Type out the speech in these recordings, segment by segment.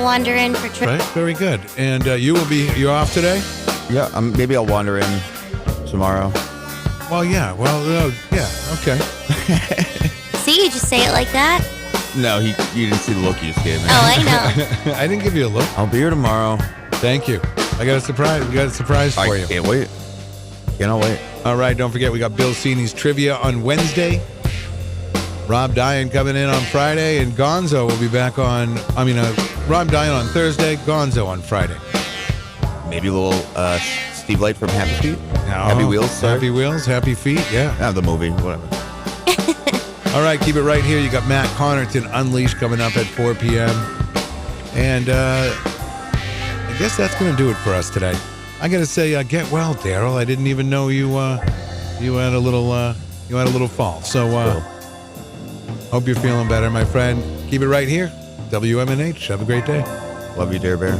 wander in for Right, very good. And you're off today? Yeah, maybe I'll wander in tomorrow. Well, yeah. Okay. See, you just say it like that. No, you didn't see the look you just gave me. Oh, I know. I didn't give you a look. I'll be here tomorrow. Thank you. I got a surprise. We got a surprise for you. I can't wait. Cannot wait. All right, don't forget we got Bill Cini's trivia on Wednesday. Rob Dion coming in on Friday, and Gonzo will be back on. Rob Dion on Thursday, Gonzo on Friday. Maybe a little Steve Light from Happy Feet. No, Happy Wheels. Sorry. Happy Wheels, Happy Feet. Yeah. The movie. Whatever. All right, keep it right here. You got Matt Connarton Unleashed coming up at 4 p.m. And I guess that's going to do it for us today. I got to say, get well, Daryl. I didn't even know you had a little fall. So hope you're feeling better, my friend. Keep it right here. WMNH. Have a great day. Love you, dear bear.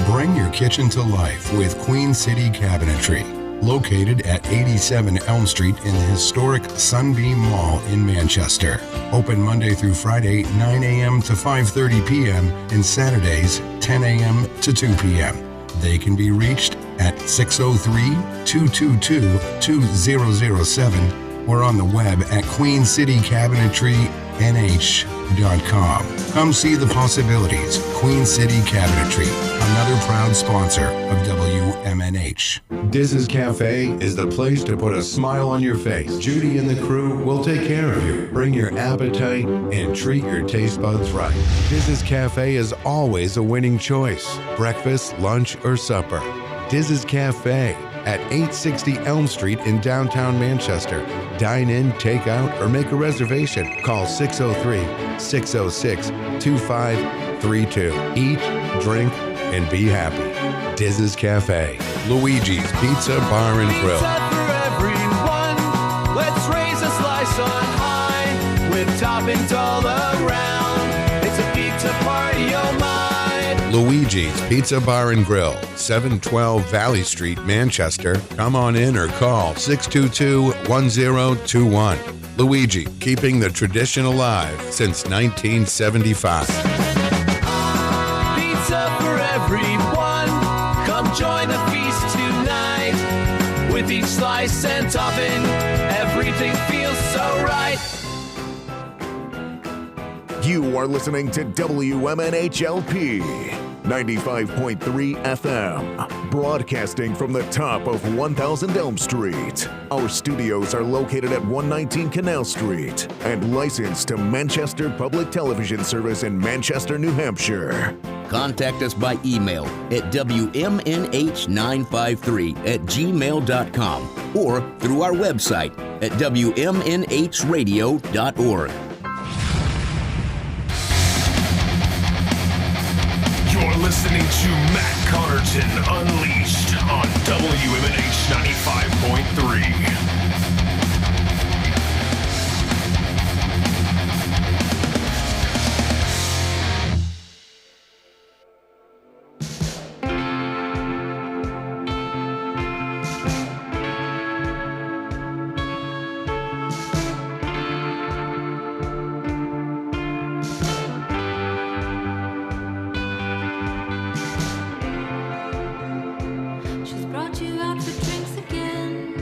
Bring your kitchen to life with Queen City Cabinetry, located at 87 Elm Street in the historic Sunbeam Mall in Manchester. Open Monday through Friday, 9 a.m. to 5:30 p.m. and Saturdays, 10 a.m. to 2 p.m. They can be reached at 603-222-2007 or on the web at queencitycabinetrynh.com. Come see the possibilities. Queen City Cabinetry, another proud sponsor of WMNH. Diz's Cafe is the place to put a smile on your face. Judy and the crew will take care of you. Bring your appetite and treat your taste buds right. Diz's Cafe is always a winning choice. Breakfast, lunch, or supper. Diz's Cafe at 860 Elm Street in downtown Manchester. Dine in, take out, or make a reservation. Call 603-606-2532. Eat, drink, and be happy. Diz's Cafe. Luigi's Pizza Bar and Grill. Pizza for everyone. Let's raise a slice on high with toppings all around. It's a pizza party, oh my. Luigi's Pizza Bar and Grill, 712 Valley Street, Manchester. Come on in or call 622-1021. Luigi, keeping the tradition alive since 1975. Pizza for everyone. Come join the feast tonight. With each slice and topping, everything feels so right. You are listening to WMNHLP 95.3 FM, broadcasting from the top of 1000 Elm Street. Our studios are located at 119 Canal Street and licensed to Manchester Public Television Service in Manchester, New Hampshire. Contact us by email at wmnh953@gmail.com or through our website at wmnhradio.org. You're listening to Matt Connarton Unleashed on WMNH 95.3. She's brought you out for drinks again.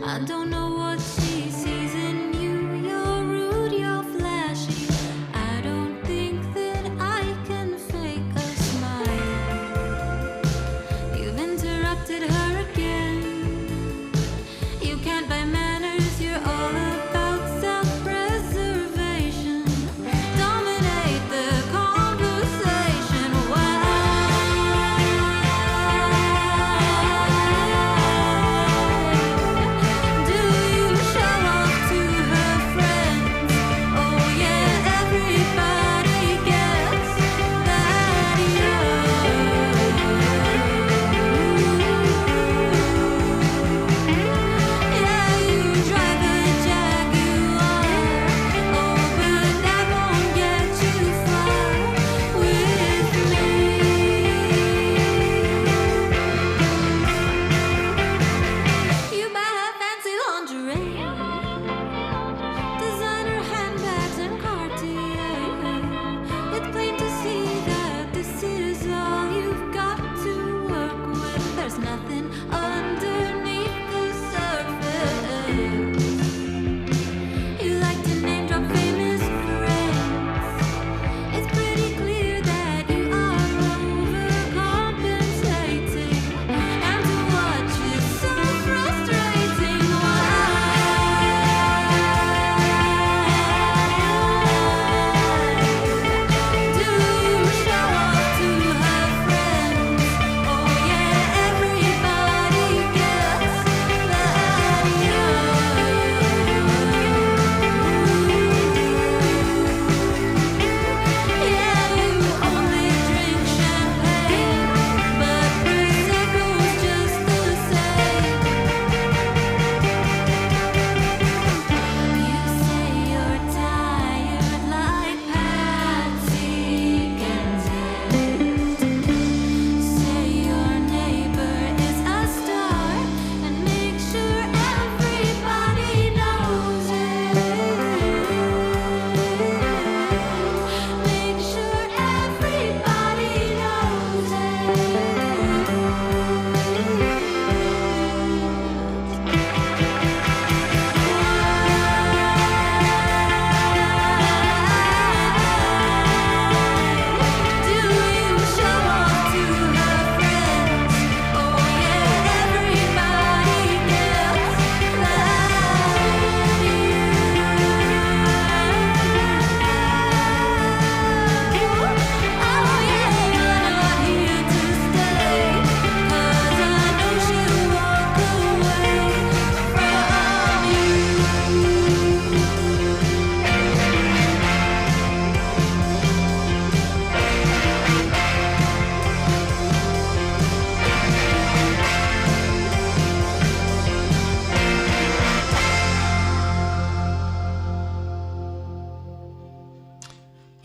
I don't know what she sees in you. You're rude, you're flashy. I don't think that I can fake a smile. You've interrupted her again. You can't buy manners, you're all about self-preservation. Dominate the conversation. Do You like to name drop famous friends. It's pretty clear that you are overcompensating, and to watch is so frustrating. Do you show off to her friends? Oh yeah, everybody gets that yeah, you only drink champagne, but Prosecco's just the same. You say you're tired like Patsy Kensit. Say your neighbor is a star and make sure everybody knows it. Make sure everybody knows Do you show off to her friends? Oh yeah, everybody gets oh yeah, you're not here to stay, 'cause I know she'll walk away from you.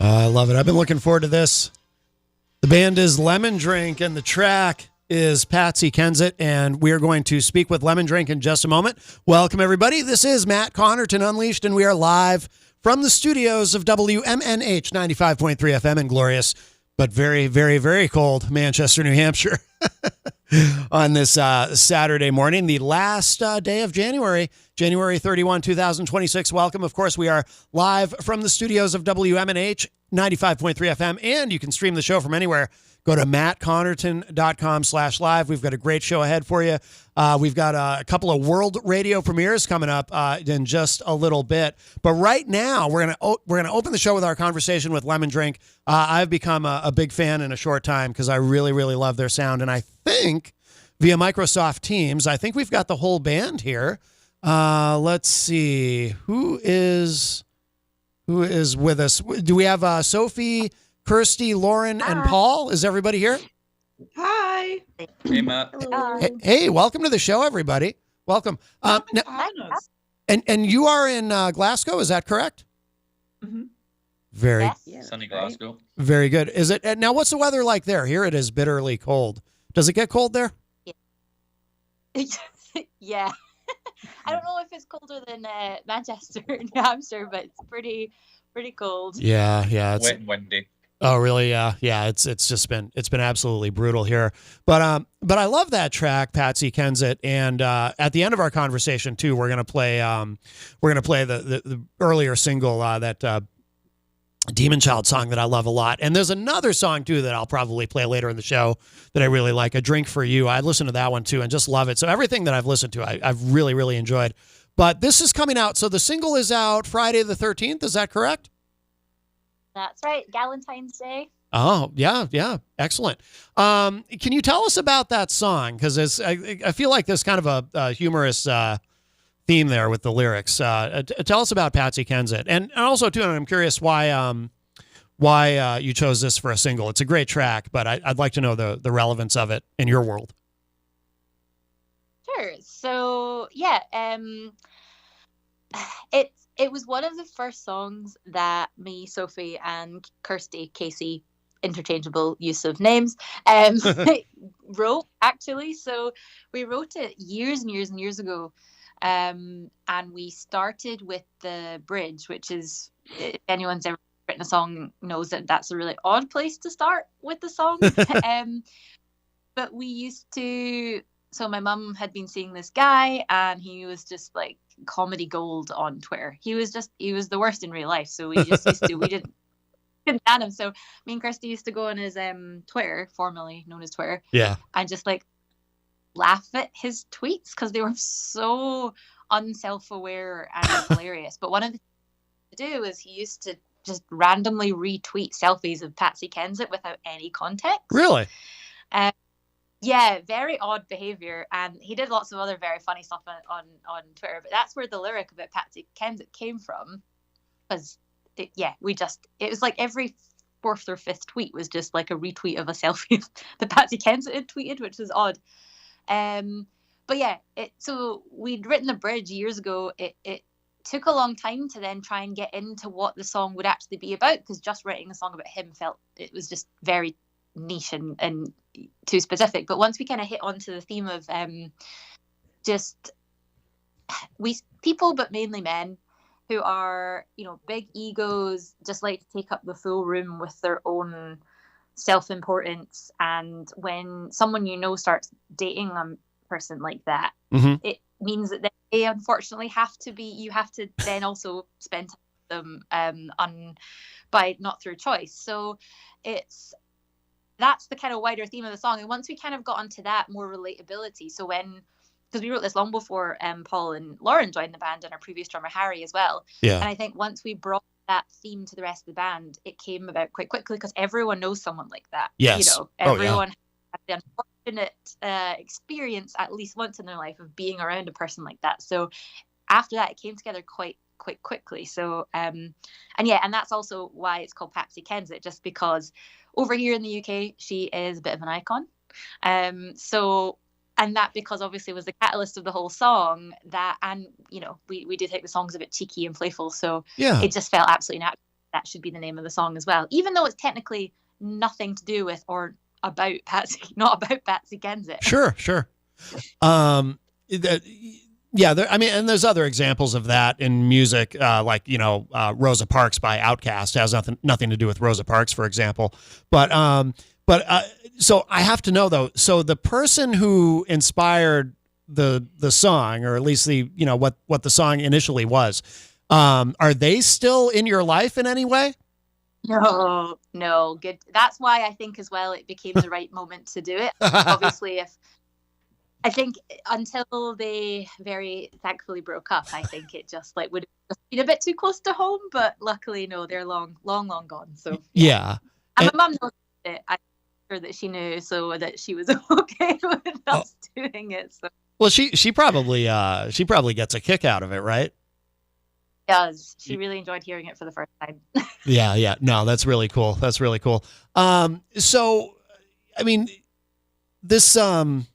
I love it. I've been looking forward to this. The band is Lemon Drink, and the track is Patsy Kensit, and we are going to speak with Lemon Drink in just a moment. Welcome, everybody. This is Matt Connarton Unleashed, and we are live from the studios of WMNH 95.3 FM in glorious, but very, very, very cold Manchester, New Hampshire. On this Saturday morning, the last day of January 31, 2026. Welcome. Of course, we are live from the studios of WMNH 95.3 FM, and you can stream the show from anywhere. Go to mattconnerton.com/live. We've got a great show ahead for you. We've got a couple of world radio premieres coming up in just a little bit. But right now, we're gonna open the show with our conversation with Lemon Drink. I've become a big fan in a short time because I really, really love their sound. And I think via Microsoft Teams, I think we've got the whole band here. Let's see. Who is with us? Do we have Sophie, Kirsty, Lauren, and Paul? Is everybody here? Hi. Hey, Matt. Hey, welcome to the show, everybody. Welcome. Now, and you are in Glasgow, is that correct? Mm-hmm. Very Sunny Glasgow. Very good. Is it now? What's the weather like there? Here it is bitterly cold. Does it get cold there? Yeah. I don't know if it's colder than Manchester, New Hampshire, but it's pretty cold. Yeah. It's Wet and windy. Oh, really? Yeah. It's been absolutely brutal here. But I love that track, Patsy Kensit. And at the end of our conversation too, we're gonna play the earlier single, that Demon Child song that I love a lot. And there's another song too that I'll probably play later in the show that I really like, A Drink for You. I listened to that one too and just love it. So everything that I've listened to, I've really, really enjoyed. But this is coming out. So the single is out Friday the 13th. Is that correct? That's right. Galentine's Day. Oh, yeah. Excellent. Can you tell us about that song? Because I feel like there's kind of a humorous theme there with the lyrics. Tell us about Patsy Kensit. And also, too, I'm curious why you chose this for a single. It's a great track, but I'd like to know the relevance of it in your world. Sure. So, yeah, it was one of the first songs that me, Sophie, and Kirsty, Casey, interchangeable use of names, wrote, actually. So we wrote it years and years and years ago. And we started with the bridge, which is, if anyone's ever written a song knows that that's a really odd place to start with the song. But we used to so my mum had been seeing this guy, and he was just like comedy gold on Twitter. He was the worst in real life. So we just used to, we couldn't stand him. So me and Kirsty used to go on his Twitter, formerly known as Twitter. Yeah. And just like laugh at his tweets because they were so unself-aware and hilarious. But one of the things to do is he used to just randomly retweet selfies of Patsy Kensit without any context. Really? Yeah, very odd behavior, and he did lots of other very funny stuff on Twitter. But that's where the lyric about Patsy Kensit came from, because it was like every fourth or fifth tweet was just like a retweet of a selfie that Patsy Kensit had tweeted, which was odd. But yeah, so we'd written the bridge years ago. It took a long time to then try and get into what the song would actually be about, because just writing a song about him felt it was just very niche and too specific. But once we kind of hit onto the theme of just people, but mainly men, who are, big egos, just like to take up the full room with their own self-importance. And when someone starts dating a person like that, it means that they unfortunately you have to then also spend time with them by not through choice. So that's the kind of wider theme of the song. And once we kind of got onto that more relatability, so because we wrote this long before Paul and Lauren joined the band, and our previous drummer Harry as well. Yeah. And I think once we brought that theme to the rest of the band, it came about quite quickly, because everyone knows someone like that. Yes. Everyone has the unfortunate experience at least once in their life of being around a person like that. So after that, it came together quite quickly. So and that's also why it's called Patsy Kensit, just because over here in the UK she is a bit of an icon. And that, because obviously was the catalyst of the whole song, that, and we did think the song's a bit cheeky and playful, so it just felt absolutely natural that should be the name of the song as well, even though it's technically nothing to do with or about Patsy, not about Patsy Kensit. Sure. And there's other examples of that in music, like Rosa Parks by Outkast has nothing to do with Rosa Parks, for example. But so I have to know though. So the person who inspired the song, or at least the what the song initially was, are they still in your life in any way? No, good. That's why I think as well it became the right moment to do it. Obviously, I think until they very thankfully broke up, I think it just would have been a bit too close to home. But luckily, no, they're long gone. So yeah. And my mum knows it. I'm sure that she knew, so that she was okay with us doing it. So. Well, she probably gets a kick out of it, right? Does. She really enjoyed hearing it for the first time. Yeah. No, that's really cool. So, I mean, this sound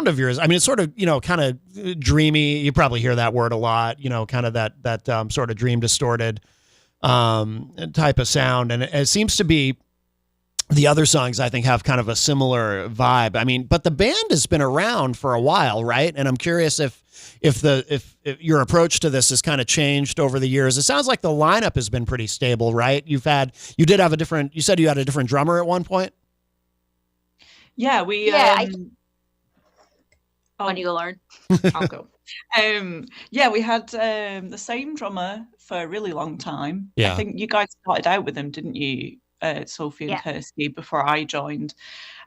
of yours, I mean, it's sort of, kind of dreamy. You probably hear that word a lot, kind of that sort of dream distorted type of sound. And it seems to be the other songs, I think, have kind of a similar vibe. I mean, but the band has been around for a while, right? And I'm curious if your approach to this has kind of changed over the years. It sounds like the lineup has been pretty stable, right? You said you had a different drummer at one point. Yeah, we. When you learn, I'll go. We had the same drummer for a really long time. Yeah. I think you guys started out with him, didn't you, Sophie and Kirsty, before I joined?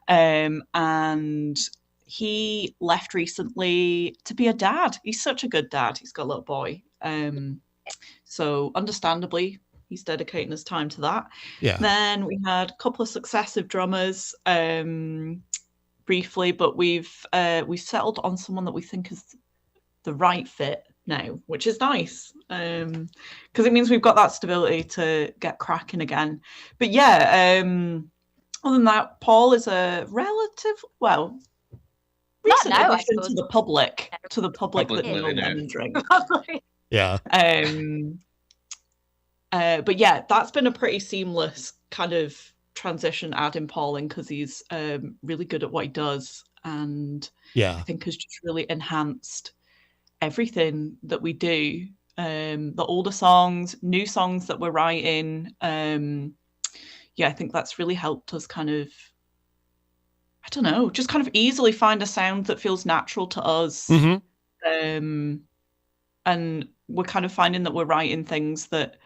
And he left recently to be a dad. He's such a good dad. He's got a little boy. So understandably, he's dedicating his time to that. Yeah. Then we had a couple of successive drummers, briefly, but we've settled on someone that we think is the right fit now, which is nice, because it means we've got that stability to get cracking again. But other than that, Paul is a recent addition to the public that know Lemon Drink. Yeah. But yeah, that's been a pretty seamless kind of transition, adding Paul in, because he's really good at what he does, and I think has just really enhanced everything that we do. The older songs, new songs that we're writing, I think that's really helped us kind of, I don't know, just kind of easily find a sound that feels natural to us. And we're kind of finding that we're writing things that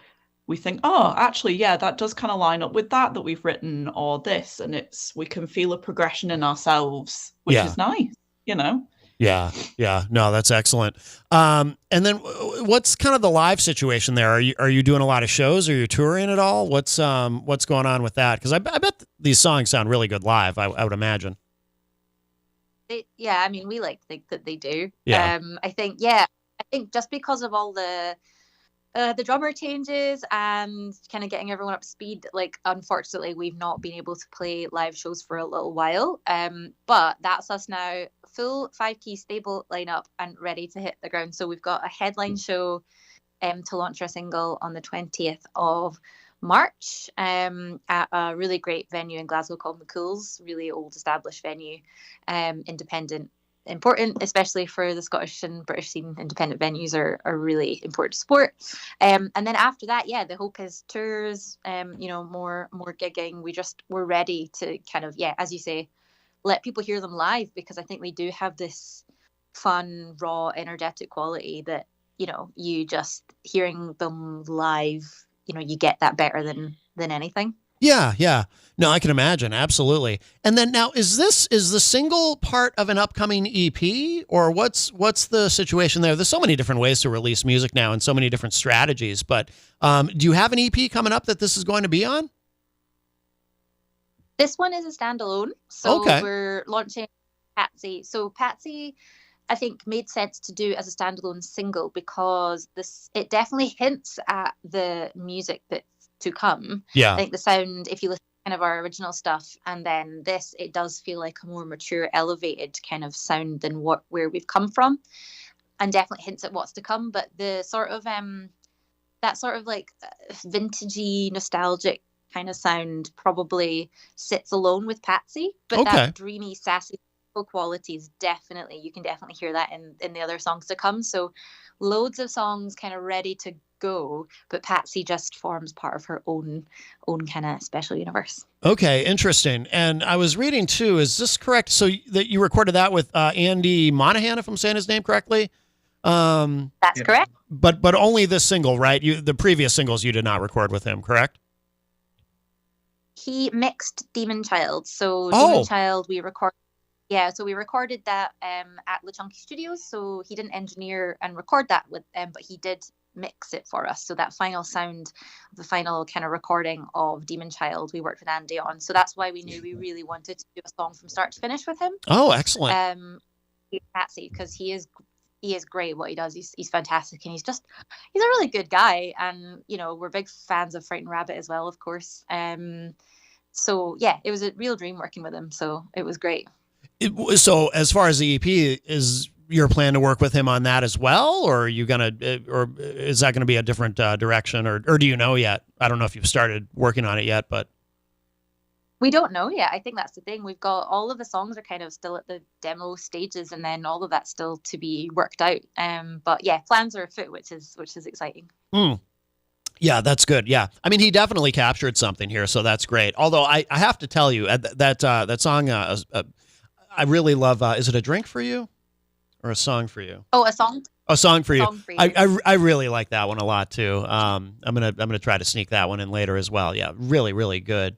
we think, oh, actually, yeah, that does kind of line up with that we've written, or this, and we can feel a progression in ourselves, which is nice, you know? Yeah. No, that's excellent. And then what's kind of the live situation there? Are you doing a lot of shows? Are you touring at all? What's going on with that? Because I bet these songs sound really good live, I would imagine. I mean, we like to think that they do. Yeah. I think just because of all the drummer changes and kind of getting everyone up to speed, like, unfortunately, we've not been able to play live shows for a little while. But that's us now, full 5-key stable lineup and ready to hit the ground. So we've got a headline show to launch our single on the 20th of March at a really great venue in Glasgow called McCool's, really old established venue, independent. Important, especially for the Scottish and British scene. Independent venues are really important to support. And then after that, the hope is tours, more gigging. We're ready to kind of, as you say, let people hear them live, because I think they do have this fun, raw, energetic quality that, you just hearing them live, you get that better than anything. Yeah. No, I can imagine. Absolutely. And then now, is the single part of an upcoming EP, or what's the situation there? There's so many different ways to release music now and so many different strategies, but do you have an EP coming up that this is going to be on? This one is a standalone. So we're launching Patsy. So Patsy, I think, made sense to do as a standalone single because it definitely hints at the music that's to come. I think the sound, if you listen to kind of our original stuff and then this, it does feel like a more mature, elevated kind of sound than where we've come from, and definitely hints at what's to come. But the sort of that sort of like vintagey, nostalgic kind of sound probably sits alone with Patsy, but that dreamy, sassy qualities you can definitely hear that in the other songs to come. So loads of songs kind of ready to go, but Patsy just forms part of her own kind of special universe. Okay, interesting. And I was reading too, is this correct? So that you recorded that with Andy Monahan, if I'm saying his name correctly? That's correct. But only this single, right? The previous singles you did not record with him, correct? He mixed Demon Child. So Demon Child we recorded. Yeah, so we recorded that at Le Chunky Studios. So he didn't engineer and record that with them, but he did mix it for us. So that final sound, the final kind of recording of Demon Child, we worked with Andy on. So that's why we knew we really wanted to do a song from start to finish with him. Oh, excellent. Patsy, because he is great what he does. He's fantastic, and he's a really good guy. And we're big fans of Frightened Rabbit as well, of course. So yeah, it was a real dream working with him. So it was great. So as far as the EP, is your plan to work with him on that as well, or are you or is that gonna be a different direction, or do you know yet? I don't know if you've started working on it yet, but we don't know yet. I think that's the thing. We've got all of the songs are kind of still at the demo stages, and then all of that's still to be worked out. But yeah, plans are afoot, which is exciting. Yeah, that's good. Yeah, I mean, he definitely captured something here, so that's great. Although I have to tell you that song. I really love. Is it A Drink for You, or A Song for You? Oh, a song. A Song for You. I really like that one a lot too. I'm gonna try to sneak that one in later as well. Yeah, really, really good.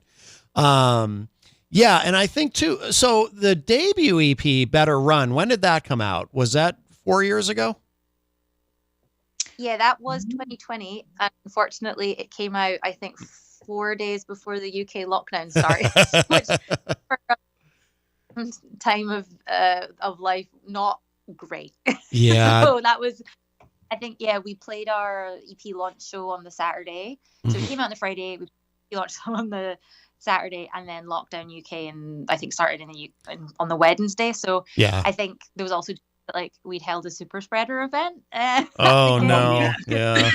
Yeah, and I think too. So the debut EP, Better Run, when did that come out? Was that 4 years ago? Yeah, that was 2020. Unfortunately, it came out, I think, 4 days before the UK lockdown started, which for time of life, not great. Yeah. So that was, I think, we played our EP launch show on the Saturday. So it came out on the Friday, we launched on the Saturday, and then lockdown UK, and I think started on the Wednesday. So I think there was also like we'd held a super spreader event. Oh no! Yeah.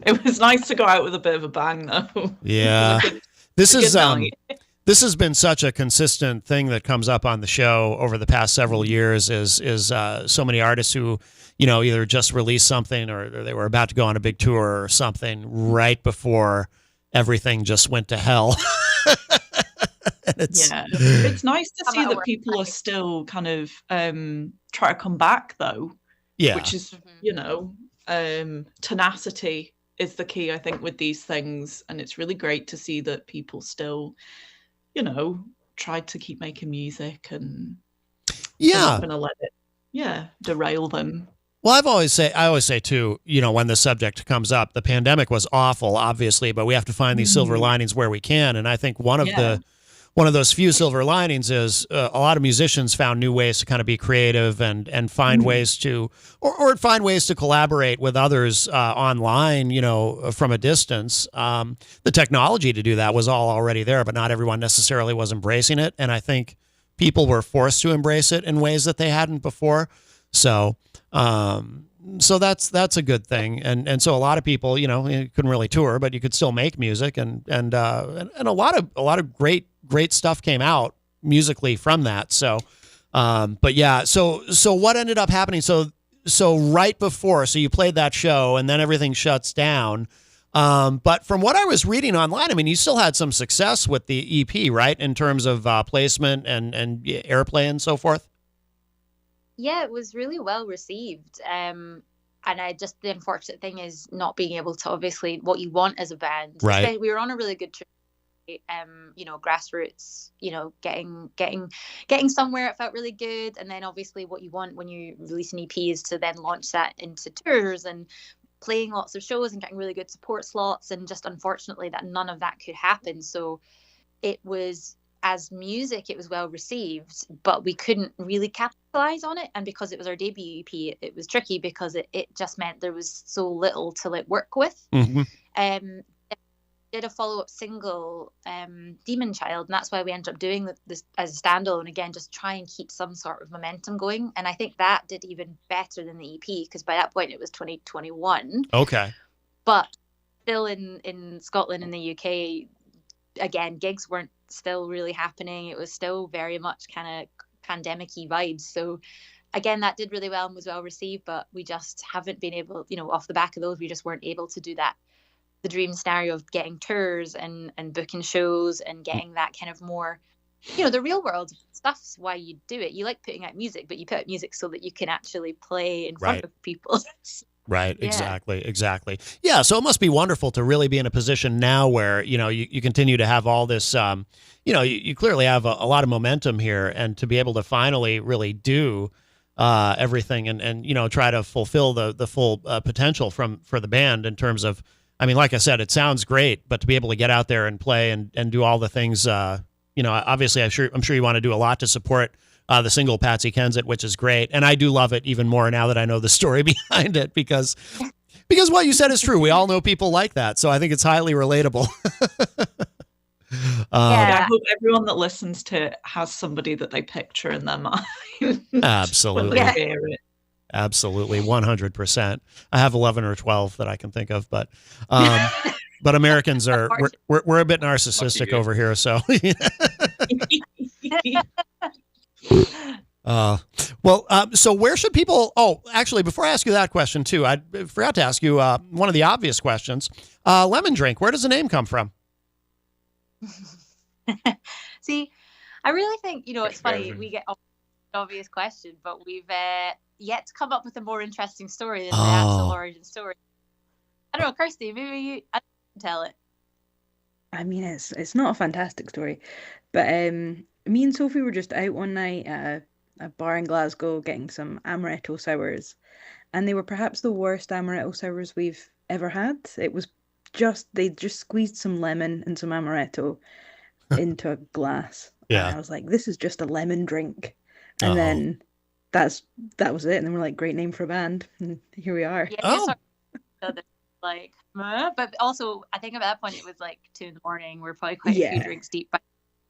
It was nice to go out with a bit of a bang, though. Yeah. This has been such a consistent thing that comes up on the show over the past several years. Is so many artists who, either just released something or they were about to go on a big tour or something right before everything just went to hell. It's nice to see that people are still kind of try to come back though. Yeah. Which is, tenacity is the key, I think, with these things. And it's really great to see that people still, try to keep making music and they're not going to let it, derail them. Well, I always say too, when the subject comes up, the pandemic was awful, obviously, but we have to find these silver linings where we can. And I think one of those few silver linings is a lot of musicians found new ways to kind of be creative and find ways to, or find ways to collaborate with others online, from a distance. The technology to do that was all already there, but not everyone necessarily was embracing it. And I think people were forced to embrace it in ways that they hadn't before. So that's a good thing. And so a lot of people, you couldn't really tour, but you could still make music and a lot of great stuff came out musically from that. So, but yeah, so what ended up happening? So right before, so you played that show and then everything shuts down. But from what I was reading online, I mean, you still had some success with the EP, right? In terms of placement and airplay and so forth. Yeah, it was really well received. And the unfortunate thing is not being able to, obviously, what you want as a band. Right. We were on a really good trip, grassroots, getting somewhere. It felt really good. And then obviously what you want when you release an EP is to then launch that into tours and playing lots of shows and getting really good support slots. And just unfortunately that none of that could happen. So it was, as music, it was well received, but we couldn't really capitalize on it. And because it was our debut EP, it was tricky because it just meant there was so little to work with. Did a follow-up single, Demon Child, and that's why we ended up doing this as a standalone again, just try and keep some sort of momentum going. And I think that did even better than the EP because by that point it was 2021. Okay. But still in Scotland and the UK, again, gigs weren't still really happening. It was still very much kind of pandemic-y vibes. So again, that did really well and was well received, but we just haven't been able, off the back of those, we just weren't able to do that. The dream scenario of getting tours and booking shows and getting that kind of more, the real world stuff's why you do it. You like putting out music, but you put out music so that you can actually play in front of people. Right. Yeah. Exactly. Yeah. So it must be wonderful to really be in a position now where, you continue to have all this, you clearly have a lot of momentum here, and to be able to finally really do everything and try to fulfill the full potential for the band in terms of, I mean, like I said, it sounds great, but to be able to get out there and play and do all the things, obviously I'm sure you want to do a lot to support the single Patsy Kensit, which is great. And I do love it even more now that I know the story behind it because what you said is true. We all know people like that. So I think it's highly relatable. I hope everyone that listens to it has somebody that they picture in their mind. Absolutely. When they hear it. Absolutely. 100%. I have 11 or 12 that I can think of, but Americans are, we're a bit narcissistic over here. So, so where should people, actually, before I ask you that question too, I forgot to ask you one of the obvious questions. Lemon Drink, where does the name come from? See, I really think, it's funny, we get an obvious question, but we've yet to come up with a more interesting story than the actual origin story. I don't know, Kirsty, maybe you can tell it. I mean, it's not a fantastic story, but me and Sophie were just out one night at a bar in Glasgow getting some amaretto sours, and they were perhaps the worst amaretto sours we've ever had. It was they just squeezed some lemon and some amaretto into a glass. Yeah. And I was like, this is just a lemon drink. And then that was it. And then we're like, great name for a band. And here we are. Yeah, but also I think at that point it was like 2 a.m. We're probably quite a few drinks deep, but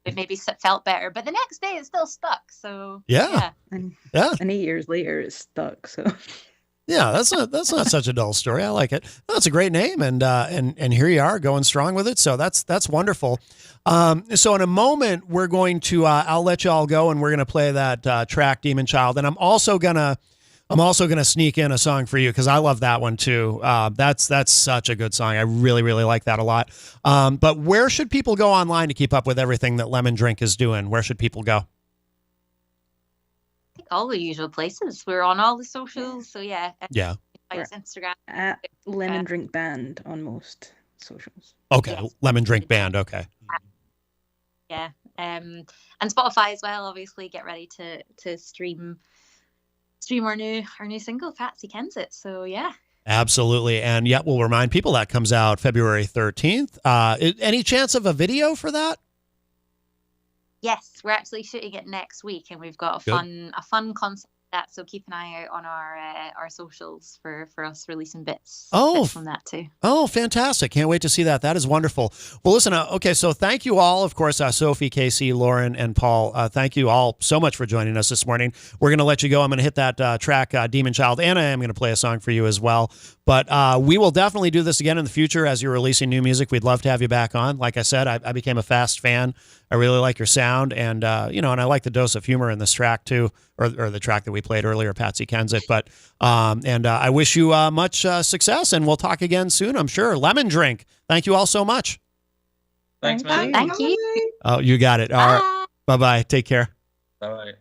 it maybe felt better. But the next day it still stuck. So And 8 years later it's stuck. So yeah, that's not such a dull story. I like it. That's a great name, and here you are going strong with it. So that's wonderful. So in a moment we're going to I'll let you all go, and we're gonna play that track Demon Child, and I'm also gonna I'm also going to sneak in a song for you because I love that one too. That's such a good song. I really, really like that a lot. But where should people go online to keep up with everything that Lemon Drink is doing? Where should people go? All the usual places. We're on all the socials. So yeah. Instagram. At Lemon Drink Band on most socials. Okay. Yes. Lemon Drink Band. Okay. Yeah. And Spotify as well. Obviously, get ready to stream our new single, Patsy Kens It. So yeah. Absolutely. And yeah, we'll remind people that comes out February 13th. Any chance of a video for that? Yes, we're actually shooting it next week, and we've got a fun concept. So keep an eye out on our socials for us releasing bits from that too. Oh, fantastic. Can't wait to see that. That is wonderful. Well, listen, okay, so thank you all, of course, Sophie, Casey, Lauren, and Paul. Thank you all so much for joining us this morning. We're going to let you go. I'm going to hit that track, Demon Child, and I am going to play a song for you as well. But we will definitely do this again in the future as you're releasing new music. We'd love to have you back on. Like I said, I became a fast fan. I really like your sound, and and I like the dose of humor in this track too, or the track that we played earlier, Patsy Kens It. But I wish you much success, and we'll talk again soon, I'm sure. Lemon Drink, thank you all so much. Thanks, man. Thank you. Oh, you got it. All right. Bye-bye. Take care. Bye.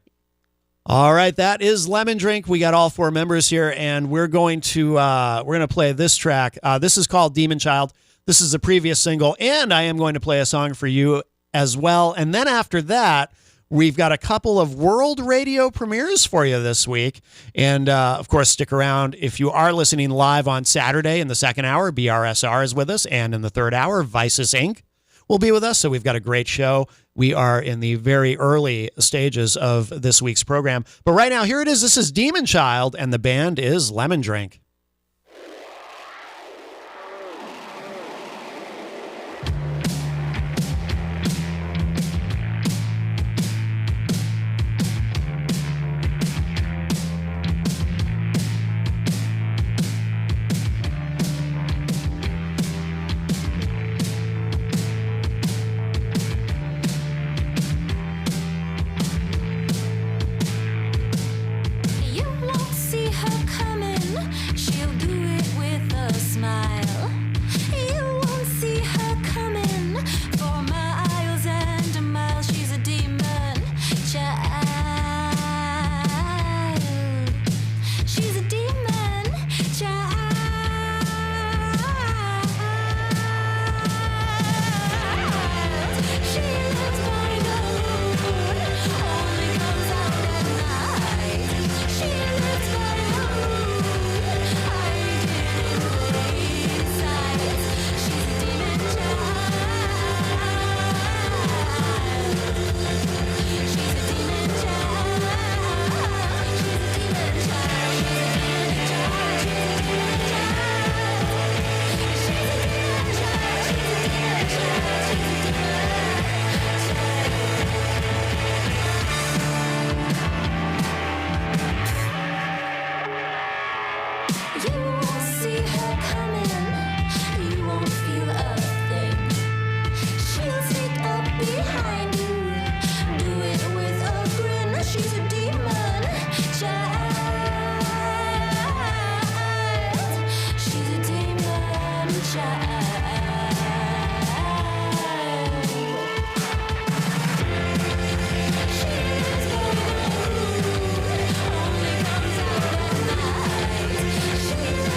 All right, that is Lemon Drink. We got all 4 members here, and we're going to play this track. This is called Demon Child. This is a previous single, and I am going to play a song for you as well. And then after that, we've got a couple of world radio premieres for you this week. And of course, stick around. If you are listening live on Saturday in the second hour, BRSR is with us. And in the third hour, Vices Inc. will be with us. So we've got a great show. We are in the very early stages of this week's program. But right now, here it is. This is Demon Child, and the band is Lemon Drink. You won't see her coming. She'll do it with a smile. You won't see her coming for miles and miles. She's a demon child. She's a demon child. She lives by the moon, only comes out at night. She lives by the moon, hiding in plain sight. She's a demon child. She's a demon child. She's a demon child. She's a demon child. She's a demon child. She's a demon child. She's a demon child. She's a demon You won't see her coming. You won't feel a thing. She'll sneak up behind you, do it with a grin. She's a demon child. She's a demon child. She lives by the moon, only comes out at night. She lives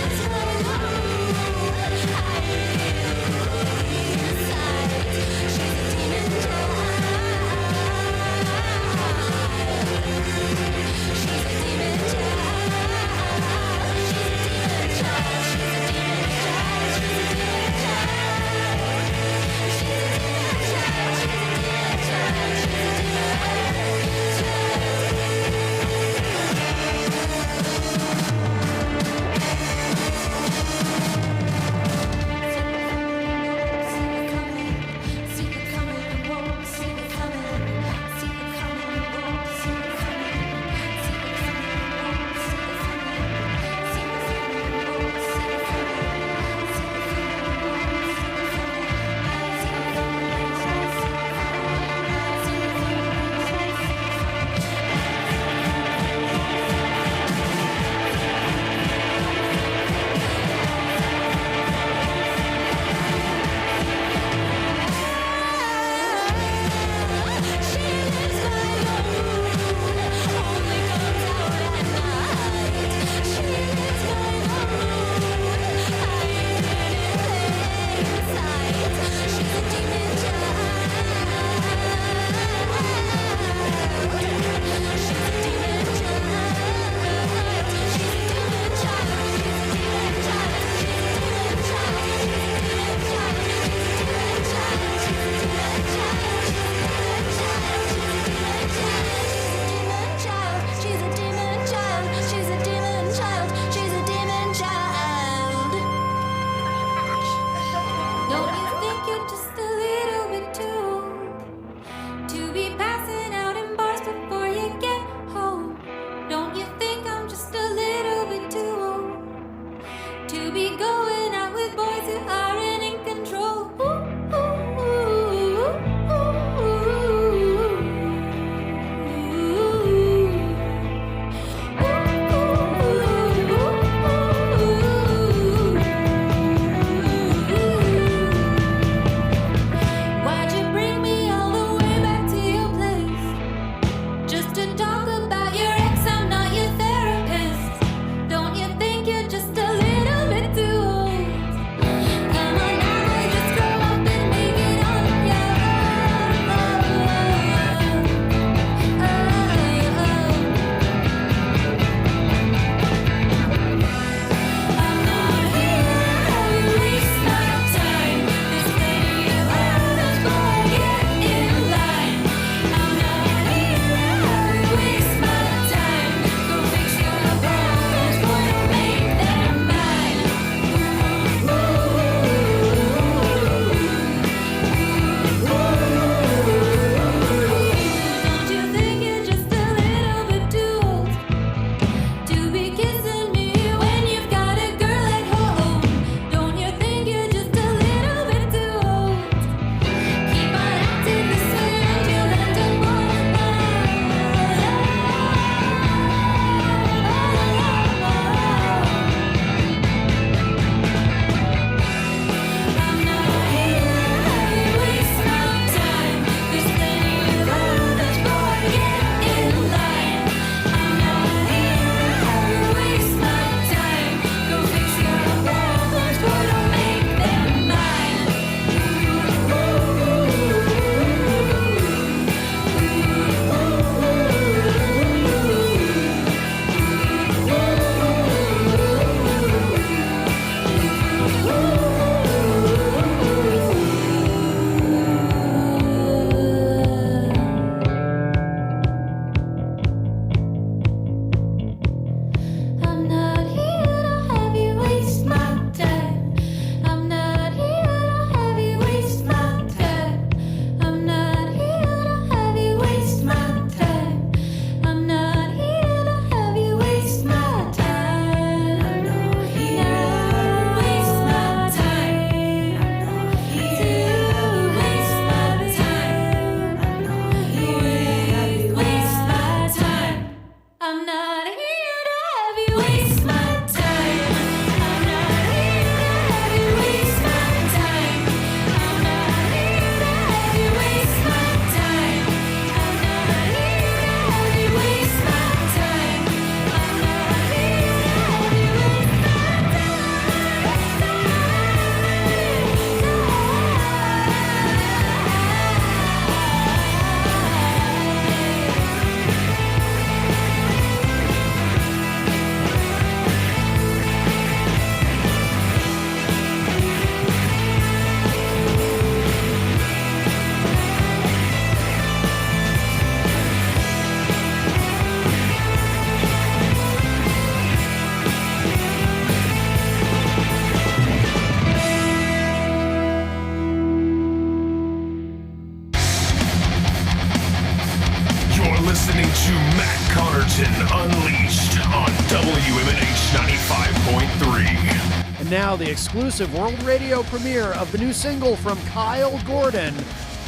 95.3. And now the exclusive world radio premiere of the new single from Kyle Gordon,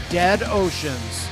Dead Oceans.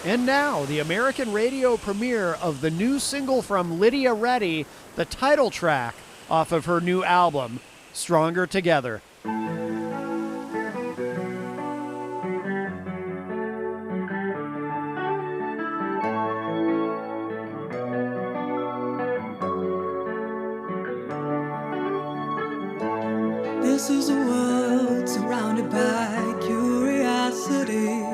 And now, the American radio premiere of the new single from Lydia Reddy, the title track off of her new album, Stronger Together. This is a world surrounded by curiosity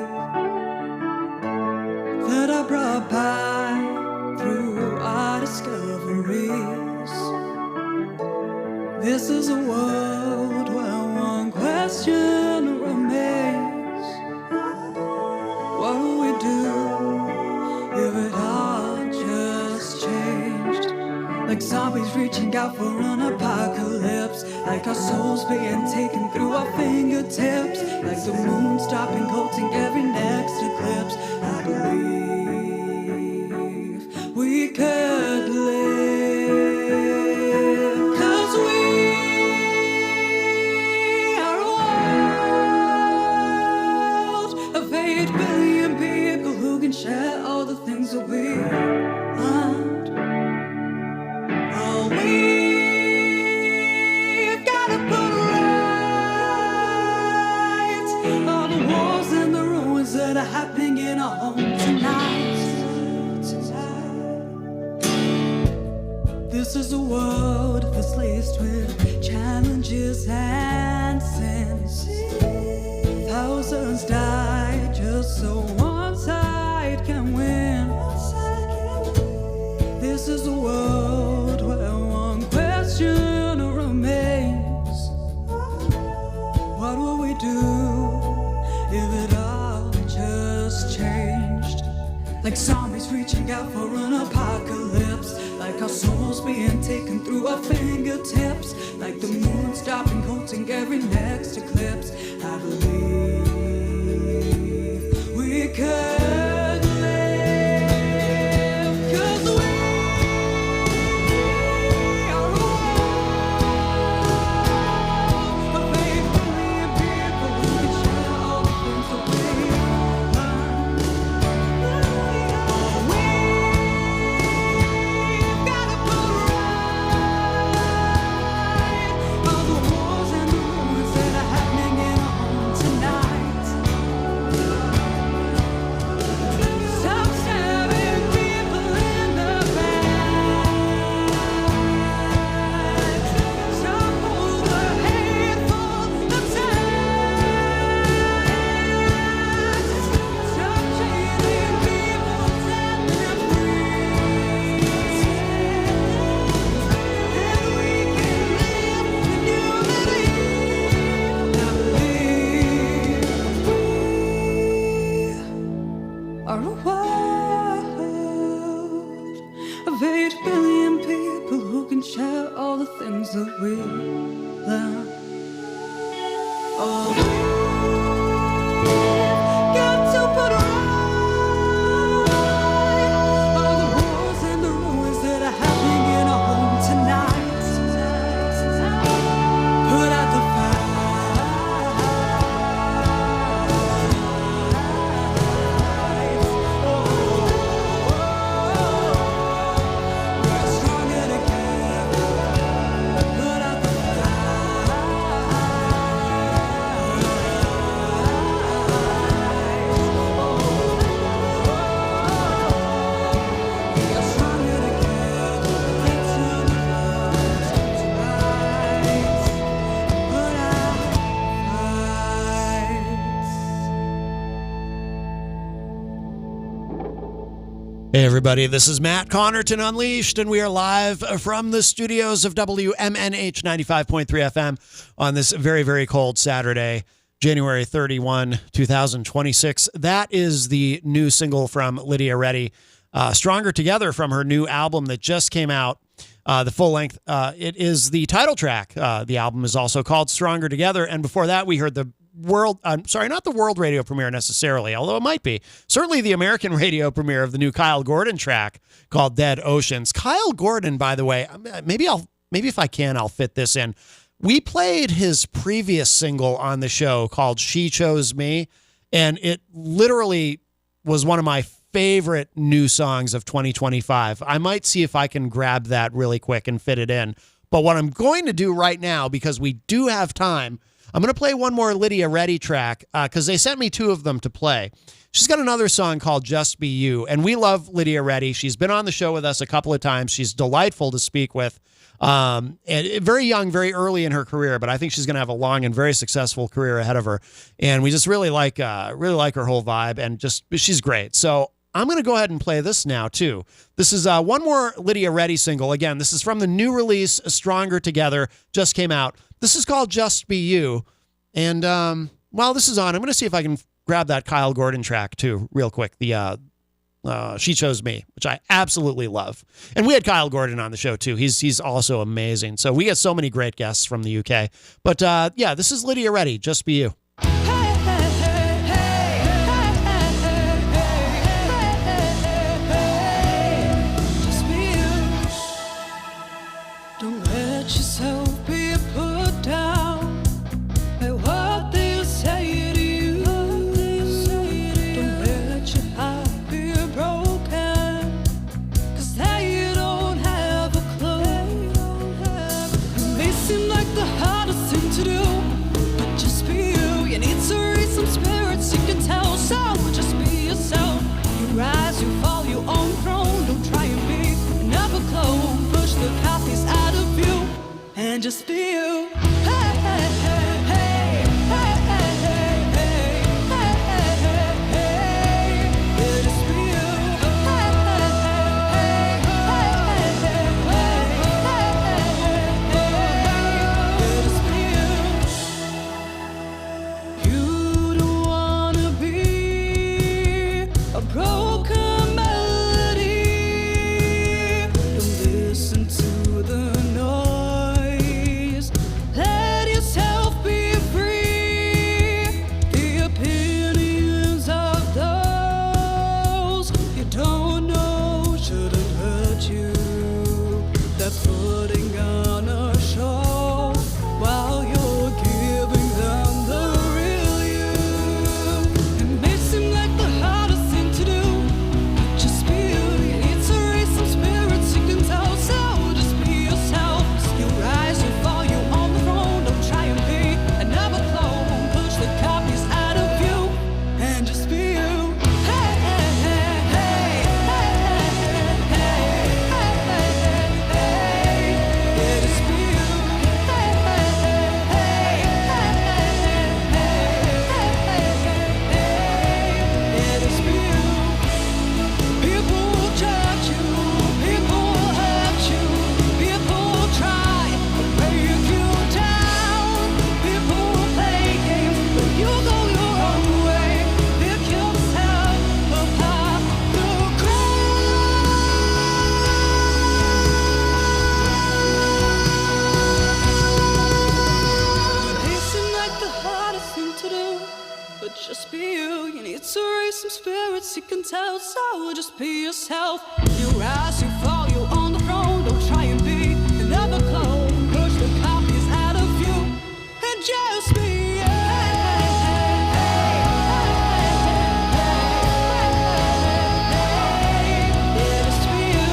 that I brought by through our discoveries. This is a world where one question remains: what will we do if it all just changed? Like zombies reaching out for an apocalypse, like our souls being taken through our fingertips, like the moon stopping, holding every next eclipse. I believe we could live, 'cause we are a world of 8 billion people. happening in our home tonight. This is a world that's laced with challenges and sins. Thousands die just so one side can win. This is a world where one question remains. What will we do if it all just changed? Like zombies reaching out for an apocalypse, like our souls being taken through our fingertips, like the moon stopping, holding every next eclipse. I believe we could live, 'cause we are a world of 8 billion people who can share all the things that we learn. We've gotta put right all the wars and the ruins that are happening in our home tonight. Stop stabbing people in the back. Stop all the hateful attacks. Stop treating people, set them free. And we can live when you believe. I believe we are a world of 8 billion people who can share all the things that we learn. Oh, we've got to put right all the wars and the ruins that are happening in our home tonight. Put out the fight. We're stronger together. Put out the fight. We are stronger together. Let's unite tonight. Put out fights. Hey, everybody, this is Matt Connarton Unleashed, and we are live from the studios of WMNH 95.3 FM on this very, very cold Saturday, January 31, 2026. That is the new single from Lydia Reddy, Stronger Together, from her new album that just came out, the full length. It is the title track. The album is also called Stronger Together, and before that, we heard the not the world radio premiere necessarily, although it might be. Certainly the American radio premiere of the new Kyle Gordon track called Dead Oceans. Kyle Gordon, by the way, maybe if I can, I'll fit this in. We played his previous single on the show called She Chose Me, and it literally was one of my favorite new songs of 2025. I might see if I can grab that really quick and fit it in. But what I'm going to do right now, because we do have time, I'm going to play one more Lydia Reddy track because they sent me 2 of them to play. She's got another song called Just Be You, and we love Lydia Reddy. She's been on the show with us a couple of times. She's delightful to speak with, and very young, very early in her career, but I think she's going to have a long and very successful career ahead of her. And we just really like her whole vibe, and just she's great. So I'm going to go ahead and play this now, too. This is one more Lydia Reddy single. Again, this is from the new release, Stronger Together, just came out. This is called Just Be You. And while this is on, I'm going to see if I can grab that Kyle Gordon track, too, real quick. The She Chose Me, which I absolutely love. And we had Kyle Gordon on the show, too. He's also amazing. So we get so many great guests from the UK. But, yeah, this is Lydia Reddy, Just Be You. Don't let yourself be put down by what they say to you. Don't let your heart be broken, 'cause they don't have a clue. It may seem like the hardest thing to do, but just be you. just be you. Hey, hey, hey, hey, hey, hey, hey, hey, hey, hey, hey. Yeah, just be you. Hey, hey, hey, hey, hey, hey, hey, hey, yeah, just be you. You don't wanna be a broken melody. Don't listen to the noise. Let yourself be free. The opinions of those you don't know shouldn't hurt you. That's putting on a show while you're giving them the real you. It may seem like the hardest thing to do, but just be you. You need to raise some spirits, you can tell. So just be yourself. You rise, you fall, you on the throne. Don't try and be another clone. Push the copies out of you and just be you. Hey, hey, hey, hey, hey, hey, hey, hey, hey, yeah, just be you. Hey, hey, hey, hey, hey, yeah, just be you. People will judge you, people will hurt you, people will try to break you down. People will play games, but you go your own way. Pick yourself apart the crowd. It may seem like the hardest thing to do, but just be you. You need to raise some spirits, you can tell. So just be yourself. You rise, you fall, you on the throne. Don't try and be another clone. Push the copies out of you and just be you. Yeah, just be you.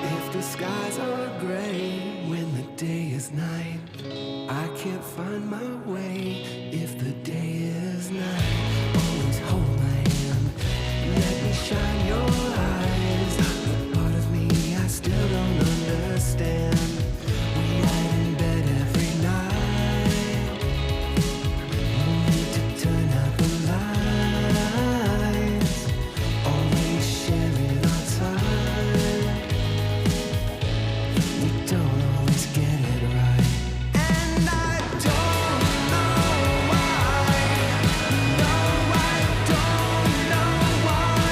If the skies are gray when the day is night, I can't find my way. If the day is night, always hold my hand. Let me shine your eyes. The part of me I still don't understand. We lie in bed every night, only to turn out the lights. Always sharing our time. We don't always get it right. And I don't know why. No, I don't know why.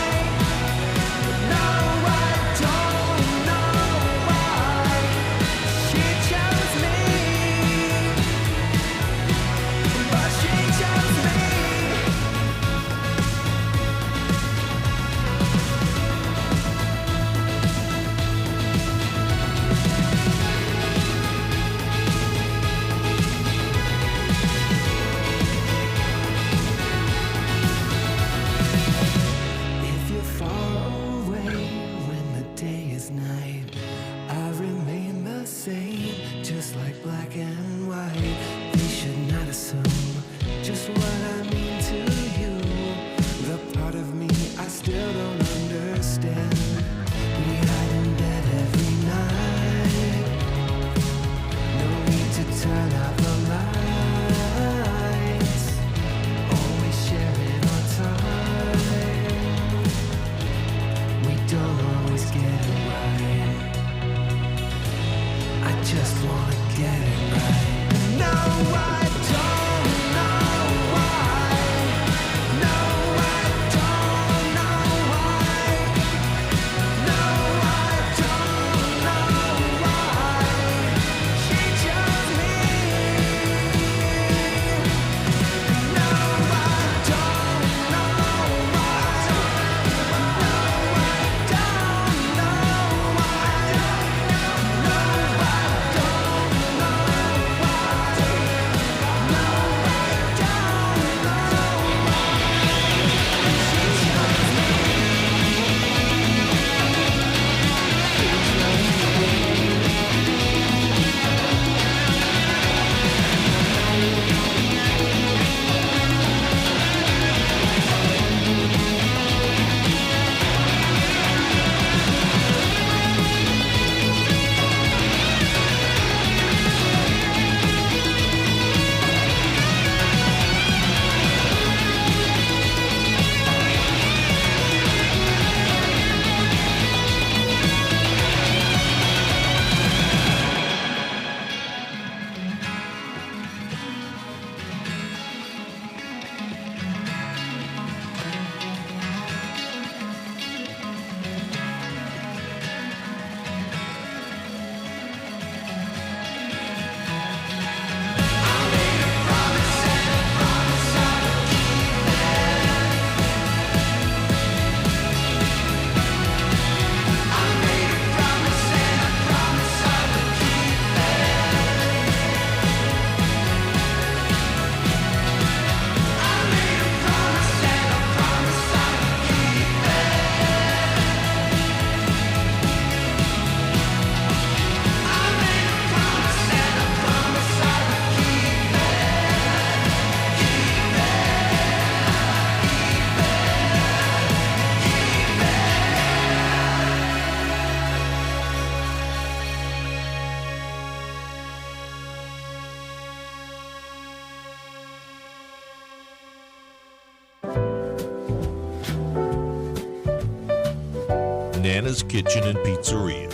Nana's Kitchen and Pizzeria.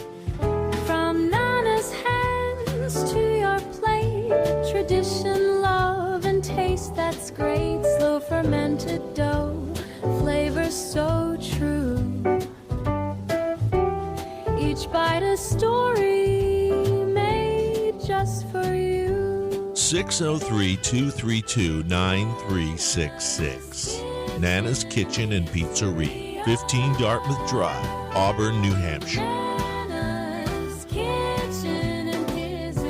From Nana's hands to your plate, tradition, love, and taste that's great. Slow fermented dough, flavor so true. Each bite a story made just for you. 603-232-9366. Nana's Kitchen and Pizzeria, 15 Dartmouth Drive, Auburn, New Hampshire. Nana's Kitchen and Pizzeria.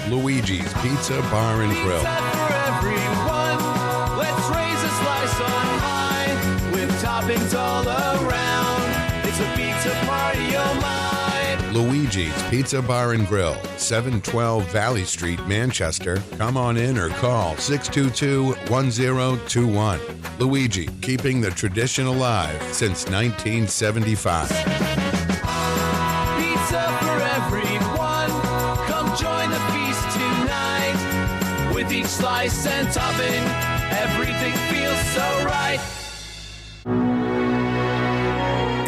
Luigi's Pizza Bar and Grill. For everyone, let's raise a slice on high with toppings all around. It's a pizza party, oh my. Luigi's Pizza Bar and Grill, 712 Valley Street, Manchester. Come on in or call 622-1021. Luigi, keeping the tradition alive since 1975. Pizza for everyone, come join the feast tonight. With each slice and topping, everything feels so right.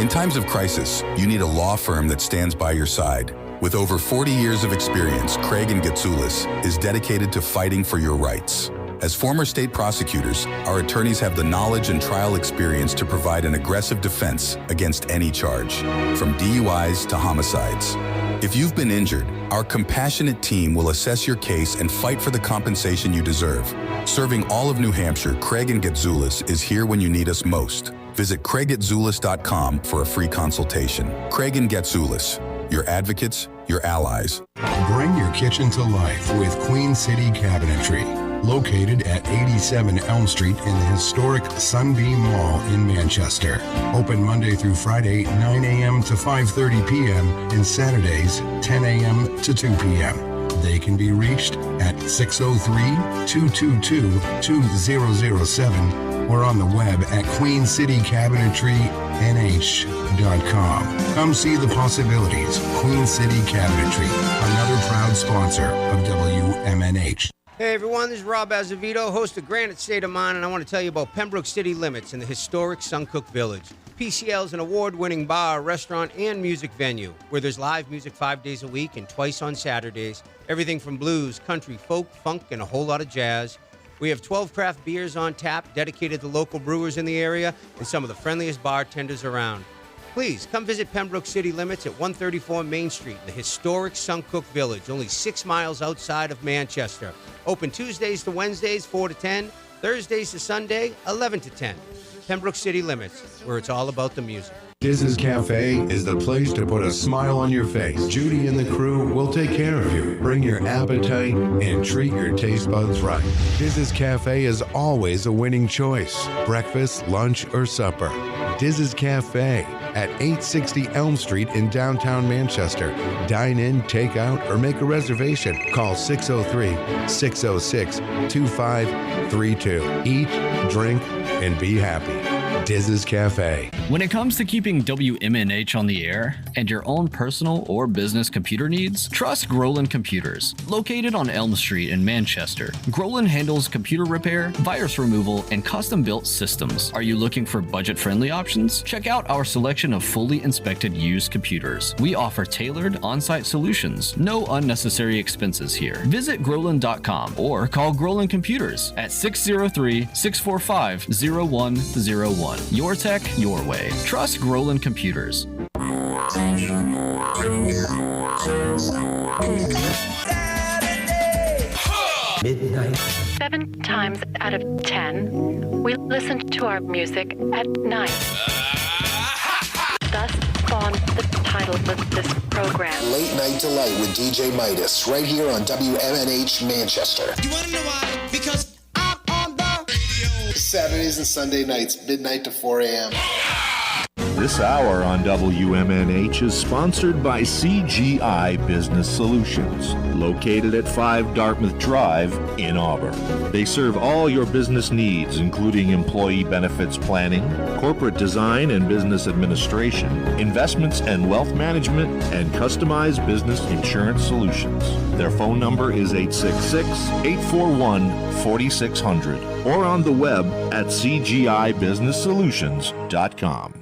In times of crisis, you need a law firm that stands by your side. With over 40 years of experience, Craig & Getsoulis is dedicated to fighting for your rights. As former state prosecutors, our attorneys have the knowledge and trial experience to provide an aggressive defense against any charge, from DUIs to homicides. If you've been injured, our compassionate team will assess your case and fight for the compensation you deserve. Serving all of New Hampshire, Craig & Getsoulis is here when you need us most. Visit CraigGetsoulis.com for a free consultation. Craig & Getsoulis, your advocates, your allies. Bring your kitchen to life with Queen City Cabinetry. Located at 87 Elm Street in the historic Sunbeam Mall in Manchester. Open Monday through Friday, 9 a.m. to 5:30 p.m. and Saturdays, 10 a.m. to 2 p.m. They can be reached at 603-222-2007 or on the web at QueenCityCabinetryNH.com. Come see the possibilities. Queen City Cabinetry, another proud sponsor of WMNH. Hey everyone, this is Rob Azevedo, host of Granite State of Mind, and I want to tell you about Pembroke City Limits in the historic Suncook Village. PCL is an award-winning bar, restaurant, and music venue where there's live music 5 days a week and twice on Saturdays. Everything from blues, country, folk, funk, and a whole lot of jazz. We have 12 craft beers on tap dedicated to local brewers in the area and some of the friendliest bartenders around. Please come visit Pembroke City Limits at 134 Main Street in the historic Suncook Village, only 6 miles outside of Manchester. Open Tuesdays to Wednesdays, 4 to 10, Thursdays to Sunday, 11 to 10. Pembroke City Limits, where it's all about the music. Diz's Cafe is the place to put a smile on your face. Judy and the crew will take care of you. Bring your appetite and treat your taste buds right. Diz's Cafe is always a winning choice. Breakfast, lunch, or supper. Diz's Cafe at 860 Elm Street in downtown Manchester. Dine in, take out, or make a reservation. Call 603-606-2532. Eat, drink, and be happy. Diz's Cafe. When it comes to keeping WMNH on the air and your own personal or business computer needs, trust Groland Computers. Located on Elm Street in Manchester, Groland handles computer repair, virus removal, and custom-built systems. Are you looking for budget-friendly options? Check out our selection of fully inspected used computers. We offer tailored on-site solutions. No unnecessary expenses here. Visit Groland.com or call Groland Computers at 603-645-0101. Your tech, your way. Trust Groland Computers. Midnight. 7 times out of 10, we listen to our music at night. Thus spawned the title of this program. Late Night Delight with DJ Midas, right here on WMNH Manchester. You wanna know why? Because I'm on the radio. Saturdays and Sunday nights, midnight to 4 a.m. This hour on WMNH is sponsored by CGI Business Solutions, located at 5 Dartmouth Drive in Auburn. They serve all your business needs, including employee benefits planning, corporate design and business administration, investments and wealth management, and customized business insurance solutions. Their phone number is 866-841-4600 or on the web at cgibusinesssolutions.com.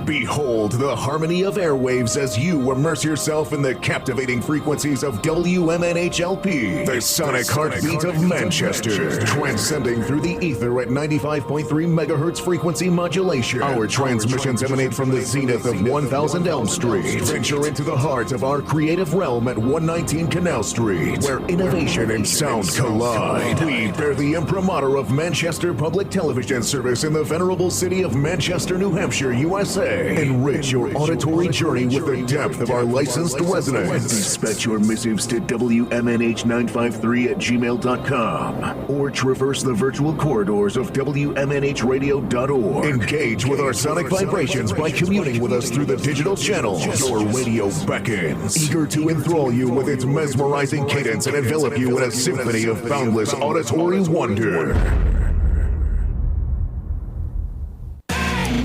Behold the harmony of airwaves as you immerse yourself in the captivating frequencies of WMNHLP, the sonic heartbeat of Manchester, transcending through the ether at 95.3 megahertz frequency modulation. Our transmissions emanate from the zenith of 1000 Elm Street. Venture into the heart of our creative realm at 119 Canal Street, where innovation and sound collide. We bear the imprimatur of Manchester Public Television Service in the venerable city of Manchester, New Hampshire, USA. Enrich your auditory journey with the depth of our licensed residents. Dispatch your missives to WMNH953@gmail.com or traverse the virtual corridors of WMNHradio.org. Engage with our sonic vibrations by communing with us through the digital channels. Your radio beckons, eager to enthrall you with its mesmerizing cadence and envelop you in a symphony of boundless auditory wonder.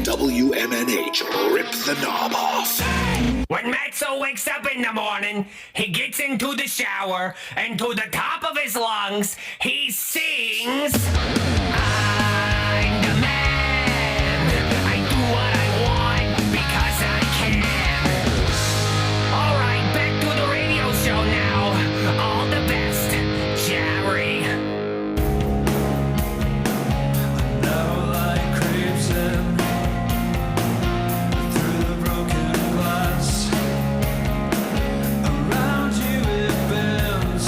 WMNH, rip the knob off. When Matzo wakes up in the morning, he gets into the shower, and to the top of his lungs, he sings, I'm the man. I do what I want because I can. All right, back to the radio show now. All the best, Jerry. Now light creeps in through the broken glass. Around you it bends.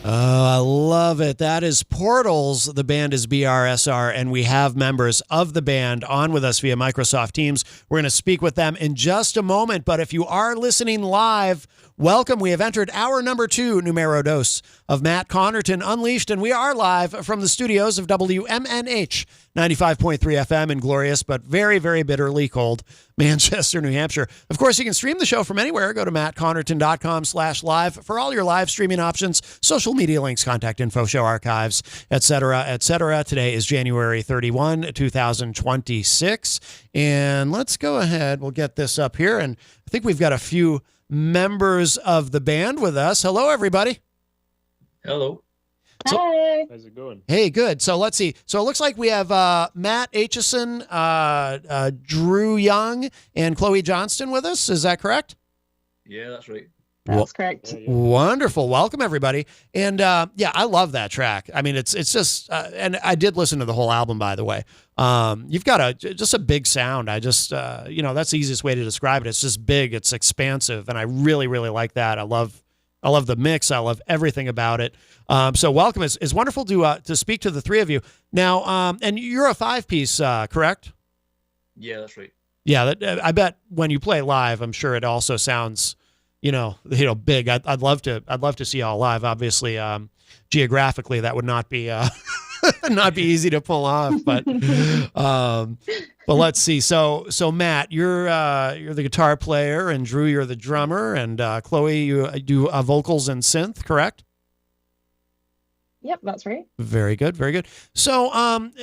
Oh, I love it. That is Portals. The band is BRSR, and we have members of the band on with us via Microsoft Teams. We're going to speak with them in just a moment, but if you are listening live, welcome. We have entered hour number 2, numero dos, of Matt Connarton Unleashed, and we are live from the studios of WMNH 95.3 FM in glorious but very, very bitterly cold Manchester, New Hampshire. Of course, you can stream the show from anywhere. Go to mattconnarton.com/live for all your live streaming options, social media links, contact info, show archives, etc., etc. Today is January 31, 2026. And let's go ahead. We'll get this up here. And I think we've got a few members of the band with us. Hello, everybody. Hello. So, Hi. How's it going? Hey, good. So let's see. So it looks like we have Matt Aitchison, Drew Young, and Chloe Johnston with us. Is that correct? Yeah, that's right. That's correct. Wonderful. Welcome, everybody. And yeah, I love that track. I mean, it's just, and I did listen to the whole album, by the way. You've got just a big sound. I just, that's the easiest way to describe it. It's just big. It's expansive. And I really, really like that. I love the mix. I love everything about it. So welcome. It's wonderful to speak to the three of you. Now, and you're a 5-piece, correct? Yeah, that's right. Yeah, I bet when you play live, I'm sure it also sounds, big. I'd love to see y'all live. Obviously, geographically, that would not be not be easy to pull off. But let's see. So Matt, you're the guitar player, and Drew, you're the drummer, and Chloe, you do vocals and synth, correct? Yep, that's right. Very good, very good. So,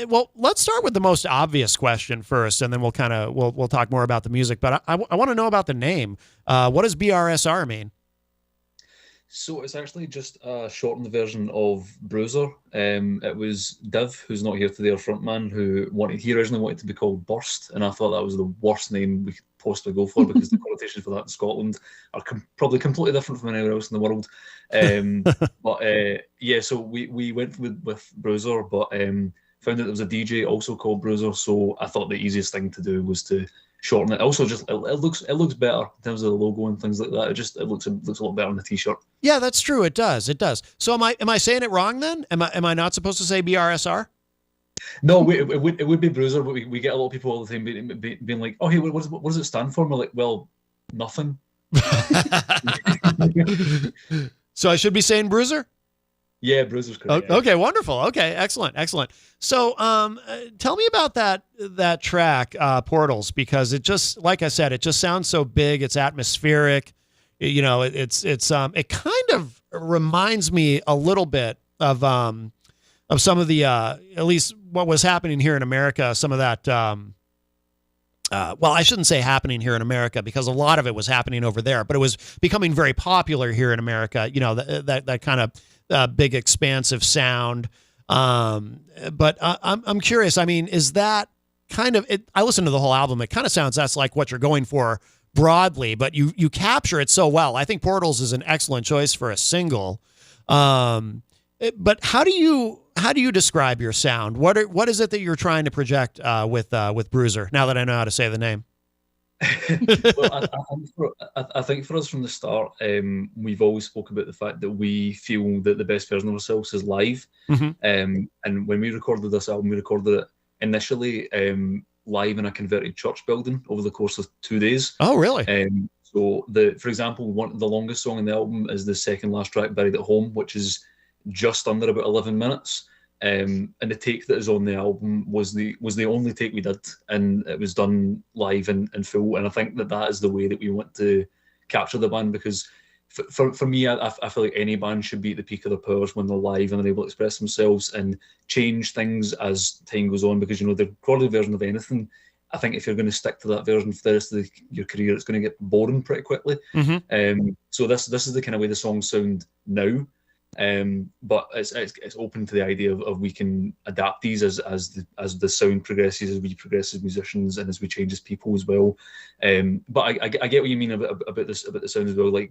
well, let's start with the most obvious question first, and then we'll talk more about the music. But I want to know about the name. What does BRSR mean? So it's actually just a shortened version of Bruiser. It was Div, who's not here today, our frontman, he originally wanted to be called Burst, and I thought that was the worst name we could possibly go for because the connotations for that in Scotland are probably completely different from anywhere else in the world. Yeah, so we went with Bruiser, but found out there was a DJ also called Bruiser, so I thought the easiest thing to do was to shorten it. Also, just it looks better in terms of the logo and things like that. It looks a lot better on the t-shirt. Yeah, that's true. It does. So am I saying it wrong then? Am I not supposed to say BRSR? No, it would be Bruiser, but we get a lot of people all the time being like, "Oh, hey, what does it stand for?" And we're like, "Well, nothing." So I should be saying Bruiser? Yeah, Bruiser's correct. Okay, wonderful. Okay, excellent. So, tell me about that track, Portals, because it just, like I said, it just sounds so big. It's atmospheric. It kind of reminds me a little bit of some of the at least what was happening here in America. Some of that. Well, I shouldn't say happening here in America because a lot of it was happening over there, but it was becoming very popular here in America. That kind of big expansive sound. But I'm curious. I mean, is that kind of it? I listened to the whole album. It kind of sounds that's like what you're going for broadly, but you capture it so well. I think Portals is an excellent choice for a single. But how do you describe your sound? What is it that you're trying to project with Bruiser? Now that I know how to say the name. Well, I think for us from the start, we've always spoke about the fact that we feel that the best version of ourselves is live. Mm-hmm. And when we recorded this album, we recorded it initially live in a converted church building over the course of 2 days. Oh, really? So for example, the longest song in the album is the second last track, Buried at Home, which is just under about 11 minutes. And the take that is on the album was the only take we did, and it was done live and full. And I think that is the way that we want to capture the band, because for me, I feel like any band should be at the peak of their powers when they're live and they're able to express themselves and change things as time goes on. Because the recorded version of anything, I think if you're going to stick to that version for the rest of your career, it's going to get boring pretty quickly. Mm-hmm. So this is the kind of way the songs sound now. But it's open to the idea of we can adapt these as the sound progresses, as we progress as musicians, and as we change as people as well. But I get what you mean about the sound as well. Like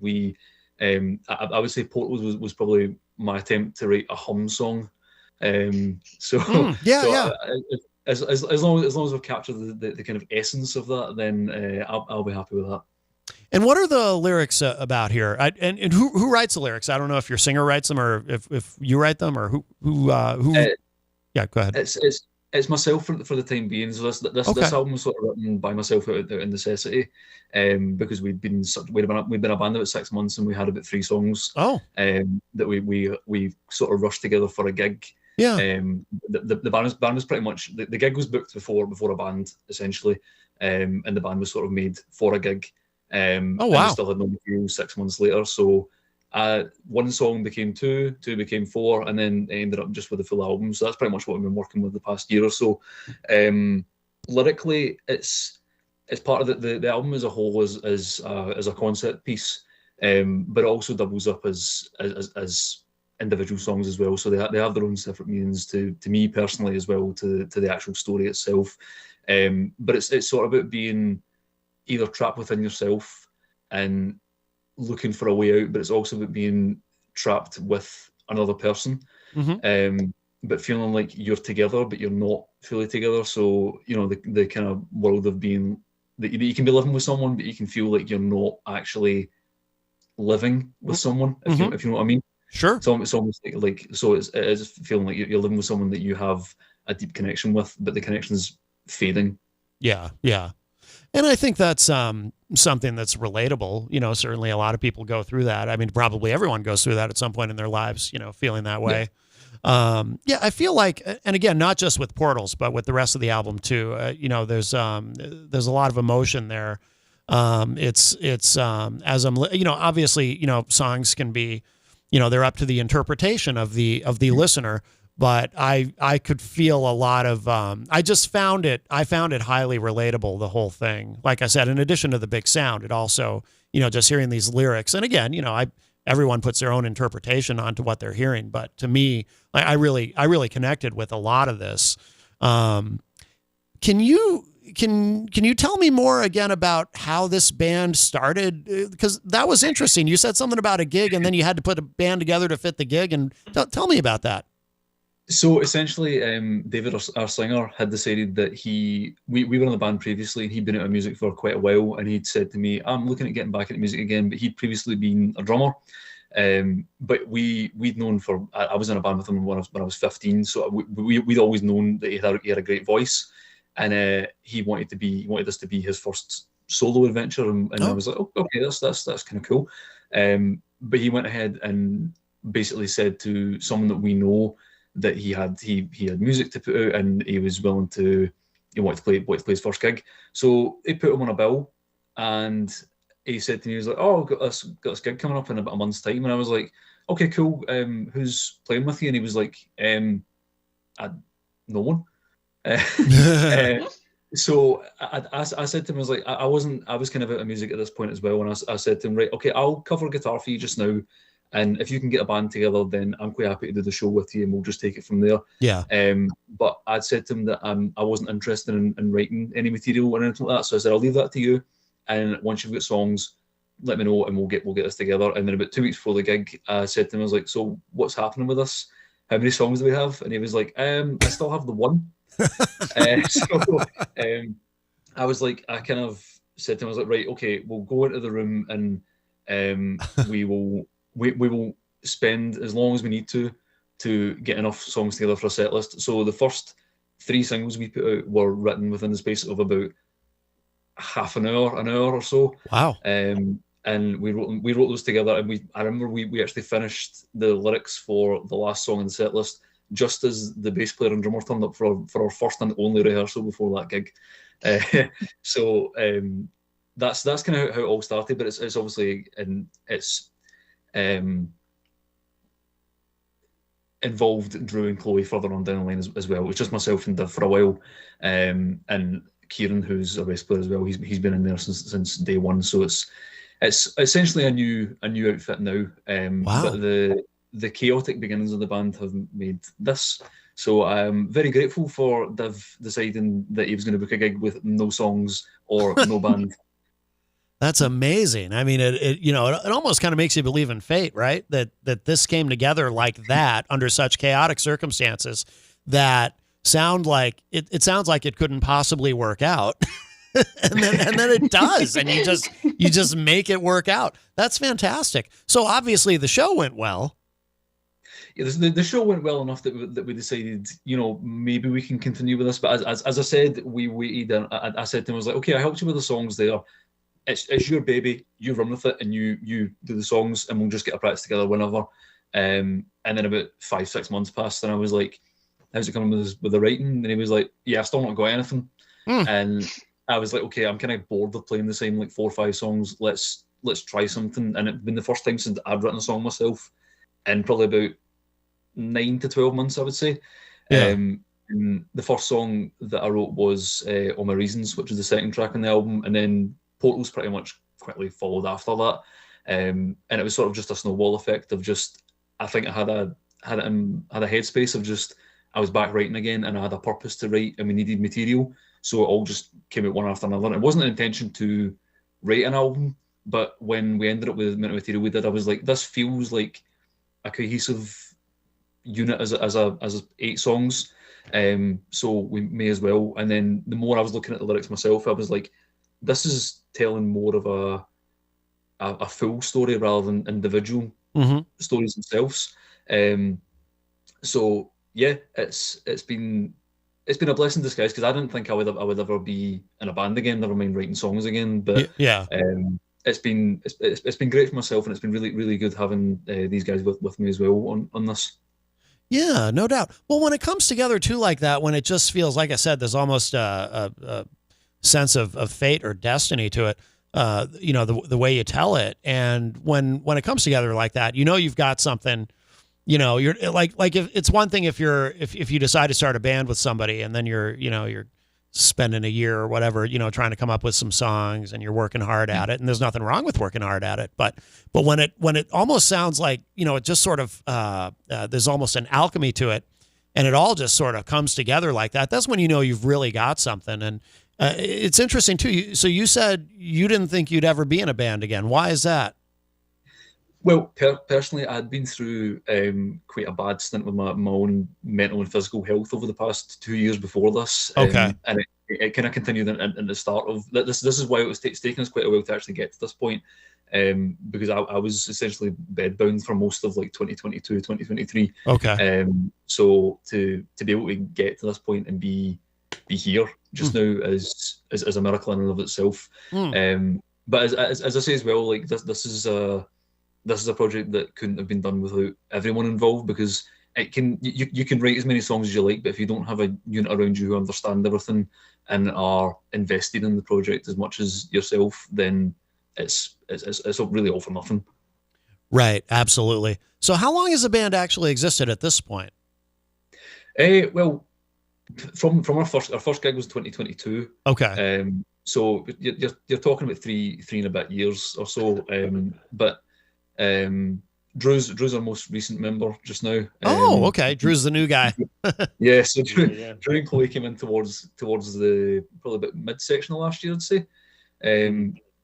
I would say Portals was probably my attempt to write a hum song. As long as we've captured the kind of essence of that, then I'll be happy with that. And what are the lyrics about here? And who writes the lyrics? I don't know if your singer writes them or if you write them or who. Yeah, go ahead. It's myself for the time being. So this album was sort of written by myself out of necessity, because we'd been a band about 6 months and we had about 3 songs. That we sort of rushed together for a gig. Yeah. The band was pretty much the gig was booked before a band essentially, and the band was sort of made for a gig. And we still had no material 6 months later. So one song became 2 became 4, and then it ended up just with a full album. So that's pretty much what I've been working with the past year or so. Lyrically, it's part of the album as a whole as a concept piece, but it also doubles up as individual songs as well. So they have their own separate meanings to me personally as well, to the actual story itself. But it's sort of about being either trapped within yourself and looking for a way out, but it's also about being trapped with another person, but feeling like you're together, but you're not fully together. So, the kind of world of being that you can be living with someone, but you can feel like you're not actually living with someone, if you know what I mean. Sure. So it's almost like so it is feeling like you're living with someone that you have a deep connection with, but the connection's fading. Yeah. And I think that's something that's relatable. Certainly a lot of people go through that. I mean, probably everyone goes through that at some point in their lives, feeling that way. I feel like, and again, not just with Portals, but with the rest of the album too, there's a lot of emotion there. It's as I'm, obviously, songs can be, they're up to the interpretation of the listener. But I could feel a lot of, I found it highly relatable, the whole thing. Like I said, in addition to the big sound, it also, just hearing these lyrics. And again, everyone puts their own interpretation onto what they're hearing. But to me, I really connected with a lot of this. Can you tell me more again about how this band started? Because that was interesting. You said something about a gig and then you had to put a band together to fit the gig. And tell me about that. So essentially, David, our singer, had decided that we were in the band previously, and he'd been out of music for quite a while, and he'd said to me, I'm looking at getting back into music again, but he'd previously been a drummer. But we'd known I was in a band with him when I was 15, so we'd always known that he had a great voice, and he wanted this to be his first solo adventure, and I was like, oh, okay, that's kind of cool. But he went ahead and basically said to someone that we know that he had music to put out, and he was willing to wanted to play his first gig. So he put him on a bill, and he said to me, he was like, "Oh, I've got this gig coming up in about a month's time," and I was like, "Okay, cool. Who's playing with you?" And he was like, "No one." So I said to him, I was like, I was kind of out of music at this point as well, and I said to him, right, okay, I'll cover guitar for you just now. And if you can get a band together, then I'm quite happy to do the show with you, and we'll just take it from there. Yeah. But I'd said to him that I wasn't interested in writing any material or anything like that. So I said, I'll leave that to you. And once you've got songs, let me know, and we'll get this together. And then about 2 weeks before the gig, I said to him, I was like, so what's happening with us? How many songs do we have? And he was like, I still have the one. I was like, I kind of said to him, I was like, right, okay, we'll go into the room, and we will spend as long as we need to get enough songs together for a set list. So the first 3 singles we put out were written within the space of about half an hour or so. Wow. And we wrote those together, and I remember we actually finished the lyrics for the last song in the set list just as the bass player and drummer turned up for our first and only rehearsal before that gig. So that's kind of how it all started, but it's obviously, and it's involved Drew and Chloe further on down the line as well. It was just myself and Div for a while, and Kieran, who's a bass player as well. He's been in there since day one. So it's essentially a new outfit now. Wow. But the chaotic beginnings of the band have made this. So I'm very grateful for Div deciding that he was going to book a gig with no songs or no band. That's amazing. I mean, it almost kind of makes you believe in fate, right? That this came together like that under such chaotic circumstances that sounds like it couldn't possibly work out. and then it does, and you just make it work out. That's fantastic. So obviously the show went well. Yeah, the show went well enough that we decided, maybe we can continue with this. But as I said, we waited, and I said to him, I was like, okay, I helped you with the songs there. It's your baby. You run with it, and you do the songs, and we'll just get a practice together whenever. And then about 5-6 months passed, and I was like, how's it coming with the writing? And he was like, yeah, I've still not got anything. And I was like, okay, I'm kind of bored of playing the same 4 or 5 songs. Let's try something. And it's been the first time since I've written a song myself, in probably about 9 to 12 months, I would say. Yeah. And the first song that I wrote was All My Reasons, which is the second track on the album, and then Portals pretty much quickly followed after that. And it was sort of just a snowball effect of just, I think I had a headspace of just, I was back writing again, and I had a purpose to write, and we needed material, so it all just came out one after another. And it wasn't an intention to write an album, but when we ended up with the amount of material we did, I was like, this feels like a cohesive unit as 8 songs, so we may as well. And then the more I was looking at the lyrics myself, I was like, this is telling more of a full story rather than individual stories themselves. So yeah, it's been a blessing in disguise, because I didn't think I would ever be in a band again, never mind writing songs again. But yeah, it's been great for myself, and it's been really, really good having these guys with me as well on this. Yeah, no doubt. Well, when it comes together too like that, when it just feels, like I said, there's almost a sense of fate or destiny to it, the way you tell it. And when it comes together like that, you've got something, you're like if it's one thing if you decide to start a band with somebody, and then you're spending a year or whatever, trying to come up with some songs, and you're working hard at it, and there's nothing wrong with working hard at it. But when it almost sounds like, it just sort of, there's almost an alchemy to it, and it all just sort of comes together like that, that's when you've really got something. And it's interesting too. So you said you didn't think you'd ever be in a band again. Why is that? Well, personally, I'd been through quite a bad stint with my own mental and physical health over the past 2 years before this. Okay. And it kind of continued in the start of this. This is why it's taken us quite a while to actually get to this point, because I was essentially bedbound for most of 2022, 2023. Okay. So to be able to get to this point and be here just now is a miracle in and of itself. But as I say as well, this is a project that couldn't have been done without everyone involved, because you can write as many songs as you like, but if you don't have a unit around you who understand everything and are invested in the project as much as yourself, then it's really all for nothing. Right, absolutely. So how long has the band actually existed at this point? Well, from our first gig was 2022. Okay. So you're talking about three and a bit years or so. But Drew's our most recent member just now. Okay. Drew's the new guy. Yeah. So Drew and Chloe came in towards the probably about midsection of last year, I'd say.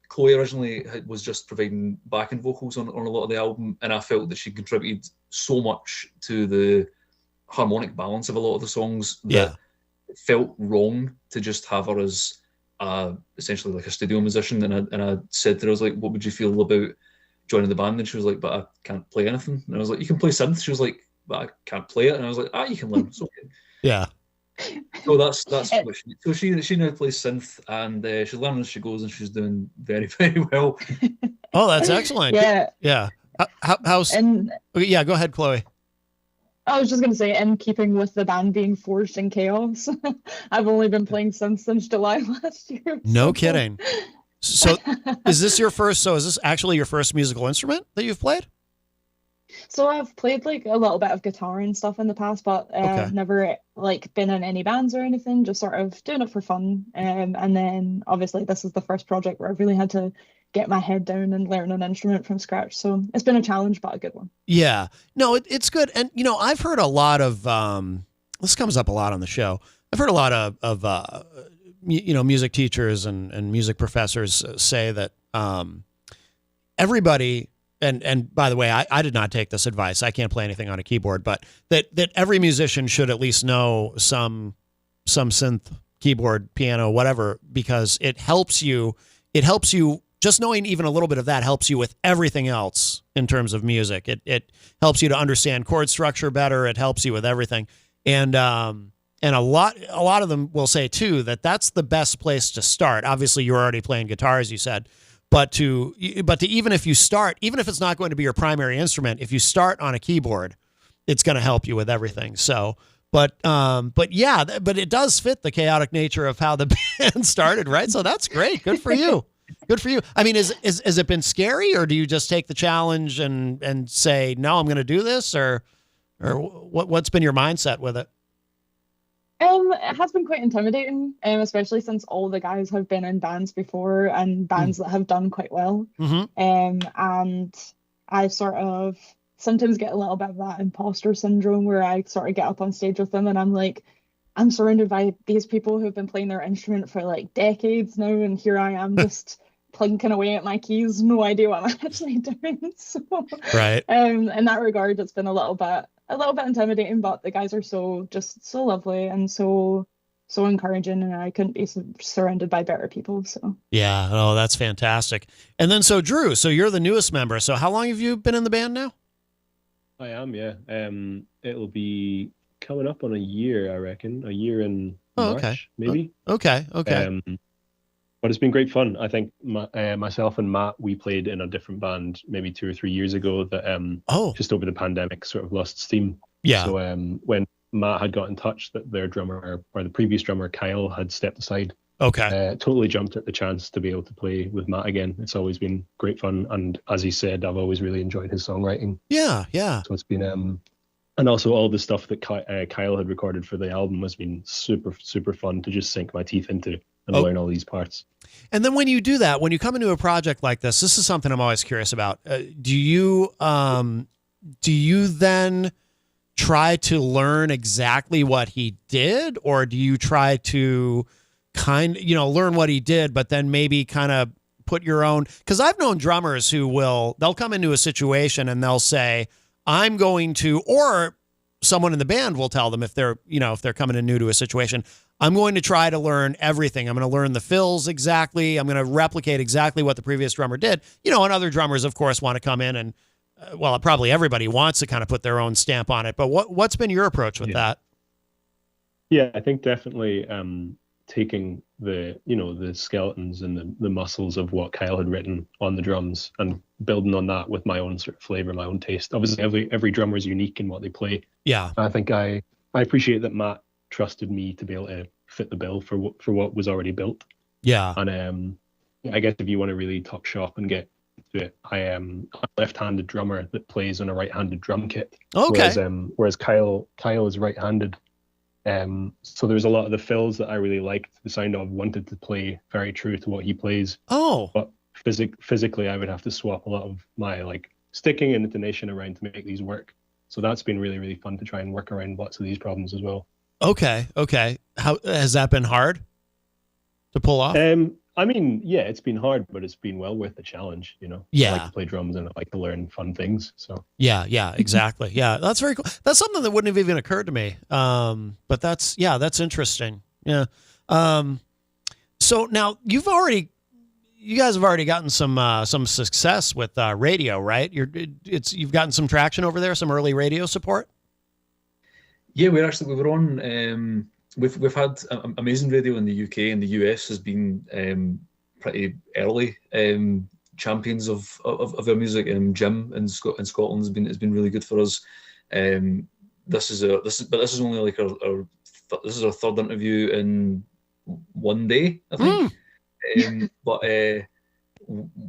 Chloe originally was just providing backing vocals on a lot of the album, and I felt that she contributed so much to the harmonic balance of a lot of the songs that it felt wrong to just have her as essentially like a studio musician. And I said to her, I was like, what would you feel about joining the band? And she was like, but I can't play anything. And I was like, you can play synth. She was like, but I can't play it. And I was like, you can learn. It's okay. Yeah. So that's what she now plays synth, and she's learning as she goes, and she's doing very, very well. Oh, that's excellent. Yeah. Yeah, go ahead, Chloe. I was just going to say, in keeping with the band being forged in chaos, I've only been playing synth since July last year. No kidding. So is this actually your first musical instrument that you've played? So I've played like a little bit of guitar and stuff in the past, but never like been in any bands or anything, just sort of doing it for fun. And then obviously this is the first project where I've really had to get my head down and learn an instrument from scratch. So it's been a challenge, but a good one. Yeah, no, it's good. And, I've heard a lot of, this comes up a lot on the show. I've heard a lot of music teachers and music professors say that everybody, and by the way, I did not take this advice. I can't play anything on a keyboard, but that every musician should at least know some synth keyboard, piano, whatever, because it helps you just knowing even a little bit of that helps you with everything else in terms of music. It helps you to understand chord structure better. It helps you with everything. And a lot of them will say too, that's the best place to start. Obviously you're already playing guitar, as you said, but to even if you start, even if it's not going to be your primary instrument, if you start on a keyboard, it's going to help you with everything. So, but it does fit the chaotic nature of how the band started, right? So that's great. Good for you. Good for you. I mean, has it been scary, or do you just take the challenge and say, no, I'm going to do this, or what's been your mindset with it? It has been quite intimidating, especially since all the guys have been in bands before and bands that have done quite well. And I sort of sometimes get a little bit of that imposter syndrome where I sort of get up on stage with them and I'm like, I'm surrounded by these people who've been playing their instrument for like decades now, and here I am just plinking away at my keys, no idea what I'm actually doing. So, right. In that regard, it's been a little bit intimidating, but the guys are so lovely and so encouraging, and I couldn't be surrounded by better people. So yeah, oh, that's fantastic. And then so Drew, so you're the newest member. So how long have you been in the band now? I am, yeah. It'll be coming up on a year, I reckon. A year in March, maybe. Okay. But it's been great fun. I think myself and Matt, we played in a different band maybe 2 or 3 years ago that just over the pandemic sort of lost steam. Yeah. So when Matt had got in touch that their drummer, or the previous drummer, Kyle, had stepped aside. Okay. Totally jumped at the chance to be able to play with Matt again. It's always been great fun. And as he said, I've always really enjoyed his songwriting. Yeah. So it's been, and also all the stuff that Kyle had recorded for the album has been super, super fun to just sink my teeth into and learn all these parts. And then when you do that, when you come into a project like this is something I'm always curious about. Do you then try to learn exactly what he did, or do you try to learn what he did, but then maybe kind of put your own? Because I've known drummers who they'll come into a situation and they'll say, I'm going to, or someone in the band will tell them if they're coming in new to a situation, I'm going to try to learn everything. I'm going to learn the fills exactly. I'm going to replicate exactly what the previous drummer did. And other drummers, of course, want to come in and, probably everybody wants to kind of put their own stamp on it. But what's been your approach with that? Yeah, I think definitely taking the skeletons and the muscles of what Kyle had written on the drums and building on that with my own sort of flavor, my own taste. Obviously, every drummer is unique in what they play. Yeah, I think I appreciate that Matt trusted me to be able to fit the bill for what was already built. Yeah, and I guess if you want to really talk shop and get to it, I am a left-handed drummer that plays on a right-handed drum kit. Okay. Whereas Kyle is right-handed. So there's a lot of the fills that I really liked the sound of, wanted to play very true to what he plays. Oh. But physically, I would have to swap a lot of my sticking and intonation around to make these work. So that's been really, really fun to try and work around lots of these problems as well. Okay. How has that been hard to pull off? I mean, yeah, it's been hard, but it's been well worth the challenge, Yeah. I like to play drums and I like to learn fun things. So yeah, exactly. Yeah, that's very cool. That's something that wouldn't have even occurred to me. But that's interesting. Yeah. So now you guys have already gotten some success with radio, right? You've gotten some traction over there, some early radio support. Yeah, we were on. We've had amazing radio in the UK, and the US has been pretty early champions of our music. Jim in Scotland has been really good for us. This is only like our third interview in one day, I think. But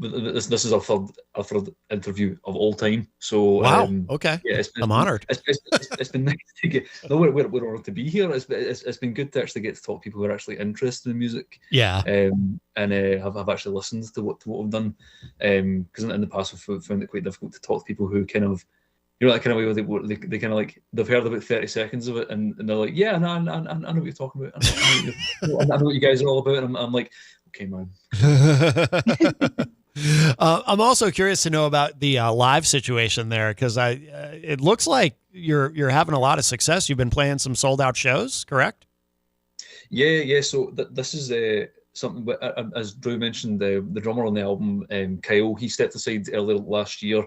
this is our third interview of all time. So wow, okay, yeah, I'm honored. It's been nice to get. No, we're honored to be here. It's been good to actually get to talk to people who are actually interested in music. Yeah, and have actually listened to what we've done. Because in the past we've found it quite difficult to talk to people who kind of, that kind of way where they kind of like they've heard about 30 seconds of it and they're like, yeah, no, I know what you're talking about. I know what you guys are all about. And I'm like, okay, man. I'm also curious to know about the live situation there, because it looks like you're having a lot of success. You've been playing some sold out shows, correct? Yeah. So this is something, as Drew mentioned, the drummer on the album, Kyle, he stepped aside earlier last year,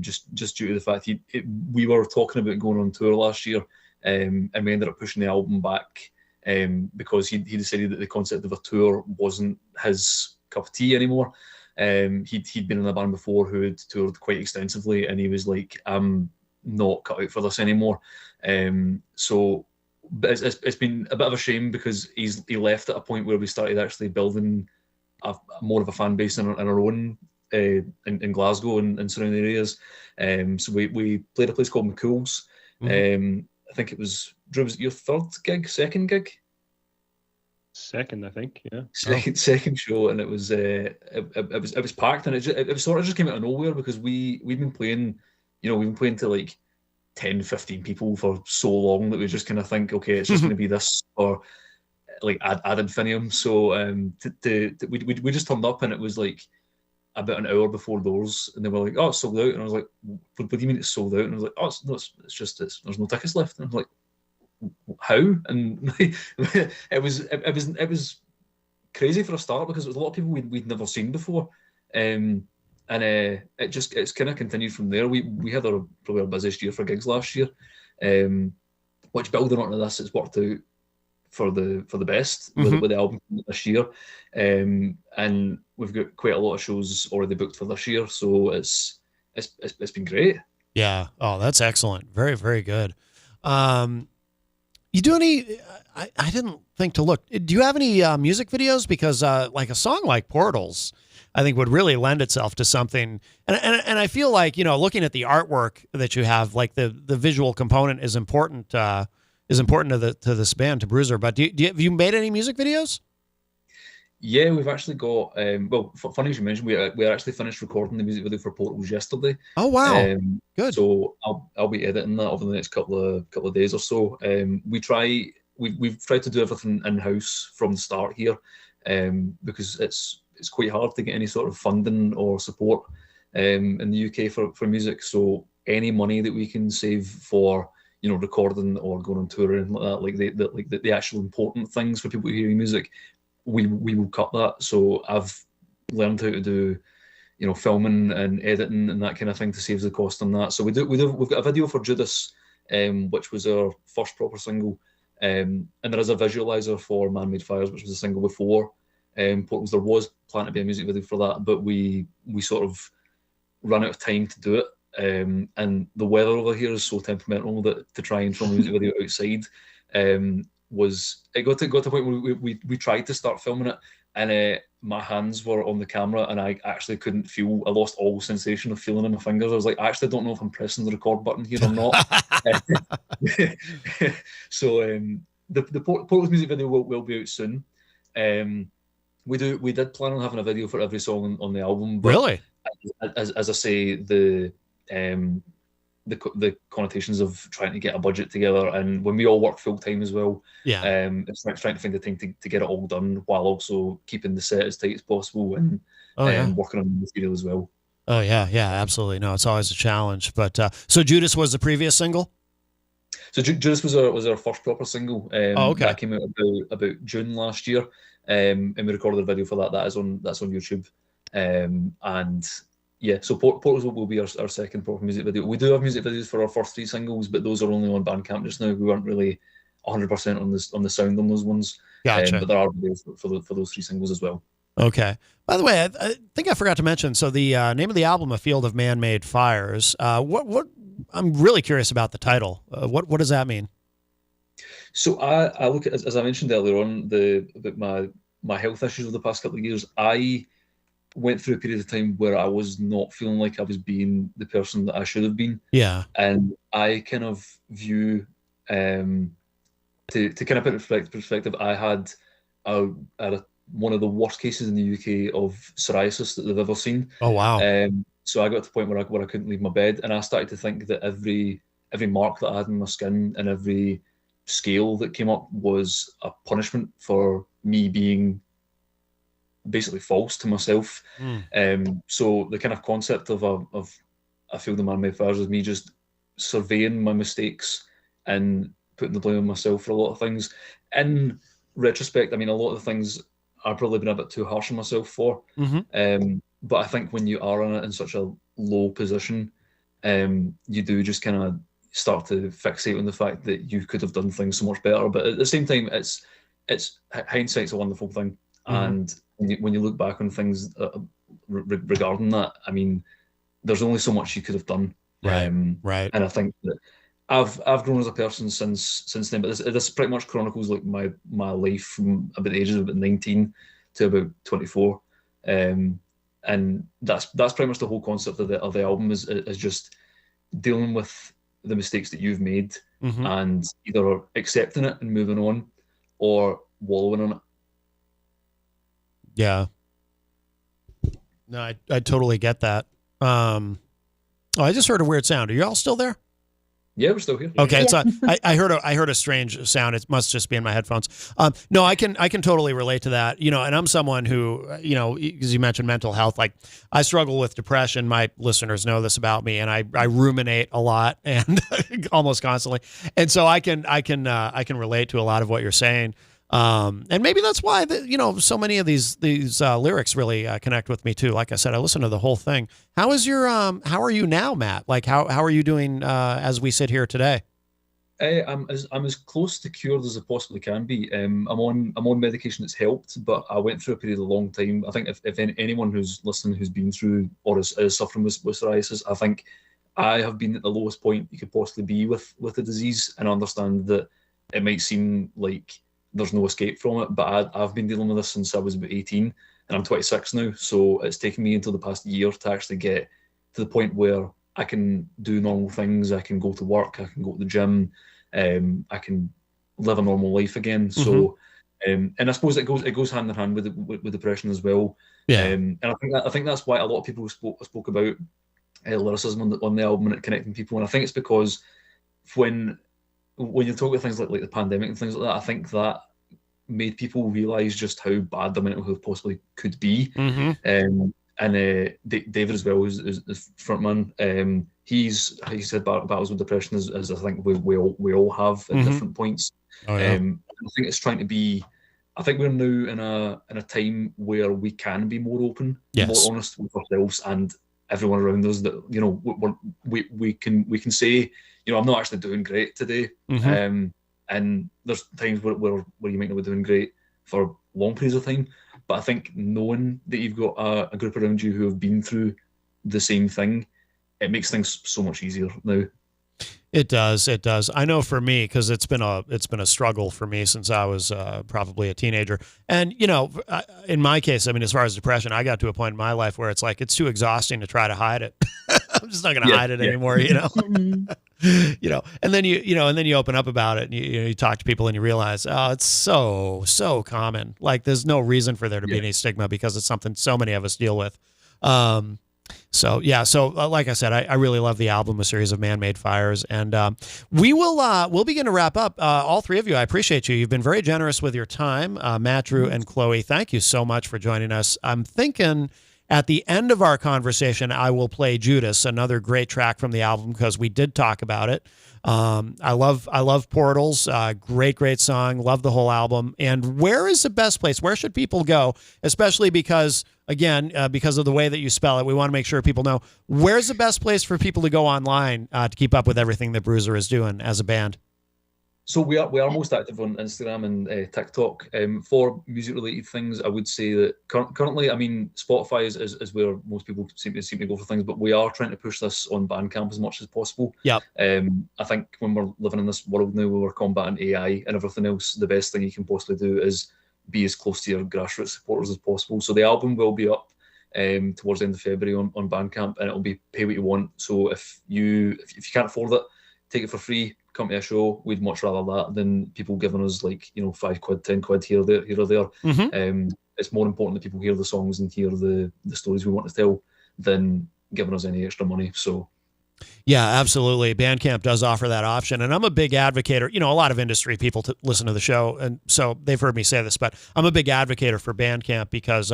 just due to the fact we were talking about going on tour last year, and we ended up pushing the album back because he decided that the concept of a tour wasn't his cup of tea anymore. He'd been in a band before who had toured quite extensively, and he was like, I'm not cut out for this anymore. But it's been a bit of a shame because he left at a point where we started actually building more of a fan base in our own in Glasgow and surrounding areas. So we played a place called McCool's. I think it was, Drew, was it your second gig? Second, I think, yeah. Second show, and it was packed, and it sort of just came out of nowhere because we've been playing, we've been playing to like 10, 15 people for so long that we just kind of think, okay, it's just going to be this or like ad infinitum. So we just turned up, and it was like about an hour before doors, and they were like, "Oh, it's sold out," and I was like, "What do you mean it's sold out?" And I was like, "Oh, it's just there's no tickets left." And I was like, "How?" And it was crazy for a start because it was a lot of people we'd never seen before. It's kind of continued from there. We had probably our busiest year for gigs last year, which building onto this, it's worked out for the best with the album this year, and we've got quite a lot of shows already booked for this year, so it's been great. Yeah. Oh, that's excellent. Very, very good. You do any? I didn't think to look. Do you have any music videos? Because like a song like Portals, I think would really lend itself to something. And I feel like, looking at the artwork that you have, like the visual component is important. Is important to this band, to Bruiser. But have you made any music videos? Yeah, we've actually got. Funny as you mentioned, we actually finished recording the music video for Portals yesterday. Oh wow, good. So I'll be editing that over the next couple of days or so. We've tried to do everything in house from the start here, because it's quite hard to get any sort of funding or support in the UK for music. So any money that we can save for recording or going on tour and like that, the actual important things for people to hear music, we will cut that. So I've learned how to do filming and editing and that kind of thing to save the cost on that. So we've got a video for Judas, which was our first proper single, and there is a visualizer for Man-Made Fires, which was a single before Portals. There was planned to be a music video for that, but we sort of ran out of time to do it. And the weather over here is so temperamental that to try and film a music video outside got to a point where we tried to start filming it, and my hands were on the camera and I actually couldn't feel. I lost all sensation of feeling in my fingers. I was like, I actually don't know if I'm pressing the record button here or not. So the Portals music video will be out soon. We did plan on having a video for every song on the album, but really, as I say, the connotations of trying to get a budget together, and when we all work full time as well, it's trying to find the time to get it all done while also keeping the set as tight as possible and working on the material as well. Oh yeah, absolutely. No, it's always a challenge. But so Judas was the previous single. So Judas was our first proper single. Okay. That came out about June last year, and we recorded a video for that. That's on YouTube, and. Yeah, so Portals will be our second proper music video. We do have music videos for our first three singles, but those are only on Bandcamp just now. We weren't really 100% on the sound on those ones. Gotcha. But there are videos for those three singles as well. Okay. By the way, I think I forgot to mention. So the name of the album, "A Field of Man-Made Fires." What I'm really curious about the title. What does that mean? So I look at, as I mentioned earlier on, about my health issues of the past couple of years. I went through a period of time where I was not feeling like I was being the person that I should have been. Yeah. And I kind of view, to kind of put it in perspective, I had one of the worst cases in the UK of psoriasis that they've ever seen. Oh, wow. So I got to the point where I couldn't leave my bed, and I started to think that every mark that I had in my skin and every scale that came up was a punishment for me being basically false to myself. So the kind of concept of a field of man-made fires is me just surveying my mistakes and putting the blame on myself for a lot of things. In retrospect, I mean, a lot of the things I've probably been a bit too harsh on myself for. But I think when you are in such a low position, you do just kind of start to fixate on the fact that you could have done things so much better. But at the same time, it's hindsight's a wonderful thing, and when you look back on things regarding that, I mean, there's only so much you could have done. Right. And I think that I've grown as a person since then. But this pretty much chronicles like my life from about the ages of about 19 to about 24. And that's pretty much the whole concept of the album is just dealing with the mistakes that you've made and either accepting it and moving on or wallowing on it. Yeah. No, I totally get that. I just heard a weird sound. Are you all still there? Yeah, we're still here. Okay, Yeah. so I heard a strange sound. It must just be in my headphones. No, I can totally relate to that. You know, and I'm someone who, you know, because you mentioned mental health, like I struggle with depression. My listeners know this about me, and I ruminate a lot and almost constantly. And so I can relate to a lot of what you're saying. And maybe that's why so many of these lyrics really connect with me too. Like I said, I listened to the whole thing. How are you now, Matt? Like how are you doing as we sit here today? I'm as close to cured as I possibly can be. I'm on medication that's helped, but I went through a period of a long time. I think if anyone who's listening who's been through or is suffering with psoriasis, I think I have been at the lowest point you could possibly be with the disease, and understand that it might seem like there's no escape from it, but I've been dealing with this since I was about 18, and I'm 26 now. So it's taken me until the past year to actually get to the point where I can do normal things. I can go to work. I can go to the gym. I can live a normal life again. So, and I suppose it goes hand in hand with depression as well. Yeah. And I think that's why a lot of people spoke about lyricism on the album and it connecting people. And I think it's because when you talk about things like the pandemic and things like that, I think that made people realise just how bad their mental health possibly could be. And David as well, who's frontman, he's had battles with depression as I think we all have at different points. Oh, yeah. I think it's trying to be. I think we're now in a time where we can be more open, more honest with ourselves and everyone around us. That we can say, I'm not actually doing great today. And there's times where you might not be doing great for long periods of time. But I think knowing that you've got a group around you who have been through the same thing, it makes things so much easier now. It does. I know for me, because it's been a struggle for me since I was probably a teenager. And in my case, I mean, as far as depression, I got to a point in my life where it's like it's too exhausting to try to hide it. I'm just not going to hide it anymore, and then you open up about it and you talk to people and you realize, oh, it's so common. Like there's no reason for there to be any stigma because it's something so many of us deal with. So like I said, I really love the album, A Series of Man-Made Fires, and we'll begin to wrap up. All three of you, I appreciate you. You've been very generous with your time, Matt, Drew, and Chloe. Thank you so much for joining us. I'm thinking at the end of our conversation, I will play Judas, another great track from the album, because we did talk about it. I love Portals. Great song. Love the whole album. And where is the best place? Where should people go? Especially because, again, because of the way that you spell it, we want to make sure people know where's the best place for people to go online to keep up with everything that Bruiser is doing as a band. So we are most active on Instagram and TikTok. For music-related things, I would say that currently, I mean, Spotify is where most people seem to go for things, but we are trying to push this on Bandcamp as much as possible. Yeah. I think when we're living in this world now where we're combating AI and everything else, the best thing you can possibly do is be as close to your grassroots supporters as possible. So the album will be up towards the end of February on Bandcamp, and it'll be pay what you want. So if you can't afford it, take it for free. Come to a show. We'd much rather that than people giving us £5, £10 here or there. It's more important that people hear the songs and hear the stories we want to tell than giving us any extra money. So yeah, absolutely. Bandcamp does offer that option. And I'm a big advocate. A lot of industry people listen to the show, and so they've heard me say this, but I'm a big advocate for Bandcamp because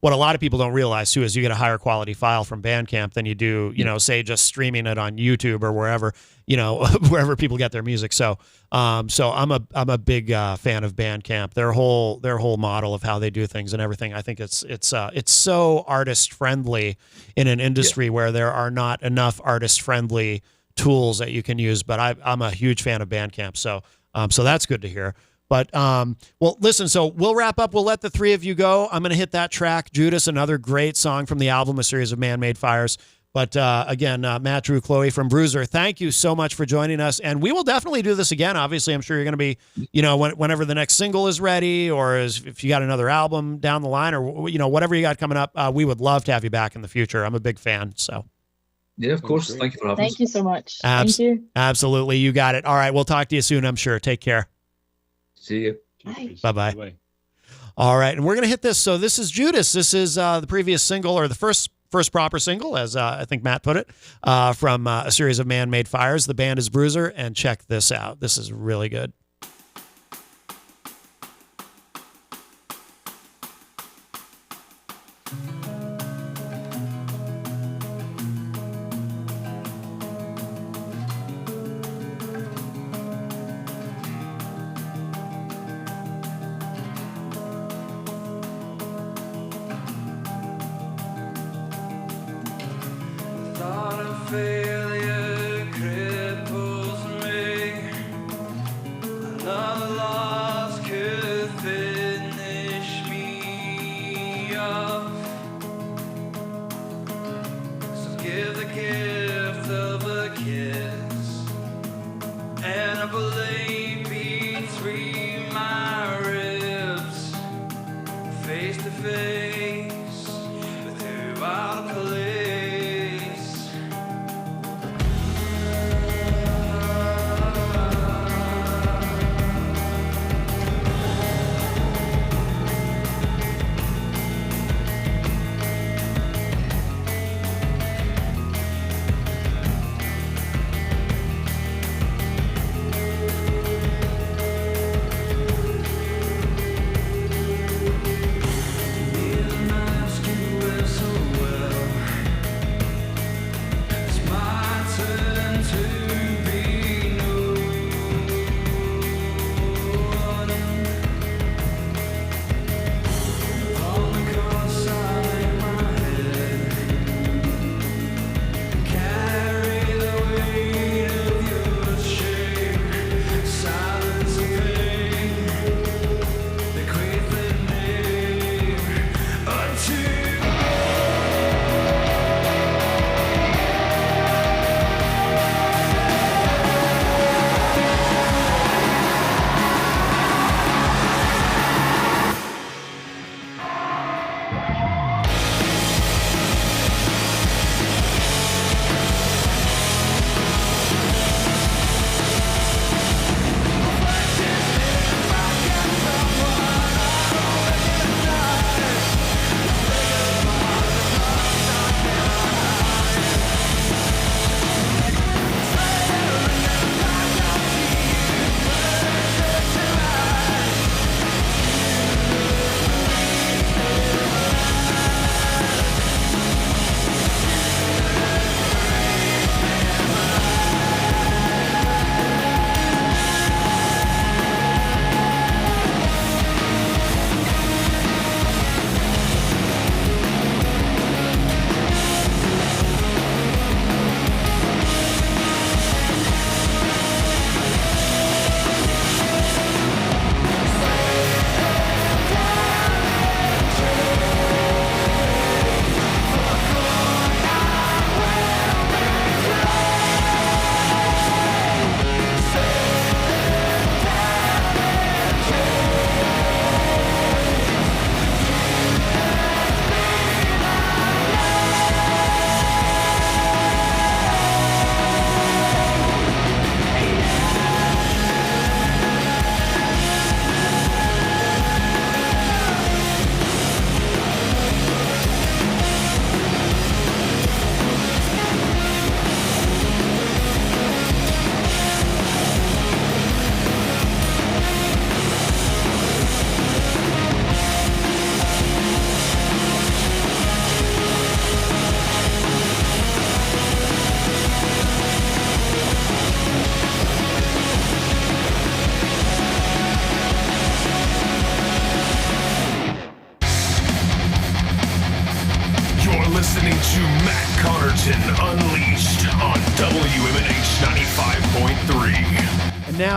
what a lot of people don't realize too is you get a higher quality file from Bandcamp than you do, say just streaming it on YouTube or wherever. wherever people get their music. So I'm a big fan of Bandcamp. Their whole model of how they do things and everything. I think it's so artist friendly in an industry where there are not enough artist friendly tools that you can use. But I'm a huge fan of Bandcamp. So that's good to hear. But, well, listen, so we'll wrap up. We'll let the three of you go. I'm going to hit that track, Judas, another great song from the album, A Series of Man-Made Fires. But again, Matt, Drew, Chloe from Bruiser, thank you so much for joining us. And we will definitely do this again. Obviously, I'm sure you're going to be, whenever the next single is ready, or if you got another album down the line, or, whatever you got coming up, we would love to have you back in the future. I'm a big fan. So. Yeah, of course. Thank you for having us. Thank you so much. Thank you. Absolutely. You got it. All right. We'll talk to you soon, I'm sure. Take care. See you. Bye-bye. All right. And we're going to hit this. So this is Judas. This is the previous single, or the first proper single, as I think Matt put it, from A Series of Man-Made Fires. The band is Bruiser, and check this out. This is really good. Failure cripples me. Another loss could finish me off. So give the gift of a kiss, and a blade between my ribs, face to face with who I'll place.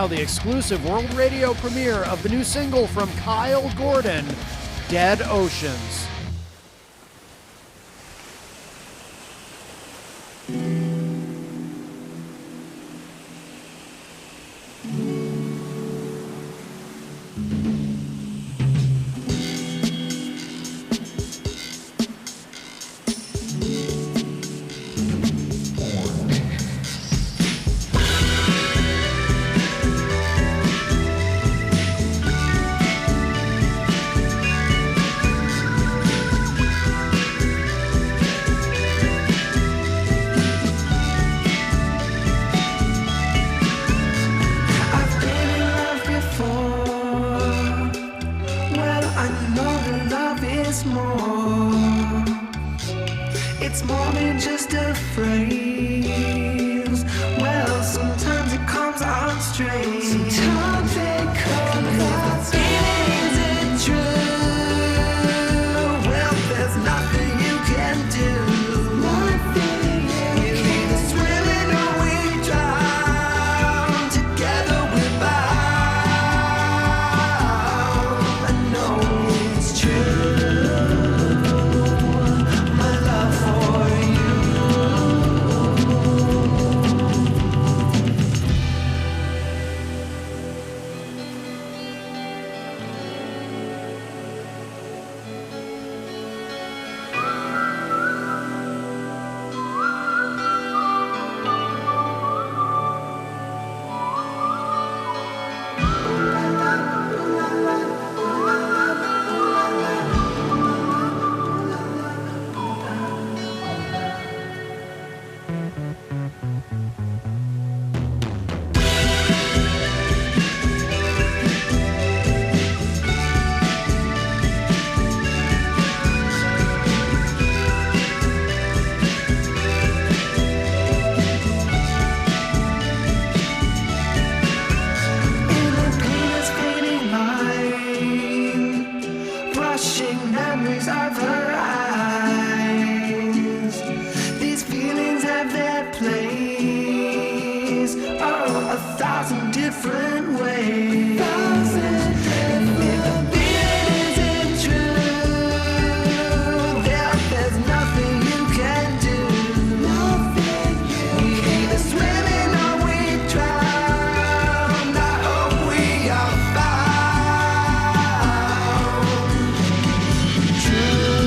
now the exclusive world radio premiere of the new single from Kyle Gordon, Dead Oceans. I've been in love before. Well, I know that love is more. It's more than just a phrase. Well, sometimes it comes out straight. Sometimes it comes out straight. Is it true? Well, there's nothing you can do. We're either swimming or we drown. Together we're bound. I know it's true. My love for you. In the painter's fading mind, rushing memories of her eyes. These feelings have their place. Oh, 1,000 different ways. And if the feeling isn't true, there's nothing you can do. We either swimming or we drown. I hope we are found. True,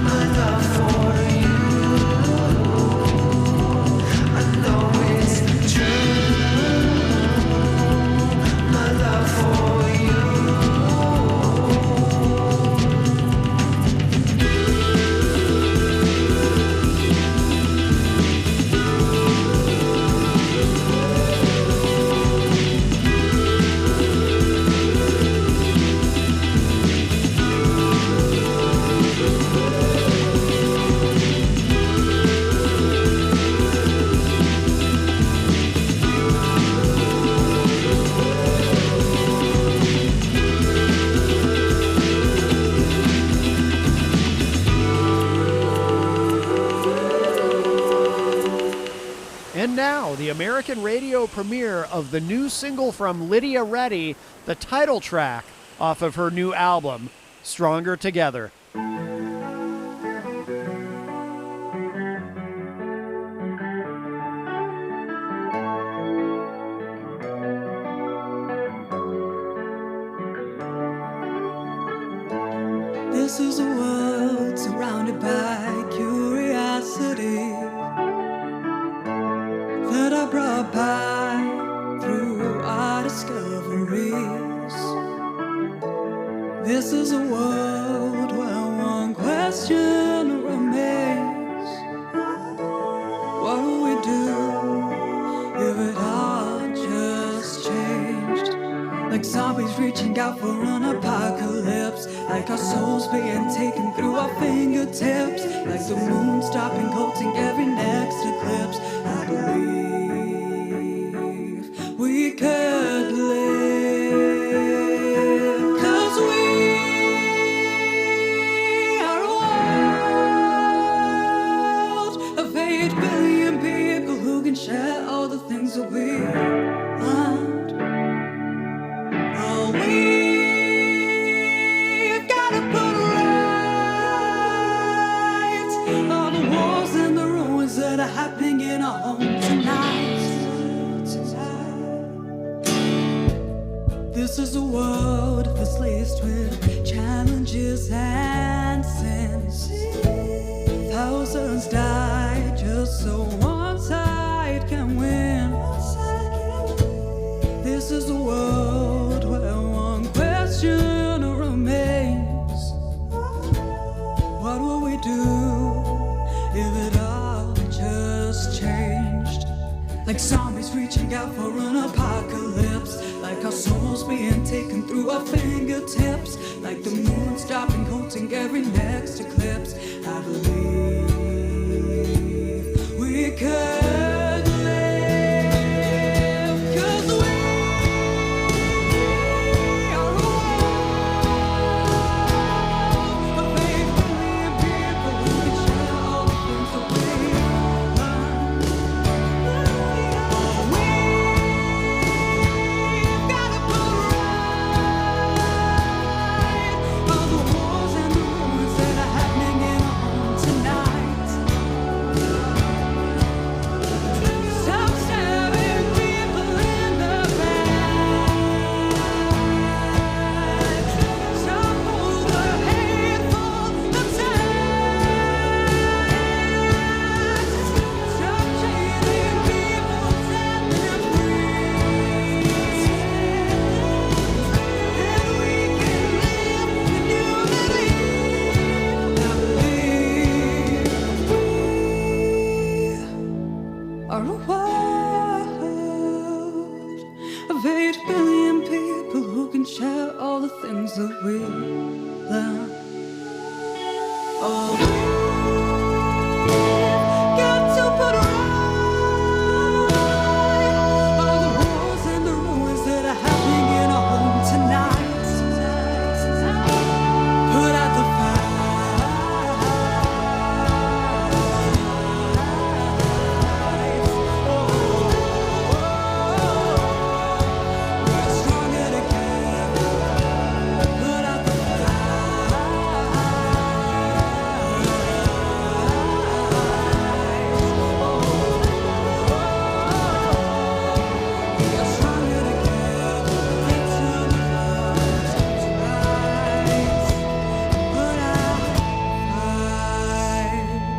my love for you. I know it's true. My love for you. And now, the American radio premiere of the new single from Lydia Reddy, the title track off of her new album, Stronger Together. This is a world surrounded by curiosity that I brought by through our discoveries. This is a world where one question remains: what will we do if it all just changed? Like zombies reaching out for an apocalypse, like our souls being taken through our fingertips, like the moon stopping coating every next eclipse. I believe we could live, 'cause we are a world of 8 billion people who can share all the things that we This is a world that's laced with challenges and sins. Thousands die just so one side can win. This is a world where one question remains. What will we do if it all just changed? Like zombies reaching out for an apocalypse. Like our souls being taken through our fingertips. Like the moon stopping, holding every next eclipse. I believe we could live. 'Cause we are a world of 8 billion people who can share all the things that we learn. We've gotta put right all the wars and the ruins that are happening in our home tonight. Stop stabbing people in the back. Stop over hateful attacks. Stop chaining people, set them free. And we can live when you believe. I believe we are a world of 8 billion people who can share all the things that we learn. Oh, we've got to put right all the wars and the ruins that are happening in our home tonight. Put out the we're stronger together. Put out the we're stronger together. Get to the first rise. Put out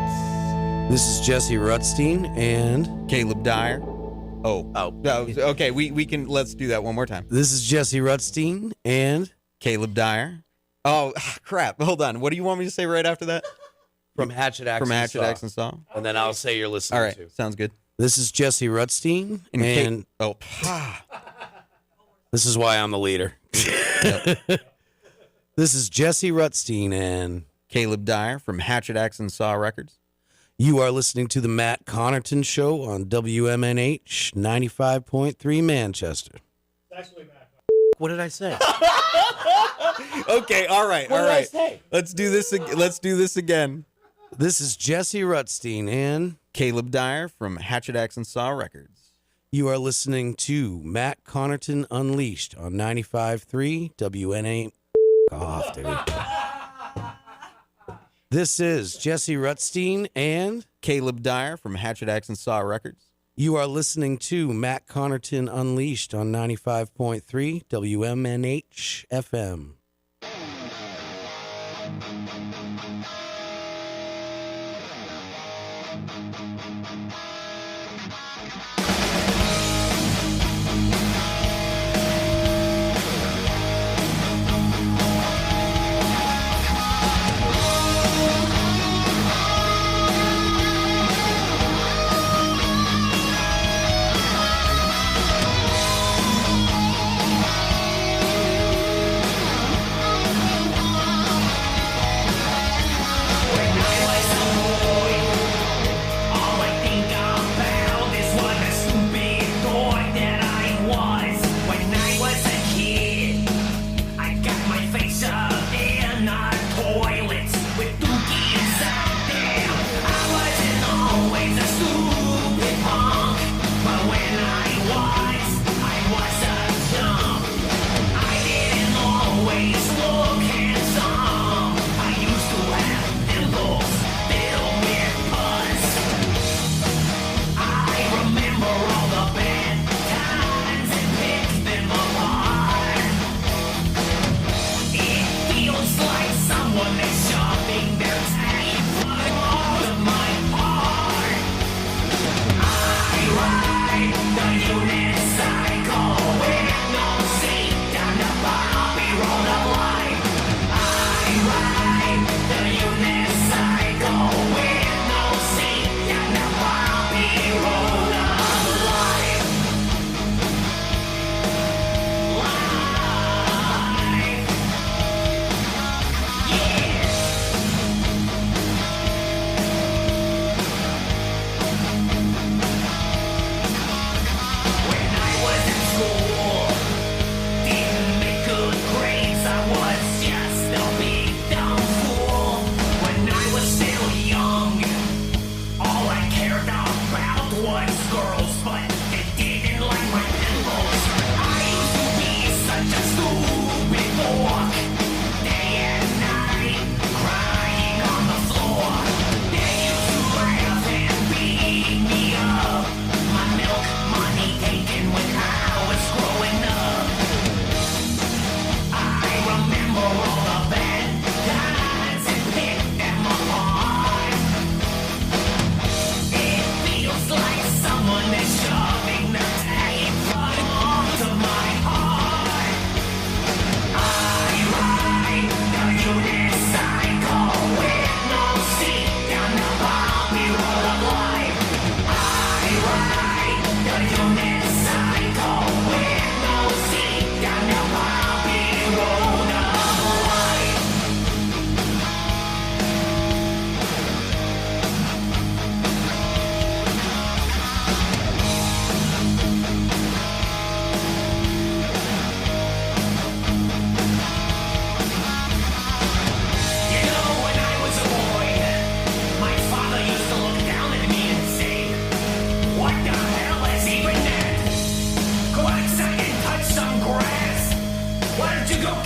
fights. This is Jesse Rutstein and Caleb Dyer. Oh, no, okay. We can let's do that one more time. this is Jesse Rutstein and Caleb Dyer. Oh, crap. Hold on. What do you want me to say right after that? from Hatchet Axe From and Hatchet Saw. Axe and Saw. And then I'll say you're listening All right, to. sounds good. This is Jesse Rutstein and Oh, this is why I'm the leader. This is Jesse Rutstein and Caleb Dyer from Hatchet Axe and Saw Records. you are listening to the Matt Connarton Show on WMNH 95.3 Manchester. What did I say? Okay, all right, What all did I right. say? Let's do this. Let's do this again. This is Jesse Rutstein and Caleb Dyer from Hatchet Axe and Saw Records. you are listening to Matt Connarton Unleashed on 95.3 WNA. Off, dude. This is Jesse Rutstein and Caleb Dyer from Hatchet Axe and Saw Records. you are listening to Matt Connarton Unleashed on 95.3 WMNH FM. We'll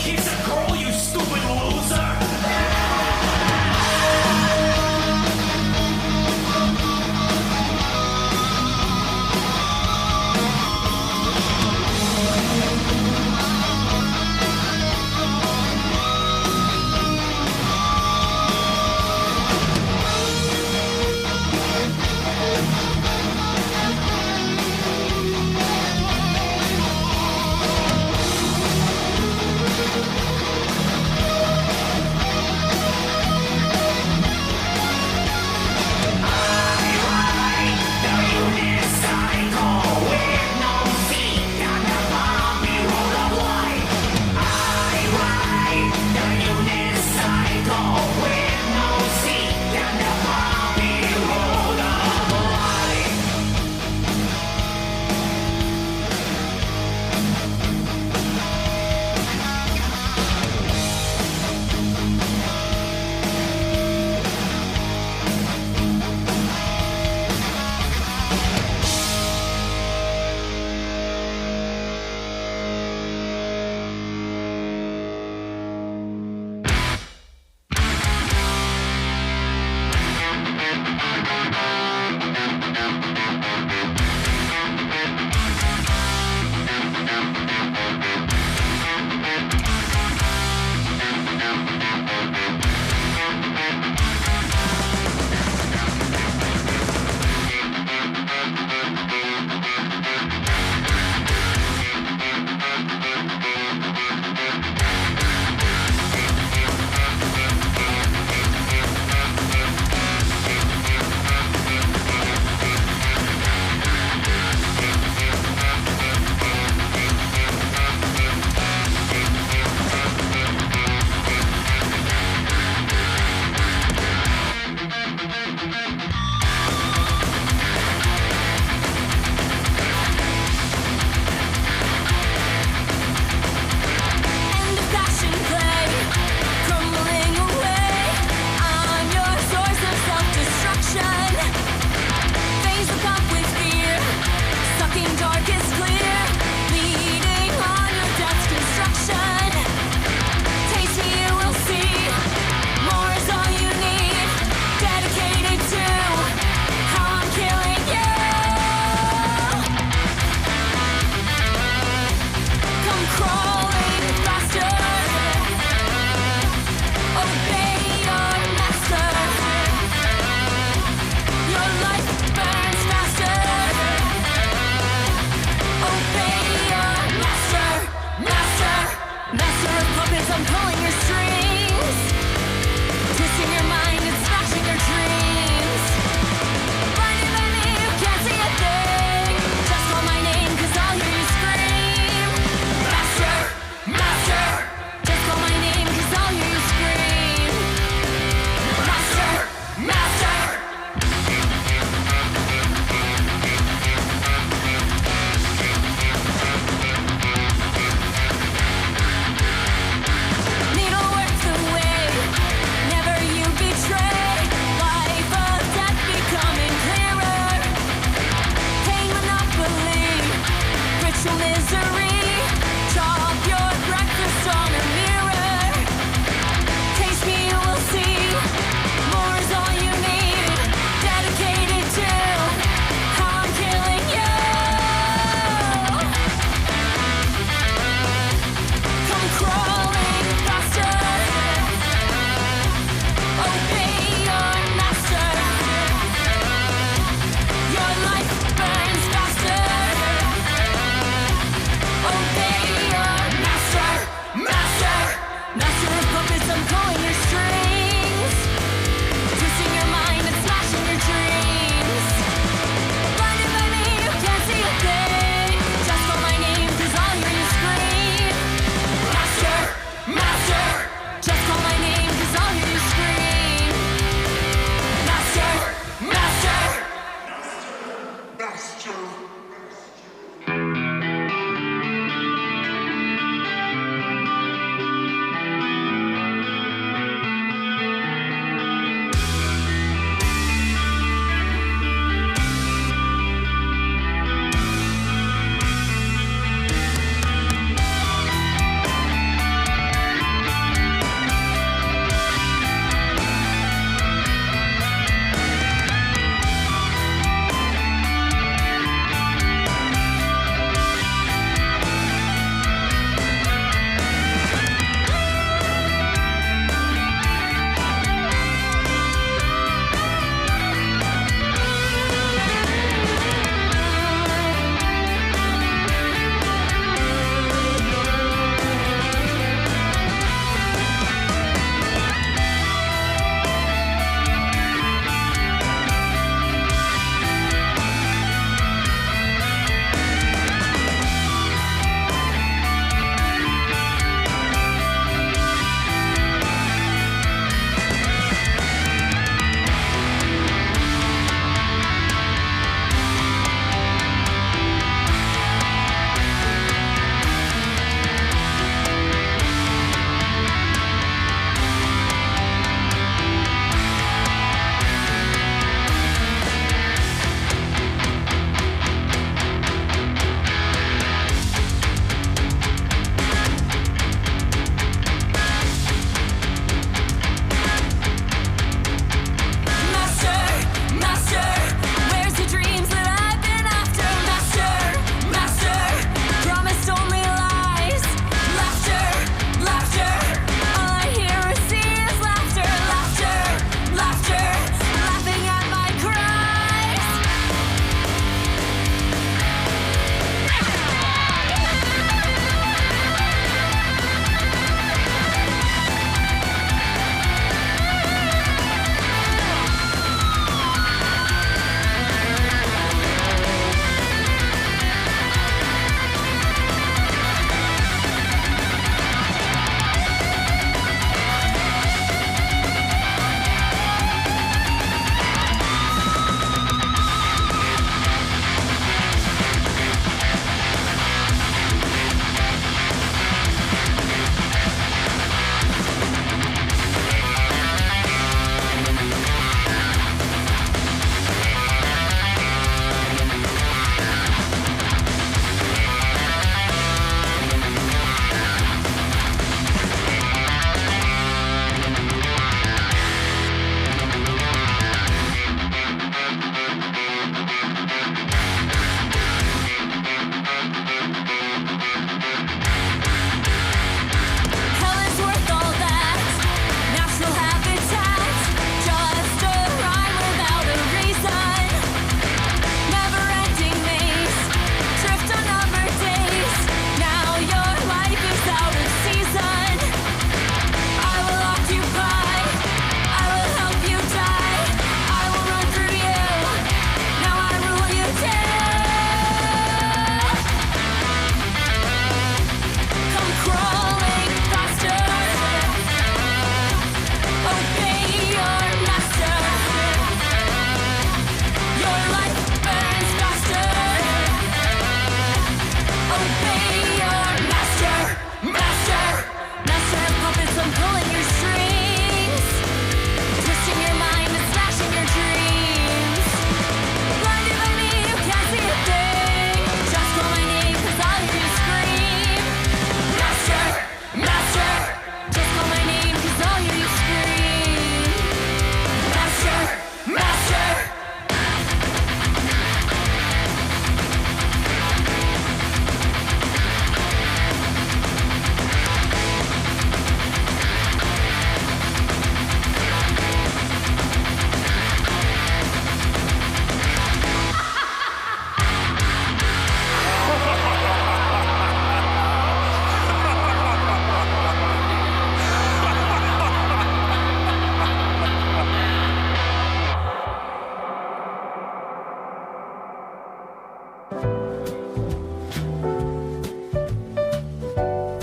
kiss a girl, you stupid loser.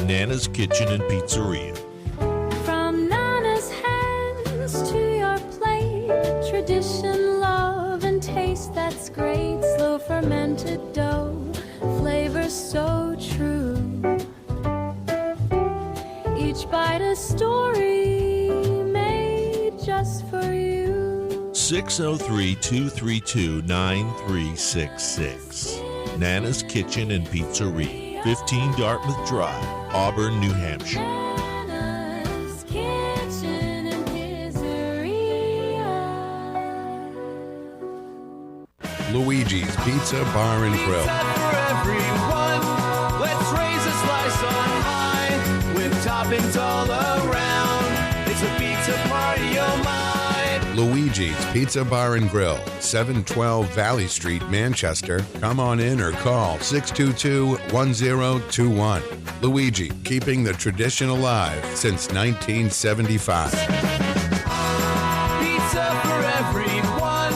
Nana's Kitchen and Pizzeria. From Nana's hands to your plate, tradition, love, and taste that's great. Slow fermented dough, flavor so true. Each bite a story made just for you. 603-232-9366. Nana's Kitchen and Pizzeria, 15 Dartmouth Drive, Auburn, New Hampshire. Nana's Kitchen and Pizzeria. Luigi's Pizza Bar and Grill. For everyone, let's raise a slice on high with toppings all around. It's a pizza party, oh my. Luigi's Pizza Bar and Grill, 712 Valley Street, Manchester. Come on in or call 622-1021. Luigi, keeping the tradition alive since 1975. Pizza for everyone,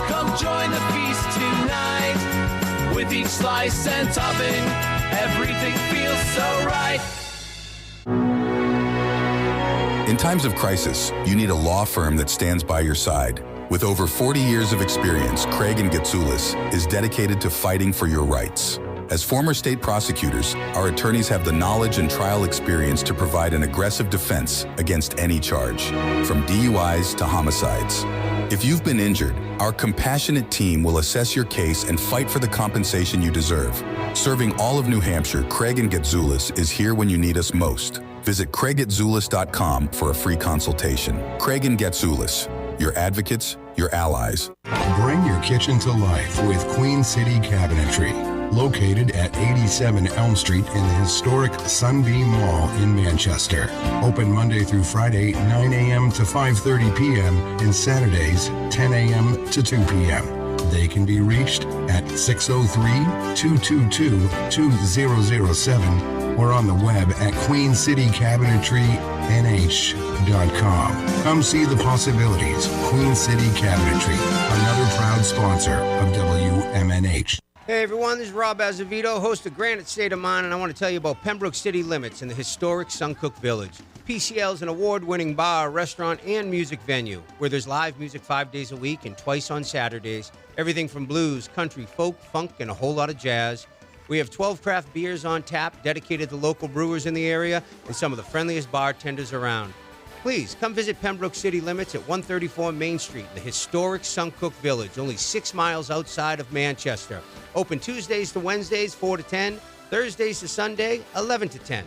come join the feast tonight. With each slice and topping, everything feels so right. In times of crisis, you need a law firm that stands by your side. With over 40 years of experience, Craig & Getsoulis is dedicated to fighting for your rights. As former state prosecutors, our attorneys have the knowledge and trial experience to provide an aggressive defense against any charge, from DUIs to homicides. If you've been injured, our compassionate team will assess your case and fight for the compensation you deserve. Serving all of New Hampshire, Craig & Getsoulis is here when you need us most. Visit CraigGetZoulis.com for a free consultation. Craig & Getsoulis, your advocates, your allies. Bring your kitchen to life with Queen City Cabinetry, located at 87 Elm Street in the historic Sunbeam Mall in Manchester. Open Monday through Friday, 9 a.m. to 5:30 p.m. and Saturdays, 10 a.m. to 2 p.m. They can be reached at 603-222-2007 or on the web at QueenCityCabinetryNH.com. Come see the possibilities. Queen City Cabinetry, another proud sponsor of WMNH. Hey everyone, this is Rob Azevedo, host of Granite State of Mind, and I want to tell you about Pembroke City Limits in the historic Suncook Village. PCL is an award-winning bar, restaurant, and music venue where there's live music 5 days a week and twice on Saturdays. Everything from blues, country, folk, funk, and a whole lot of jazz. We have 12 craft beers on tap dedicated to local brewers in the area and some of the friendliest bartenders around. Please come visit Pembroke City Limits at 134 Main Street in the historic Suncook Village, only 6 miles outside of Manchester. Open Tuesdays to Wednesdays, 4 to 10, Thursdays to Sunday, 11 to 10.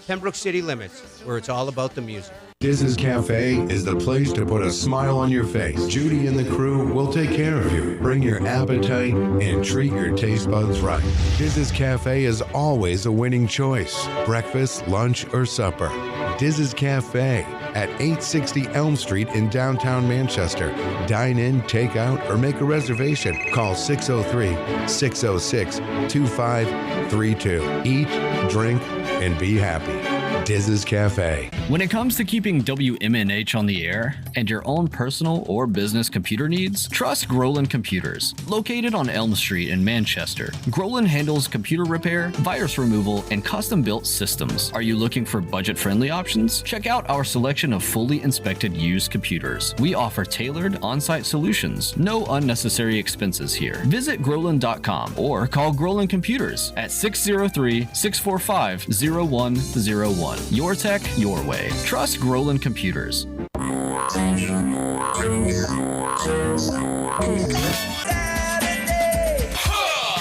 Pembroke City Limits, where it's all about the music. Diz's Cafe is the place to put a smile on your face. Judy and the crew will take care of you. Bring your appetite and treat your taste buds right. Diz's Cafe is always a winning choice. Breakfast, lunch, or supper. Diz's Cafe at 860 Elm Street in downtown Manchester. Dine in, take out, or make a reservation. Call 603-606-2532. Eat, drink, and be happy. Diz's Cafe. When it comes to keeping WMNH on the air and your own personal or business computer needs, trust Groland Computers. Located on Elm Street in Manchester, Groland handles computer repair, virus removal, and custom-built systems. Are you looking for budget-friendly options? Check out our selection of fully inspected used computers. We offer tailored on-site solutions. No unnecessary expenses here. Visit Groland.com or call Groland Computers at 603-645-0101. Your tech, your way. Trust Groland Computers.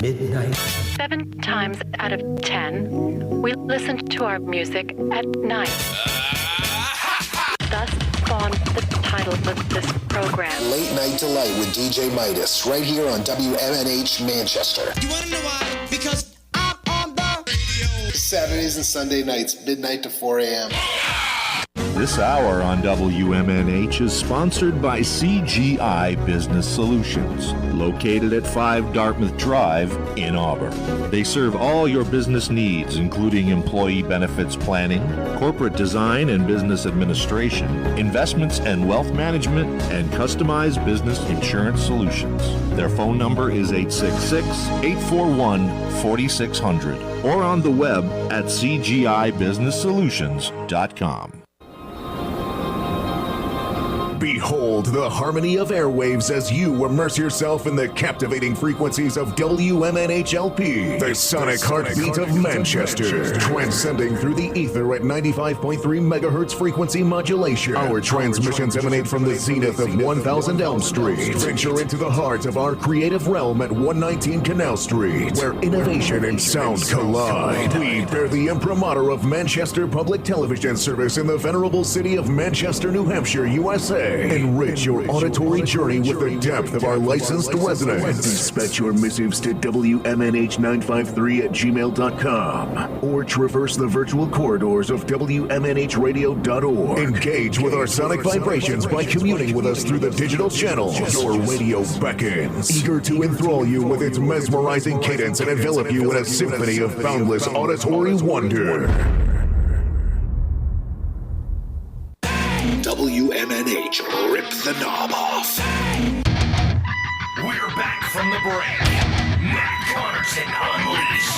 Midnight. 7 times out of 10, we listen to our music at night. Thus spawned the title of this program. Late Night Delight with DJ Midas, right here on WMNH Manchester. You wanna know why? Because I'm on the radio. Saturdays and Sunday nights, midnight to 4 a.m. This hour on WMNH is sponsored by CGI Business Solutions, located at 5 Dartmouth Drive in Auburn. They serve all your business needs, including employee benefits planning, corporate design and business administration, investments and wealth management, and customized business insurance solutions. Their phone number is 866-841-4600. or on the web at cgibusinesssolutions.com. Behold the harmony of airwaves as you immerse yourself in the captivating frequencies of WMNHLP, the sonic heartbeat of Manchester, transcending through the ether at 95.3 megahertz frequency modulation. Our transmissions emanate from the zenith of 1000 Elm Street. Venture into the heart of our creative realm at 119 Canal Street, where innovation and sound collide. We bear the imprimatur of Manchester Public Television Service in the venerable city of Manchester, New Hampshire, USA. Enrich your auditory journey with the depth of our licensed residents. Dispatch your missives to WMNH953@gmail.com or traverse the virtual corridors of WMNHradio.org. Engage with our sonic vibrations by communing with us through the digital channels. Your radio beckons, eager to enthrall you with its mesmerizing cadence and envelop you in a symphony of boundless auditory wonder. WMNH, rip the knob off. We're back from the break. Matt Connarton Unleashed.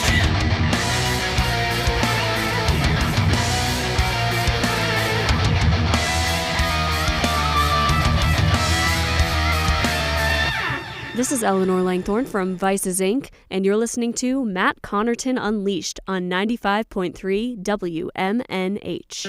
This is Eleanor Langthorne from Vices Inc., and you're listening to Matt Connarton Unleashed on 95.3 WMNH.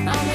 I'm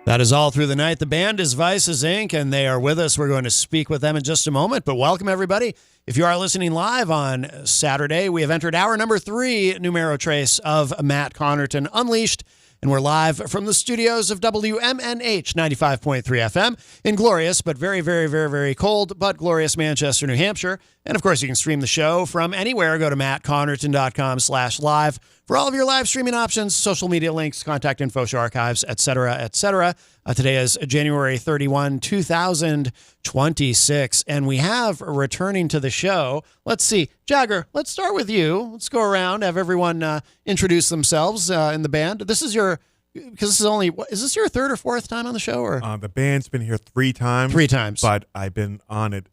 That is All Through the Night. The band is Vices Inc., and they are with us. We're going to speak with them in just a moment, but welcome, everybody. If you are listening live on Saturday, we have entered hour number 3, Numero Trace of Matt Connarton Unleashed, and we're live from the studios of WMNH 95.3 FM in glorious, but very, very, very, very cold, but glorious Manchester, New Hampshire. And, of course, you can stream the show from anywhere. Go to mattconnerton.com/live for all of your live streaming options, social media links, contact info, show archives, etc., etc. Today is January 31, 2026, and we have returning to the show. Let's see. Jagger, let's start with you. Let's go around, have everyone introduce themselves in the band. This is your, because this is only, is this your third or fourth time on the show? Or the band's been here 3 times. 3 times. But I've been on it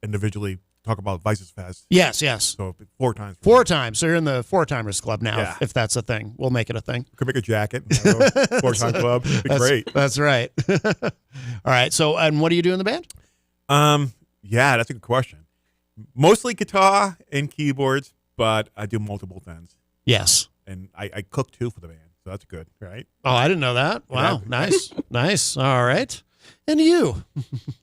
individually. Talk about Vices Fest. Yes. So 4 times. 4 times. So you're in the 4-timers club now, Yeah. if that's a thing. We'll make it a thing. Could make a jacket. 4-time club. It'd be great. That's right. All right. So, and what do you do in the band? Yeah, that's a good question. Mostly guitar and keyboards, but I do multiple things. Yes. And I cook too for the band, so that's good, right? Oh, I didn't know that. Wow. Nice. Nice. All right. And you?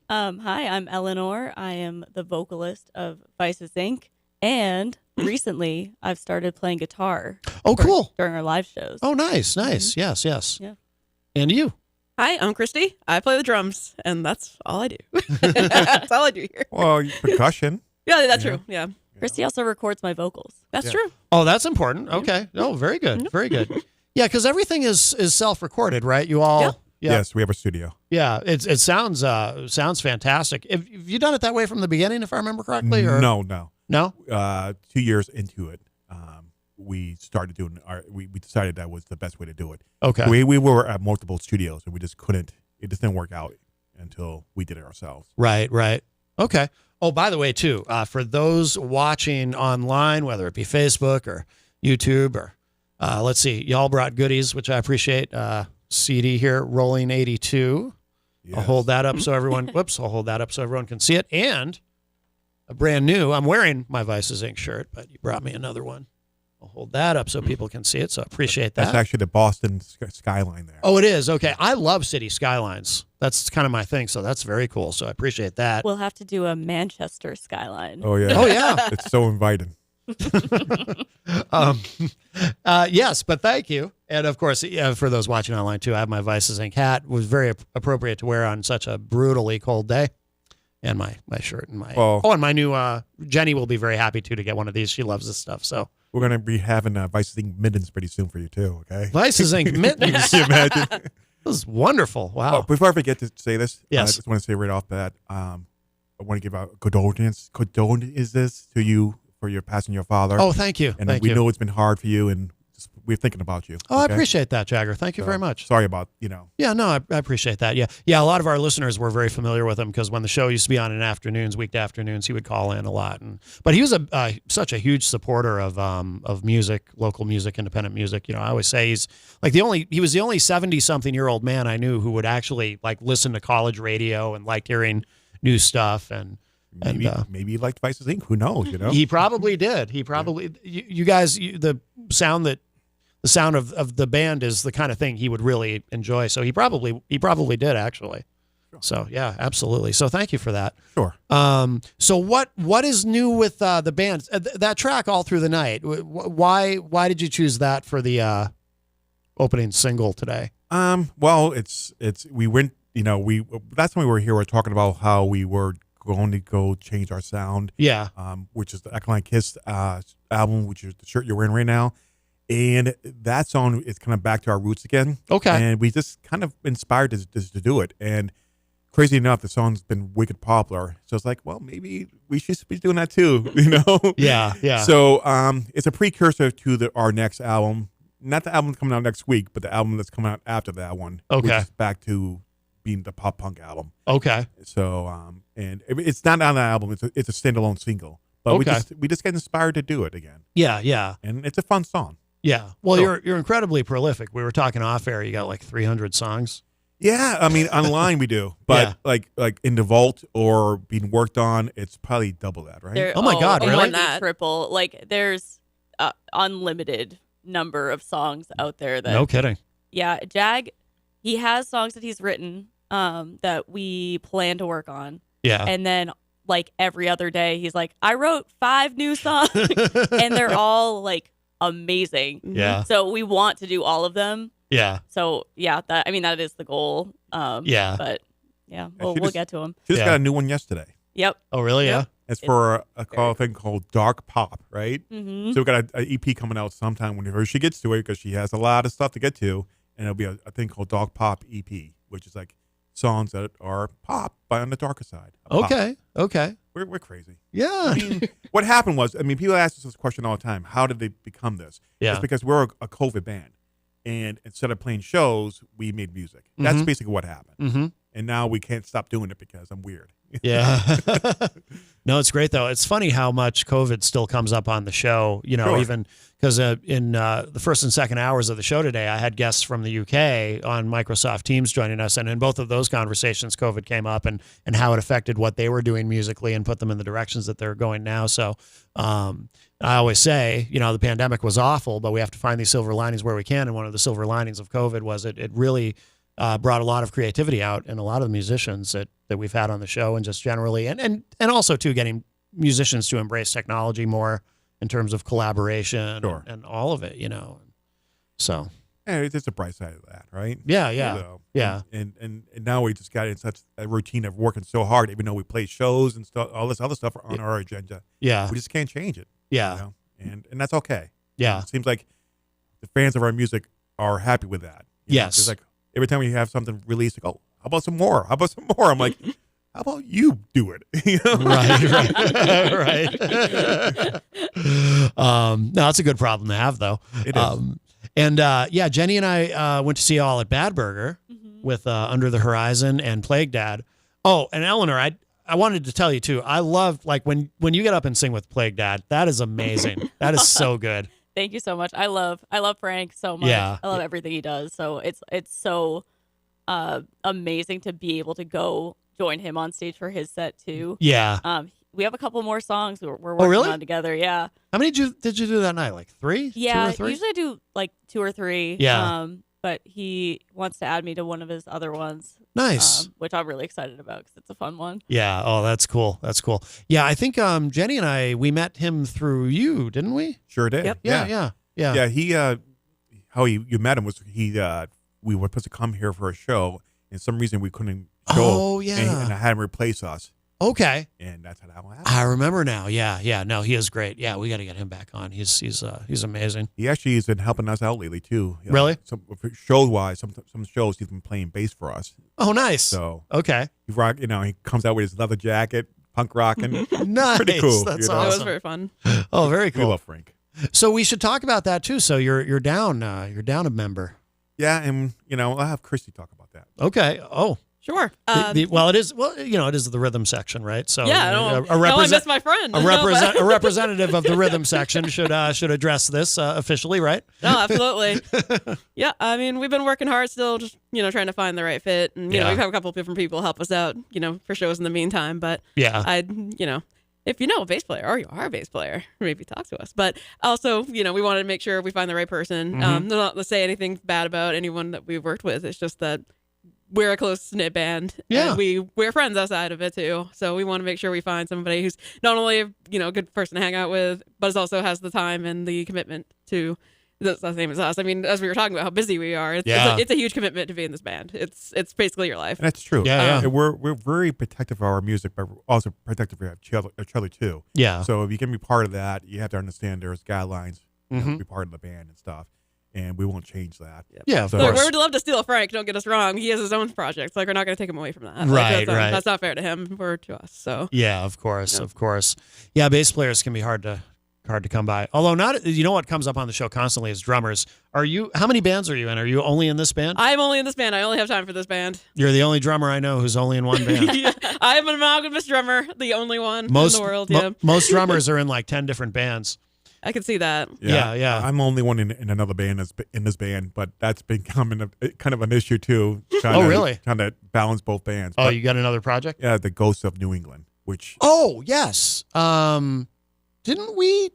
Hi, I'm Eleanor. I am the vocalist of Vices Inc. And recently, I've started playing guitar. Oh, cool. During our live shows. Oh, nice. Yes. Yeah. And you? Hi, I'm Christy. I play the drums, and that's all I do. That's all I do here. Well, percussion. Yeah, that's true. Yeah. Christy also records my vocals. That's true. Oh, that's important. Okay. Oh, very good. Very good. Yeah, because everything is self-recorded, right? You all. Yep. Yeah. Yes, we have a studio. Yeah, it sounds fantastic. Have you done it that way from the beginning, if I remember correctly? Or? No. 2 years into it, we started doing we decided that was the best way to do it. Okay. We were at multiple studios, and we just couldn't. It just didn't work out until we did it ourselves. Right. Okay. Oh, by the way, too, for those watching online, whether it be Facebook or YouTube or let's see, y'all brought goodies, which I appreciate. CD here, Rolling 82. Yes. I'll hold that up so everyone. I'll hold that up so everyone can see it. And a brand new. I'm wearing my Vices Inc. shirt, but you brought me another one. I'll hold that up so people can see it. So I appreciate that. That's actually the Boston skyline there. Oh, it is. Okay, I love city skylines. That's kind of my thing. So that's very cool. So I appreciate that. We'll have to do a Manchester skyline. Oh yeah. Oh yeah. It's so inviting. Yes, but thank you. And of course, for those watching online too, I have my Vices Inc. hat. It was very appropriate to wear on such a brutally cold day. And my shirt and my and my new Jenny will be very happy too to get one of these. She loves this stuff. So we're gonna be having Vices Inc. mittens pretty soon for you too. Okay. Vices Inc. mittens. Can you imagine? This is wonderful. Wow. Oh, before I forget to say this, yes. I just want to say right off that I want to give out condolences to you for your passing your father. Oh, thank you. And thank we you. know it's been hard for you, and we're thinking about you. Oh, okay? I appreciate that, Jagger. Thank you very much. Sorry about, Yeah, no, I appreciate that. Yeah. A lot of our listeners were very familiar with him because when the show used to be on in afternoons, weekday afternoons, he would call in a lot. But he was such a huge supporter of music, local music, independent music. I always say he's like he was the only 70-something-year-old man I knew who would actually like listen to college radio and liked hearing new stuff and. Maybe he liked Vices Inc. Who knows? He probably did. He probably. You guys, the sound of the band is the kind of thing he would really enjoy. So he probably did actually. Sure. So yeah, absolutely. So thank you for that. Sure. So what is new with the band? That track, All Through the Night. Why did you choose that for the opening single today? Well, we went. Last time we were here, we were talking about how we were going to go change our sound. Yeah. Which is the Alkaline Kiss album, which is the shirt you're wearing right now. And that song is kind of back to our roots again. Okay. And we just kind of inspired us to do it. And crazy enough, the song's been wicked popular. So it's like, well, maybe we should be doing that too, Yeah. So it's a precursor to our next album. Not the album coming out next week, but the album that's coming out after that one. Okay. Which is back to being the pop punk album. Okay. So and it's not on the album. It's a standalone single. But we just get inspired to do it again. Yeah. And it's a fun song. Yeah. Well, you're incredibly prolific. We were talking off air. You got like 300 songs. Yeah, I mean online we do, but like in the vault or being worked on, it's probably double that, right? Oh my God, really? Triple. Like there's unlimited number of songs out there. That no kidding. Yeah, Jag, he has songs that he's written that we plan to work on. Yeah. And then like every other day, he's like, I wrote 5 new songs, and they're all like amazing. Yeah. So we want to do all of them. Yeah. So yeah, that is the goal. Yeah. But yeah, Yeah, we'll get to him. She just got a new one yesterday. Yep. Oh, really? Yep. Yeah. It's for a thing called Dark Pop, right? Mhm. So we got a EP coming out sometime whenever she gets to it, because she has a lot of stuff to get to, and it'll be a thing called Dark Pop EP, which is like songs that are pop but on the darker side. of pop. Okay. Okay. We're crazy. Yeah. I mean, what happened was, people ask us this question all the time: how did they become this? Yeah. It's because we're a COVID band, and instead of playing shows, we made music. That's Mhm. basically what happened. Mhm. And now we can't stop doing it because I'm weird. Yeah. No, it's great though. It's funny how much COVID still comes up on the show, Sure. even because in the first and second hours of the show today, I had guests from the UK on Microsoft Teams joining us. And in both of those conversations, COVID came up and how it affected what they were doing musically and put them in the directions that they're going now. So I always say, the pandemic was awful, but we have to find these silver linings where we can. And one of the silver linings of COVID was it really brought a lot of creativity out in a lot of the musicians that we've had on the show, and just generally, and also too getting musicians to embrace technology more in terms of collaboration and all of it, So Yeah, it's a bright side of that, right? Yeah, yeah, So, yeah. And now we just got in such a routine of working so hard, even though we play shows and stuff, all this other stuff on our agenda. Yeah. We just can't change it. Yeah. And that's okay. Yeah. It seems like the fans of our music are happy with that. Yes. It's like every time we have something released, like, oh, how about some more? How about some more? I'm like, how about you do it? Right. No, that's a good problem to have, though. It is. And Jenny and I went to see y'all at Bad Burger with Under the Horizon and Plague Dad. Oh, and Eleanor, I wanted to tell you too. I love when you get up and sing with Plague Dad. That is amazing. That is so good. Thank you so much. I love Frank so much. Yeah. I love everything he does. So it's so amazing to be able to go join him on stage for his set too. Yeah. We have a couple more songs we're working really? on together. Yeah. How many did you do that night? Like 3? Yeah. 2 or 3? Usually I do like 2 or 3. Yeah. But he wants to add me to one of his other ones. Nice. Which I'm really excited about because it's a fun one. Yeah. Oh, that's cool. That's cool. Yeah. I think Jenny and we met him through you, didn't we? Sure did. Yep. Yeah. Yeah, he how you met him was we were supposed to come here for a show, and some reason we couldn't show. Oh, yeah. and I had him replace us. Okay. And that's how that happened. I remember now. Yeah. No, he is great. Yeah, we got to get him back on. He's amazing. He actually has been helping us out lately too. Really? Some show wise, some shows he's been playing bass for us. Oh, nice. So okay, he he comes out with his leather jacket, punk rocking. Nice. Pretty cool. That's It awesome. was very fun. Oh, very cool. We love Frank. So we should talk about that too. So you're down a member. Yeah, and I'll have Christy talk about that. Okay. Oh. Sure. Well, it is. Well, it is the rhythm section, right? So yeah, I miss my friend. A representative of the rhythm section should address this officially, right? No, absolutely. Yeah, I mean, we've been working hard still, just trying to find the right fit, and we've had a couple of different people help us out, for shows in the meantime. But yeah, if you know a bass player or you are a bass player, maybe talk to us. But also, we wanted to make sure we find the right person. Mm-hmm. Not to say anything bad about anyone that we've worked with. It's just that we're a close-knit band. Yeah. And we're friends outside of it, too. So we want to make sure we find somebody who's not only a good person to hang out with, but also has the time and the commitment to the same as us. I mean, as we were talking about how busy we are, it's a huge commitment to be in this band. It's basically your life. And that's true. Yeah. And we're very protective of our music, but we're also protective of each other too. Yeah. So if you can be part of that, you have to understand there's guidelines to be part of the band and stuff. And we won't change that. Yeah, of So course. we would love to steal Frank. Don't get us wrong. He has his own projects. Like, we're not going to take him away from that. Right, Like, right. That's not fair to him or to us. So Yeah, of course. Yeah, bass players can be hard to come by. Although what comes up on the show constantly is drummers. How many bands are you in? Are you only in this band? I'm only in this band. I only have time for this band. You're the only drummer I know who's only in one band. Yeah, I'm an amogamous drummer, the only one in the world. Yeah, most drummers are in like 10 different bands. I can see that. Yeah. I'm the only one in another band in this band, but that's becoming kind of an issue too. Really? Trying to balance both bands. Oh, But, you got another project? yeah, the Ghosts of New England, which Oh, yes. Didn't we?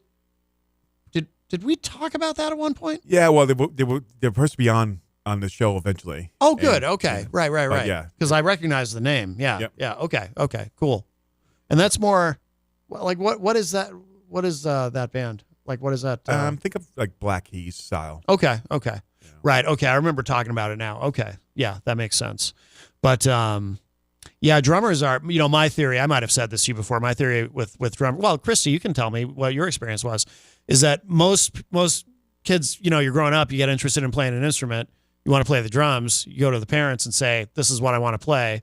Did we talk about that at one point? yeah, well they're supposed to be on on the show eventually. Oh, good. And- okay. and- Right. but yeah. Because I recognize the name. Yeah. Yep. Yeah. Okay. Cool. And that's more like what is that? What is that band? Like, what is that? Think of like Black Keys style. Okay. Right. Okay. I remember talking about it now. Okay. Yeah, that makes sense. But yeah, drummers are, my theory, I might have said this to you before, my theory with drum. Well, Christy, you can tell me what your experience was, is that most kids, you're growing up, you get interested in playing an instrument, you want to play the drums, you go to the parents and say, this is what I want to play.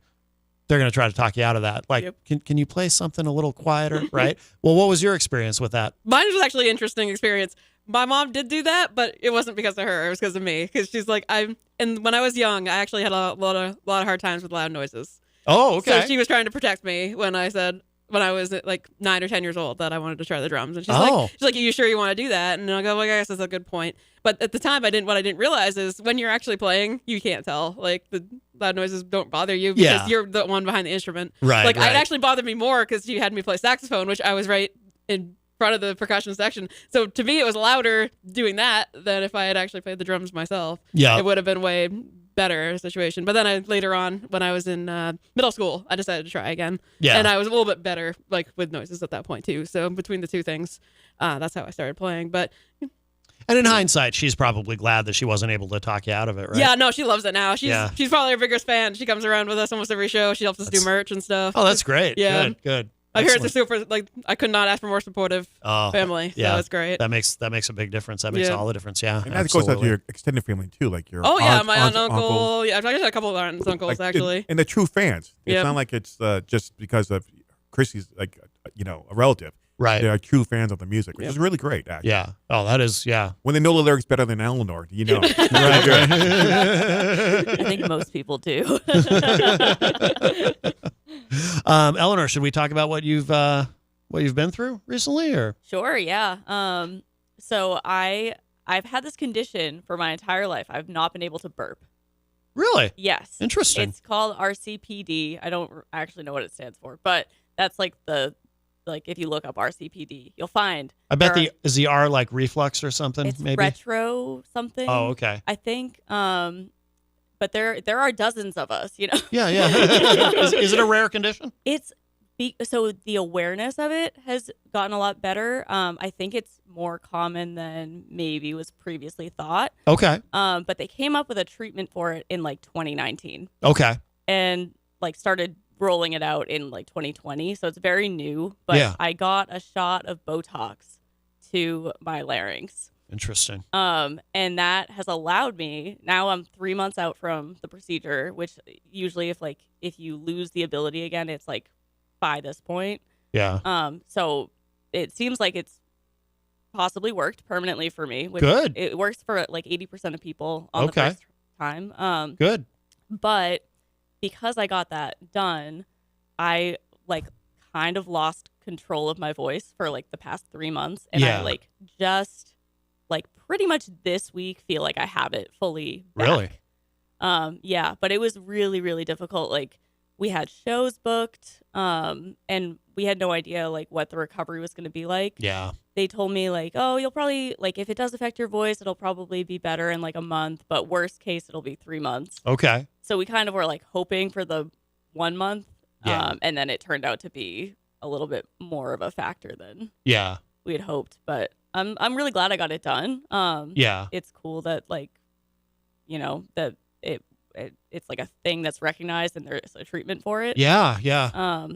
They're going to try to talk you out of that. Like, can you play something a little quieter? Right. Well, what was your experience with that? Mine was actually an interesting experience. My mom did do that, but it wasn't because of her. It was because of me. Because she's like, and when I was young, I actually had a lot of hard times with loud noises. Oh, okay. So she was trying to protect me when I was like 9 or 10 years old that I wanted to try the drums. And she's like, are you sure you want to do that? And I go, well, I guess that's a good point. But at the time, what I didn't realize is when you're actually playing, you can't tell. Like, the loud noises don't bother you because you're the one behind the instrument. Right. Like, it actually bothered me more because she had me play saxophone, which I was right in front of the percussion section. So to me, it was louder doing that than if I had actually played the drums myself. Yeah. It would have been way better situation. But then later on, when I was in middle school, I decided to try again. Yeah. And I was a little bit better, like, with noises at that point too. So between the two things, that's how I started playing. But And in hindsight, she's probably glad that she wasn't able to talk you out of it, right? yeah, no, she loves it now. She's Yeah. she's probably our biggest fan. She comes around with us almost every show. She helps us do merch and stuff. Oh, that's great. Yeah. Good. I hear it's a Excellent. super, like, I could not ask for more supportive family. So it's great. That makes a big difference. That makes all the difference. Yeah. And that goes out to your extended family too, like your Oh, yeah, aunts, my aunt, aunts, uncle. uncles. Yeah, I've actually had a couple of aunts, uncles, Like, actually. and the true fans. It's Yep. not like it's just because of Chrissy's, like, a relative. Right. They are true fans of the music, which is really great, actually. Yeah. Oh, that is, yeah. When they know the lyrics better than Eleanor, you know. Right, right. I think most people do. Eleanor, should we talk about what you've been through recently, or? Sure, yeah. So I've had this condition for my entire life. I've not been able to burp. Really? Yes. Interesting. It's called RCPD. I don't actually know what it stands for, but that's like if you look up RCPD, you'll find. I bet is the R like reflux or something? It's maybe retro something. Oh, okay. I think. But there are dozens of us. Yeah. Is it a rare condition? So the awareness of it has gotten a lot better. I think it's more common than maybe was previously thought. Okay. But they came up with a treatment for it in like 2019. Okay. And like started rolling it out in like 2020. So it's very new. But Yeah. I got a shot of Botox to my larynx. Interesting. And that has allowed me, now I'm 3 months out from the procedure, which usually if you lose the ability again, it's like by this point. Yeah. So it seems like it's possibly worked permanently for me. Good. It works for like 80% of people on the Okay. first time. Good. But because I got that done, I like kind of lost control of my voice for like the past 3 months. And Yeah. I like just like pretty much this week feel like I have it fully back. Really? Yeah, but it was really, really difficult. Like we had shows booked, and we had no idea like what the recovery was going to be like. Yeah. They told me like, oh, you'll probably like if it does affect your voice, it'll probably be better in like a month, but worst case, it'll be 3 months. Okay. So we kind of were like hoping for the 1 month, Yeah. and then it turned out to be a little bit more of a factor than Yeah. we had hoped. But I'm really glad I got it done. Yeah. It's cool that like, that it's like a thing that's recognized and there's a treatment for it. Yeah. Yeah.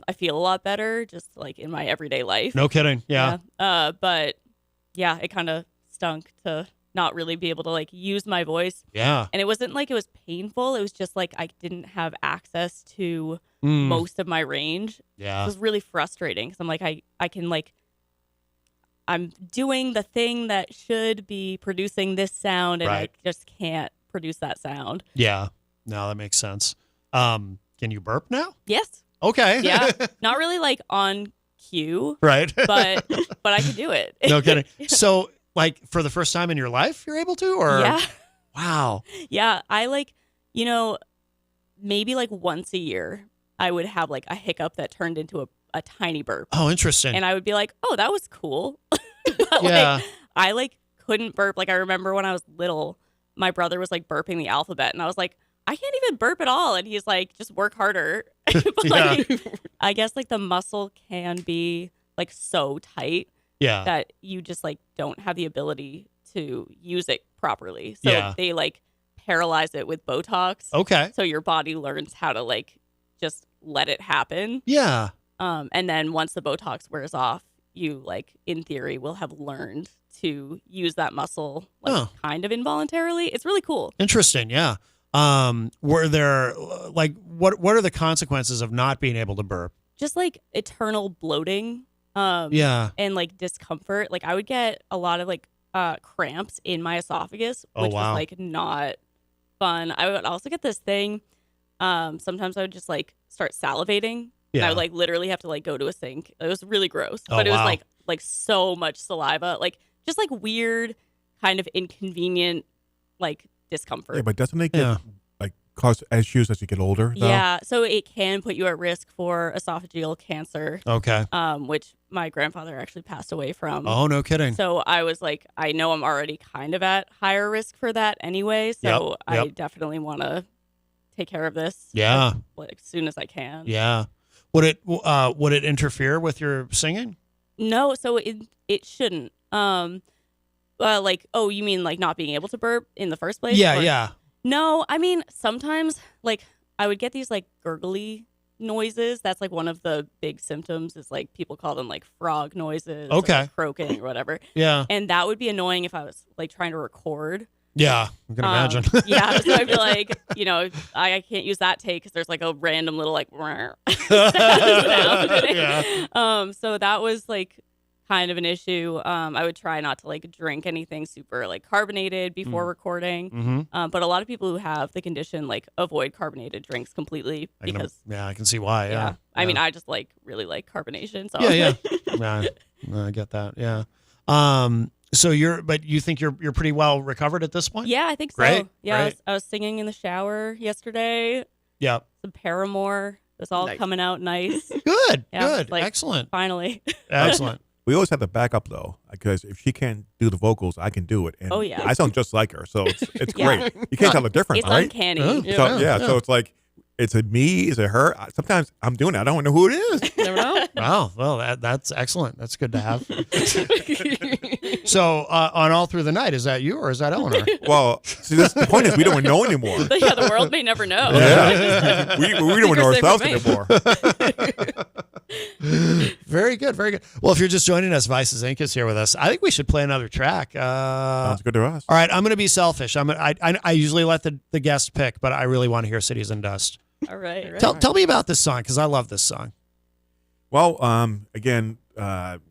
I feel a lot better just like in my everyday life. No kidding. Yeah. But yeah, it kind of stunk to not really be able to like use my voice. Yeah. And it wasn't like it was painful. It was just like I didn't have access to Mm. most of my range. Yeah. It was really frustrating because I'm like, I can like, I'm doing the thing that should be producing this sound and Right. I just can't produce that sound. Yeah. No, that makes sense. Can you burp now? Yes. Okay. Yeah. Not really like on cue. Right. But I can do it. No kidding. So, like, for the first time in your life, you're able to, or? Yeah. Wow. Yeah. I like, maybe like once a year, I would have like a hiccup that turned into a tiny burp. Oh, interesting. And I would be like, oh, that was cool. But Yeah. like, I like couldn't burp. Like I remember when I was little, my brother was like burping the alphabet, and I was like, I can't even burp at all. And he's like, just work harder. But like, I guess like the muscle can be like so tight that you just like don't have the ability to use it properly. So they like paralyze it with Botox. Okay. So your body learns how to like just let it happen. Yeah. And then once the Botox wears off, you like in theory will have learned to use that muscle like kind of involuntarily. It's really cool. Interesting. Yeah. Were there like what are the consequences of not being able to burp? Just like eternal bloating. Yeah. And like discomfort. Like I would get a lot of like cramps in my esophagus, which was like not fun. I would also get this thing. Sometimes I would just like start salivating. And I would like literally have to like go to a sink. It was really gross. But it was like so much saliva. Like just like weird, kind of inconvenient like discomfort. Yeah, but doesn't it get like cause issues as you get older? Though? Yeah, so it can put you at risk for esophageal cancer. Okay. Which my grandfather actually passed away from. Oh, no kidding. So I was like, I know I'm already kind of at higher risk for that anyway. So I definitely want to take care of this. Yeah. Like as soon as I can. Yeah. Would it interfere with your singing? No, so it shouldn't. Like, oh, you mean like not being able to burp in the first place? Yeah, Or- yeah. No, I mean sometimes like I would get these like gurgly noises. That's like one of the big symptoms is like people call them like frog noises. Or, Okay. like, croaking or whatever. Yeah. And that would be annoying if I was like trying to record. Yeah, I can imagine. Yeah, so I'd be like, you know, I can't use that take because there's like a random little like sound. So that was like kind of an issue. I would try not to like drink anything super like carbonated before recording. But a lot of people who have the condition like avoid carbonated drinks completely because I can see why. Yeah. I mean, I just like really like carbonation. So Yeah. I get that. Yeah. So you think you're pretty well recovered at this point? Yeah, I think so. Great. Yeah, Great. I was singing in the shower yesterday. Yeah. Some Paramore. It was all coming out nice. Good. Yeah, Good. like, Excellent. Finally. Excellent. We always have to back up though, because if she can't do the vocals, I can do it. And Oh, yeah. I sound just like her, so it's Yeah. great. You can't tell the difference, It's right? uncanny. So it's like, is it me? Is it her? Sometimes I'm doing it. I don't know who it is. Never know. Wow. Well, that's excellent. That's good to have. So on All Through the Night, is that you or is that Eleanor? Well, see, the point is we don't know anymore. Yeah, the world may never know. Yeah. we don't know ourselves anymore. Very good. Very good. Well, if you're just joining us, Vices Inc. is here with us. I think we should play another track. Sounds good to us. All right. I'm going to be selfish. I usually let the guest pick, but I really want to hear Cities and Dust. All right. Tell me about this song because I love this song. Well, again,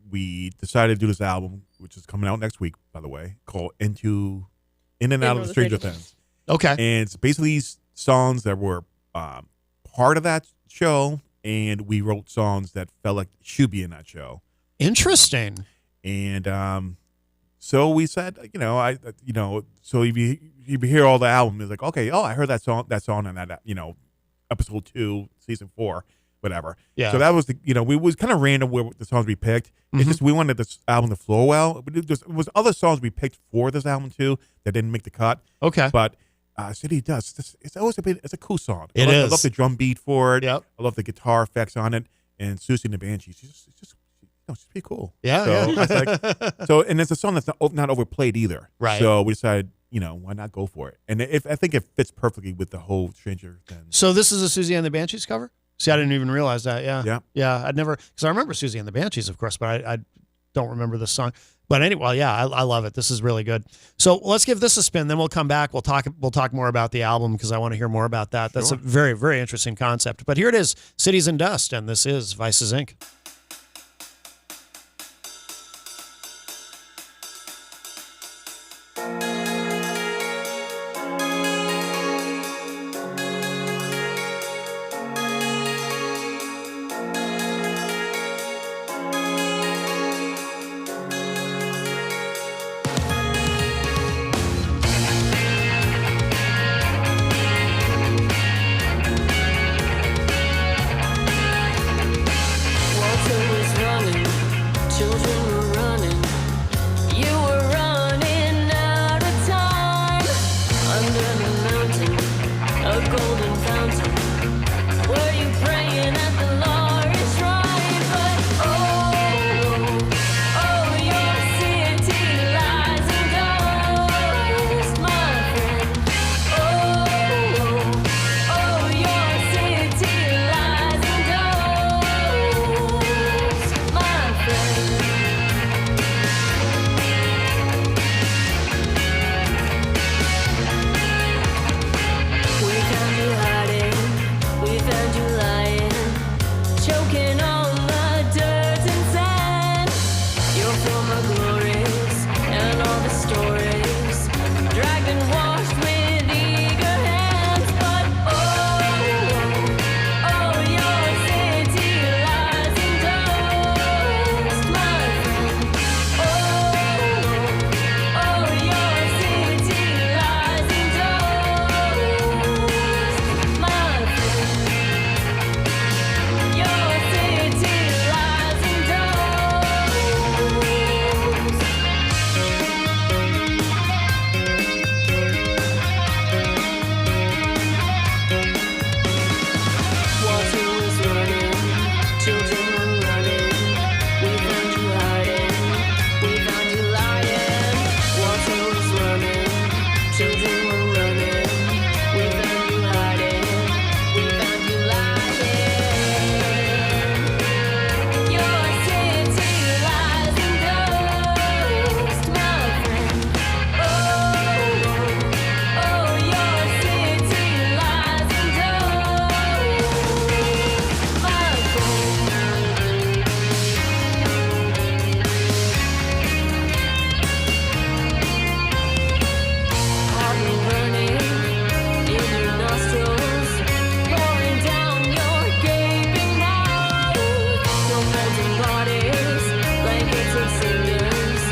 we decided to do this album, which is coming out next week, by the way, called In and Out of the Stranger Things. Okay. And it's basically songs that were part of that show, and we wrote songs that felt like should be in that show. Interesting. And so we said, so if you hear all the album, it's like, okay, I heard that song on that, episode 2, season 4. Whatever. Yeah. So that was we was kind of random where the songs we picked. It's just we wanted this album to flow well. But it was other songs we picked for this album too that didn't make the cut. Okay. But City Dust, it's always it's a cool song. It I is. love the drum beat for it. Yep. I love the guitar effects on it. And Susie and the Banshees, she's pretty cool. Yeah. So Yeah. I was like, and it's a song that's not overplayed either. Right. So we decided, why not go for it? And I think it fits perfectly with the whole Stranger Things. So this is a Susie and the Banshees cover? See, I didn't even realize that. Yeah. Yeah. I'd never, because I remember Susie and the Banshees, of course, but I don't remember this song. But anyway, I love it. This is really good. So let's give this a spin. Then we'll come back. We'll talk more about the album because I want to hear more about that. That's a very, very interesting concept. But here it is, Cities and Dust, and this is Vices Inc. our glories and all the stories, dragged and washed with eager hands. But oh, your city lies in dust, my friend. Oh, your city lies in dust, my friend. Your city lies in Water was running, children were running. We found you hiding, we found you lying. Water was running, children were running. We found you hiding, we found you lying. Your city lies in dust, my friend. Oh, your city lies in dust, my friend. Hot and burning in your nostrils, pouring down your gaping mouth. Your melting bodies, blankets of cinders,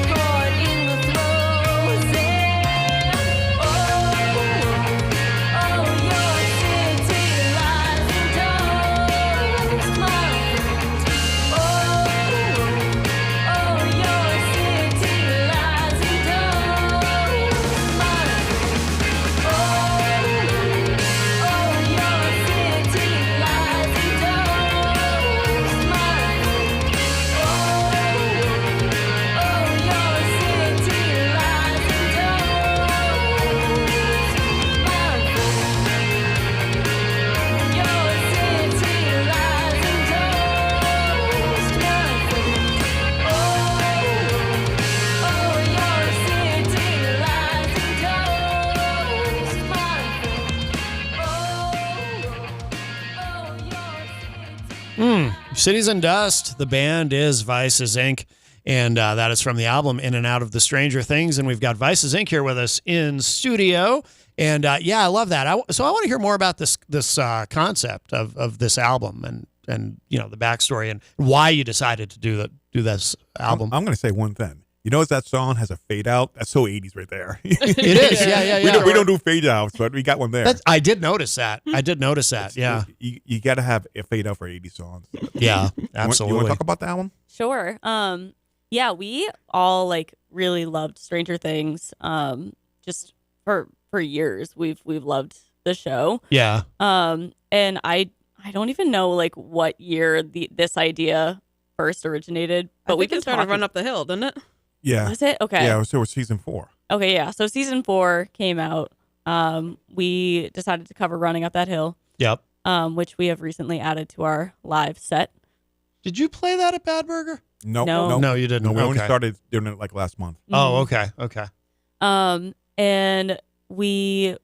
caught in the throes. Oh, your city lies in dust, my friend. Oh, your city lies in dust, my friend. Oh, your city lies in dust, my friend. Oh, your city lies in dust, my friend. Your city lies in dust, my friend. Oh, your city lies in dust, my Cities and Dust. The band is Vices Inc. And that is from the album In and Out of the Stranger Things. And we've got Vices Inc. here with us in studio. And yeah, I love that. So I want to hear more about this concept of this album and you know the backstory and why you decided to do this album. I'm going to say one thing. You notice that song has a fade out? That's so 80s right there. It is. Yeah. We don't do fade outs, but we got one there. I did notice that. Yeah. You got to have a fade out for 80 songs. Yeah, You absolutely. want to talk about that one? Sure. Yeah, we all like really loved Stranger Things. Just for years, we've loved the show. Yeah. And I don't even know like what year this idea first originated, but we can start to run up the hill, didn't it? Yeah. Was it? Okay. Yeah, so it was season 4. Okay, yeah. So season 4 came out. We decided to cover Running Up That Hill. Yep. Which we have recently added to our live set. Did you play that at Bad Burger? No, you didn't. No, we only Okay. started doing it like last month. Oh, okay. And we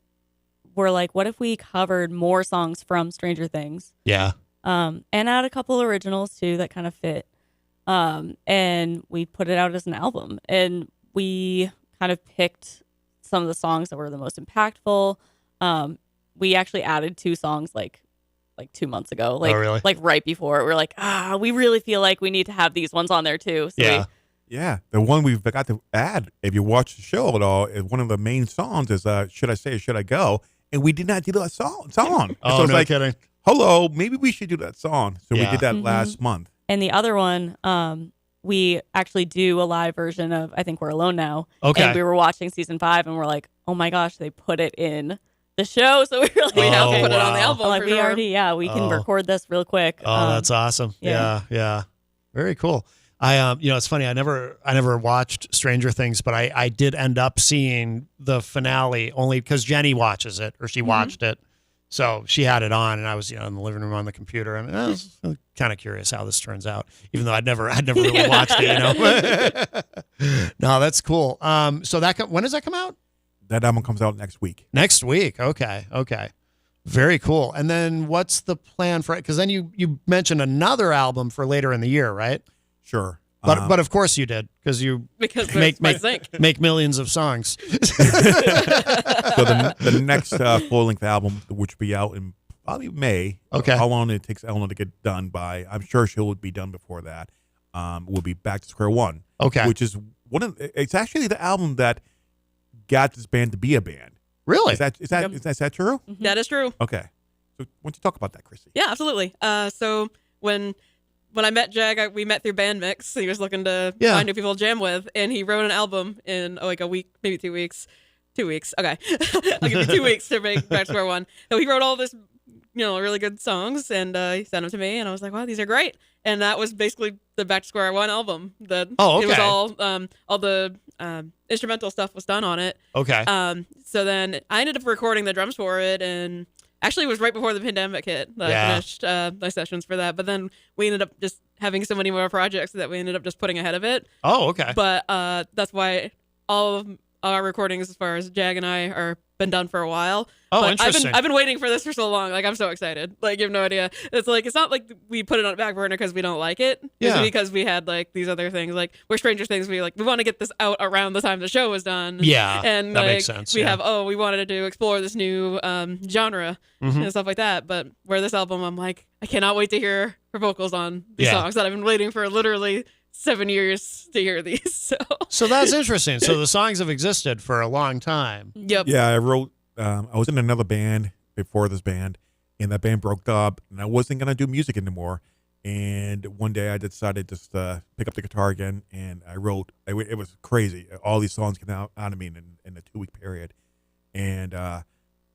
were like, what if we covered more songs from Stranger Things? Yeah. And add a couple originals too that kind of fit. And we put it out as an album, and we kind of picked some of the songs that were the most impactful. We actually added 2 songs like 2 months ago, really? like right before. We were like, we really feel like we need to have these ones on there too. So Yeah, the one we forgot to add, if you watch the show at all, is one of the main songs is Should I Stay or Should I Go? And we did not do that song. Oh, so it's no like, kidding. hello, maybe we should do that song. So we Yeah. did that last month. And the other one, we actually do a live version of I Think We're Alone Now. Okay. And we were watching season 5 and we're like, oh my gosh, they put it in the show. So we were like, We have to Oh, put it on the wow. album. like for we sure. already, we can Oh. record this real quick. Oh, that's awesome. Yeah. Very cool. It's funny. I never watched Stranger Things, but I did end up seeing the finale only because Jenny watches it, or she watched it. So she had it on, and I was, in the living room on the computer, and I was kind of curious how this turns out, even though I'd never really watched it. No, that's cool. So when does that come out? That album comes out next week. Next week. Okay. Very cool. And then what's the plan for it? Because then you mentioned another album for later in the year, right? Sure. But of course you did because you Because make it's by Zinc. make millions of songs. So the next full length album, which will be out in probably May. Okay. How long it takes Eleanor to get done by? I'm sure she'll be done before that. Will be Back to Square One. Okay. Which is it's actually the album that got this band to be a band. Really? Is that true? That is true. Okay. So why don't you talk about that, Chrissy? Yeah, absolutely. So when I met Jag, we met through Band Mix. He was looking to find new people to jam with, and he wrote an album in like a week, maybe 2 weeks. 2 weeks. Okay. I'll give you 2 weeks to make Back to Square One. So he wrote all this, really good songs, and he sent them to me, and I was like, wow, these are great. And that was basically the Back to Square One album. It was all the instrumental stuff was done on it. Okay. So then I ended up recording the drums for it, and actually it was right before the pandemic hit that I finished my sessions for that. But then we ended up just having so many more projects that we ended up just putting ahead of it. Oh, okay. But that's why all of our recordings, as far as Jag and I, are been done for a while. Oh, but interesting. I've been waiting for this for so long. Like, I'm so excited. Like, you have no idea. It's not like we put it on the back burner because we don't like it. Yeah. It's because we had like these other things. Like, we're Stranger Things. We want to get this out around the time the show was done. Yeah, and that like, makes sense, We yeah. we wanted to explore this new genre and stuff like that. But where this album, I'm like, I cannot wait to hear her vocals on these songs that I've been waiting for literally 7 years to hear these. So that's interesting. So the songs have existed for a long time. Yep. Yeah, I wrote. I was in another band before this band, and that band broke up, and I wasn't gonna do music anymore. And one day I decided just to pick up the guitar again, and I wrote. It was crazy. All these songs came out of me in a 2-week period, and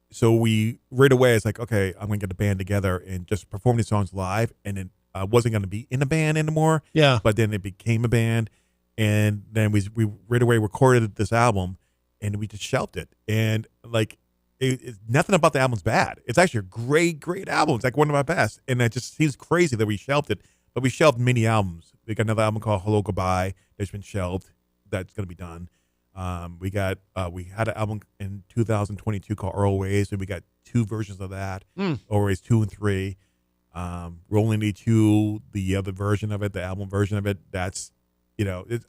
so we right away it's like, okay, I'm gonna get the band together and just perform these songs live, and then I wasn't gonna be in a band anymore. Yeah. But then it became a band, and then we right away recorded this album, and we just shelved it, and like. It's nothing about the album's bad. It's actually a great album. It's like one of my best. And it just seems crazy that we shelved it. But we shelved many albums. We got another album called Hello Goodbye that's been shelved. That's going to be done. We had an album in 2022 called Always, and we got 2 versions of that. Always 2 and 3. Rolling E2, the other version of it, the album version of it. That's,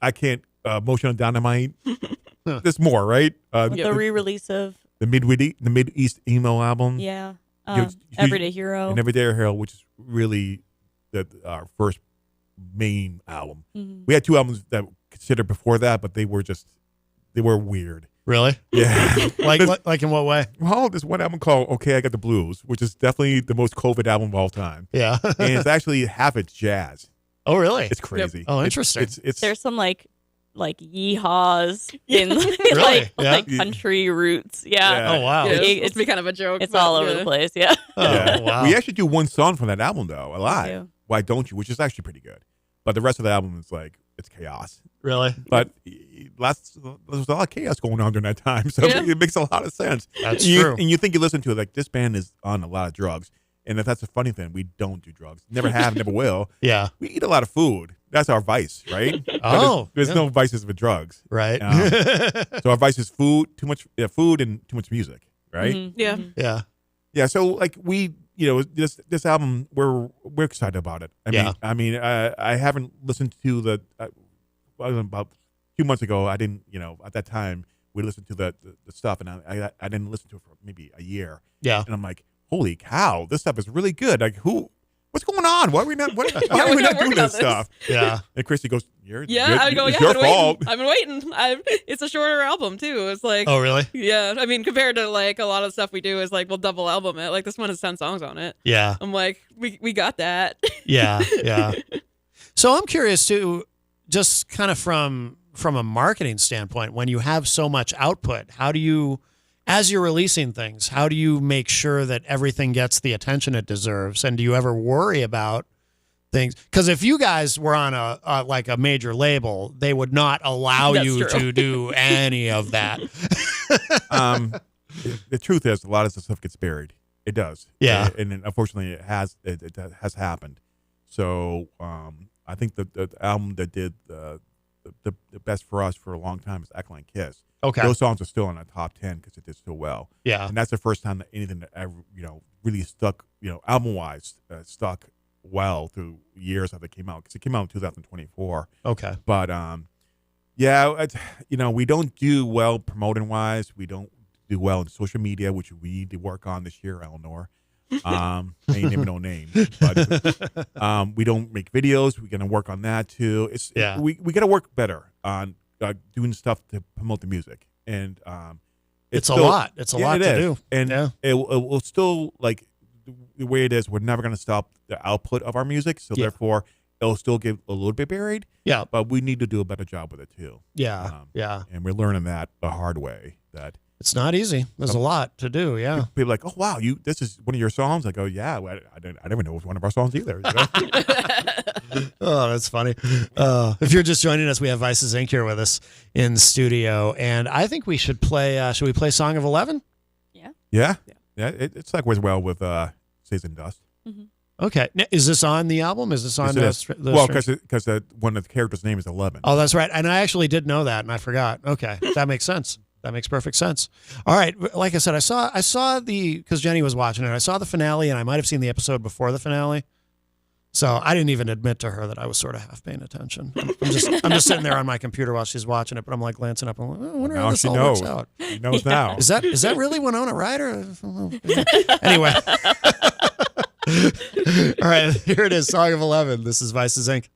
I can't. Emotional Dynamite. There's more, right? The re-release of the Mid-East emo album. Yeah. Everyday Hero. And Everyday Hero, which is really our first main album. Mm-hmm. We had 2 albums that were considered before that, but they were weird. Really? Yeah. like in what way? Well, there's one album called Okay, I Got the Blues, which is definitely the most COVID album of all time. Yeah. And it's actually half it's jazz. Oh, really? It's crazy. Yep. Oh, interesting. It's There's some like yeehaws in Really? like country roots. Yeah. Oh, wow. Yeah, it's be kind of a joke. It's but, all over the place. Yeah. Oh, wow. We actually do one song from that album though, live. do. Why Don't You, which is actually pretty good. But the rest of the album is like it's chaos. Really? But there's a lot of chaos going on during that time, so it makes a lot of sense. That's true. And you think you listen to it like this band is on a lot of drugs, and if that's a funny thing, we don't do drugs. Never have, never will. Yeah. We eat a lot of food. That's our vice, right? Oh, there's no vices with drugs, right? So our vice is food, too much food, and too much music, right? Mm-hmm. Yeah. Yeah. Yeah. So like this album, we're excited about it. I haven't listened to the about 2 months ago. I didn't, at that time we listened to the stuff, and I didn't listen to it for maybe a year. Yeah. And I'm like, holy cow, this stuff is really good. Like what's going on? Why are we not doing this stuff? Yeah. And Christy goes, I go, it's yeah, your fault. I've been waiting. It's a shorter album too. It's like, oh, really? Yeah. I mean, compared to like a lot of stuff we do is like we'll double album it. Like this one has 10 songs on it. Yeah. I'm like, we got that. Yeah. Yeah. So I'm curious too, just kind of from a marketing standpoint, when you have so much output, how do you, as you're releasing things, how do you make sure that everything gets the attention it deserves? And do you ever worry about things? Because if you guys were on a major label, they would not allow you to do any of that. The truth is, a lot of the stuff gets buried. It does. Yeah. And unfortunately, it has happened. So I think the album that did the best for us for a long time is Alkaline Kiss. Okay. Those songs are still in the top 10 because it did so well. Yeah. And that's the first time that anything that ever, really stuck, album-wise, stuck well through years after it came out, because it came out in 2024. Okay. But yeah, we don't do well promoting wise. We don't do well in social media, which we need to work on this year, Eleanor. I ain't naming no name, but we don't make videos. We're gonna work on that too. We got to work better on doing stuff to promote the music, and it's a lot. It's a lot to do, and it will still, like the way it is. We're never gonna stop the output of our music, so therefore it'll still get a little bit buried. Yeah, but we need to do a better job with it too. Yeah, and we're learning that the hard way. That it's not easy. There's a lot to do. Yeah, people are like, oh wow, this is one of your songs. I go, yeah, I didn't even know it was one of our songs either. You know? Oh, that's funny. If you're just joining us, we have Vices Inc. here with us in studio, and I think we should play. Should we play "Song of 11"? Yeah. It's like as well with "Stays in Dust." Mm-hmm. Okay, now, is this on the album? Is this on? Well, because one of the characters' name is 11. Oh, that's right. And I actually did know that, and I forgot. Okay, that makes sense. That makes perfect sense. All right, like I said, I saw because Jenny was watching it. I saw the finale, and I might have seen the episode before the finale. So I didn't even admit to her that I was sort of half paying attention. I'm just sitting there on my computer while she's watching it, but I'm like glancing up. I'm like, I wonder how this all works out. She knows now. Is that really Winona Ryder? Anyway. All right, here it is, Song of 11. This is Vices Inc.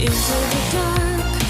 Into the dark,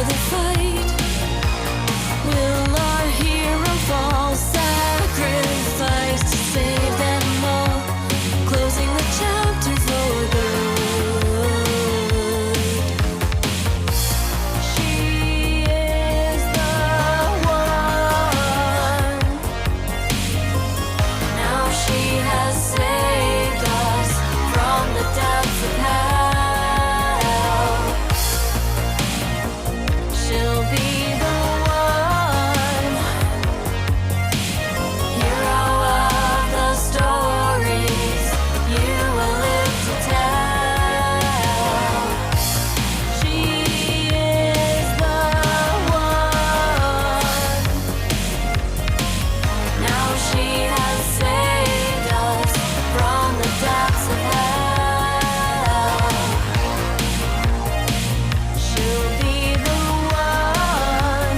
the fight? Will our hero fall? Sacrifice to save them all, closing the chapter for good. She is the one. Now she has saved us from the depths of hell. She'll be the one, hero of the stories you will live to tell. She is the one. Now she has saved us from the depths of hell. She'll be the one,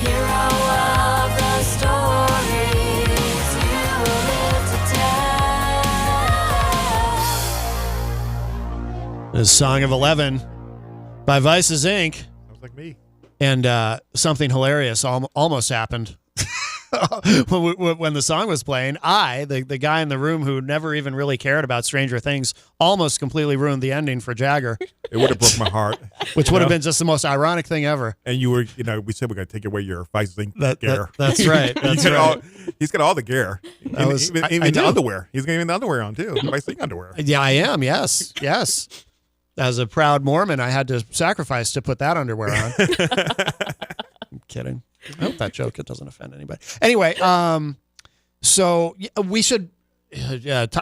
hero of the stories you will live to tell. The Song of 11 by Vices Inc. Sounds like me. And something hilarious almost happened when the song was playing. The guy in the room who never even really cared about Stranger Things, almost completely ruined the ending for Jagger. It would have broke my heart. Which would have been just the most ironic thing ever. And you were, we said we're going to take away your Vices Inc. gear. That's right. That's right. He's got all the gear. That was- Even I the do. underwear. He's getting the underwear on too. Vices Inc. underwear. Yeah, I am. Yes. Yes. As a proud Mormon, I had to sacrifice to put that underwear on. I'm kidding. I hope that joke doesn't offend anybody. Anyway, so we should.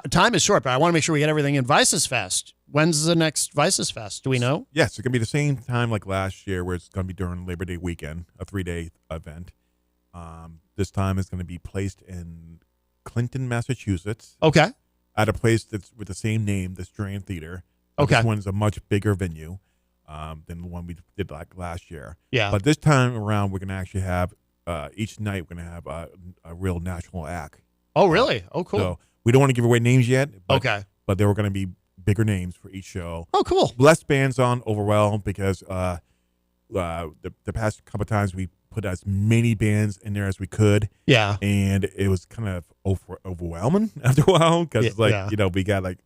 Time is short, but I want to make sure we get everything in Vices Fest. When's the next Vices Fest? Do we know? Yes, it's going to be the same time like last year, where it's going to be during Labor Day weekend, a 3-day event. This time it's going to be placed in Clinton, Massachusetts. Okay. At a place that's with the same name, the Strand Theater. Okay. This one's a much bigger venue than the one we did like last year. Yeah. But this time around, we're going to actually have each night we're going to have a real national act. Oh, really? Oh, cool. So we don't want to give away names yet. But, Okay. But there were going to be bigger names for each show. Oh, cool. Less bands on overwhelmed because the past couple of times we put as many bands in there as we could. Yeah. And it was kind of overwhelming after a while because it's like, we got like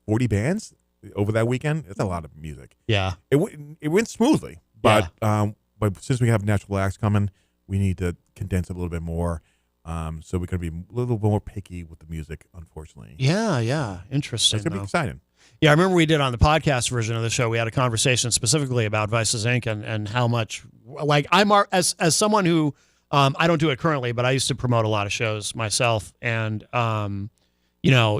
40 bands over that weekend. It's a lot of music. Yeah. It went smoothly. But but since we have natural acts coming, we need to condense it a little bit more. So we're going to be a little more picky with the music, unfortunately. Yeah. Interesting. It's going to be exciting. Yeah, I remember we did on the podcast version of the show, we had a conversation specifically about Vices Inc. and how much, like, as someone who, I don't do it currently, but I used to promote a lot of shows myself. And,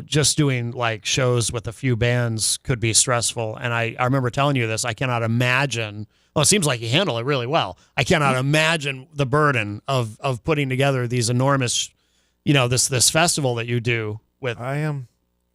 just doing like shows with a few bands could be stressful. And I remember telling you this, I cannot imagine, well, it seems like you handle it really well. I cannot imagine the burden of putting together these enormous, this festival that you do with. I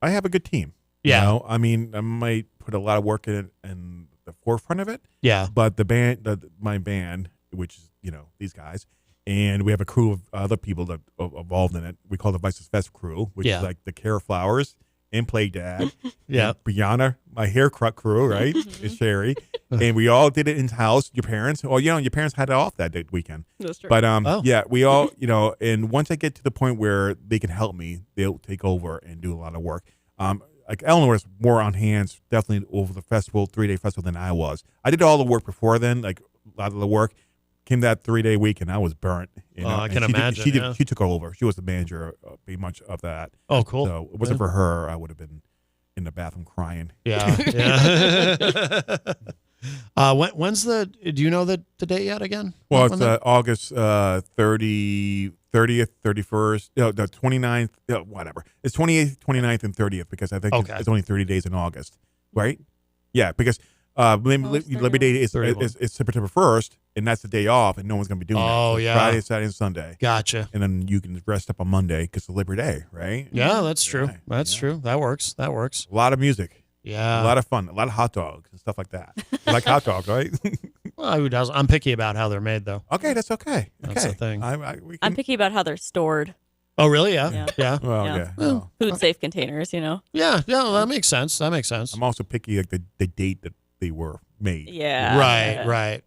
have a good team. Yeah. I mean, I might put a lot of work in it in the forefront of it. Yeah. But the band, my band, which is, these guys, and we have a crew of other people that are involved in it. We call the Vices Fest crew, which is like the Care Flowers and Play Dad. Yeah. Brianna, my hair crew, right? Is Sherry. And we all did it in house. Your parents, your parents had it off that weekend. That's true. But yeah, we all, and once I get to the point where they can help me, they'll take over and do a lot of work. Like Eleanor was more on hands, definitely over the festival, 3-day festival than I was. I did all the work before then, like a lot of the work. Came that 3-day week and I was burnt. I can imagine. She took over. She was the manager, pretty much of that. Oh, cool. So it wasn't for her, I would have been in the bathroom crying. Yeah. When's do you know the date yet again? Well, it's August 30th, 31st, the 29th, whatever. It's 28th, 29th, and 30th because I think it's only 30 days in August, right? Yeah, because Labor Day is September 1st, and that's the day off, and no one's going to be doing that. Oh, So yeah. Friday, Saturday, and Sunday. Gotcha. And then you can rest up on Monday because it's Labor Day, right? Yeah, that's true. That's true. That works. That works. A lot of music. Yeah. A lot of fun. A lot of hot dogs and stuff like that. You like hot dogs, right? Well, who doesn't? I'm picky about how they're made, though. Okay, that's okay. That's the thing. I'm picky about how they're stored. Oh, really? Yeah. Well, yeah. Well, Food safe containers, Yeah. That makes sense. I'm also picky like the date that they were made. Yeah. Right.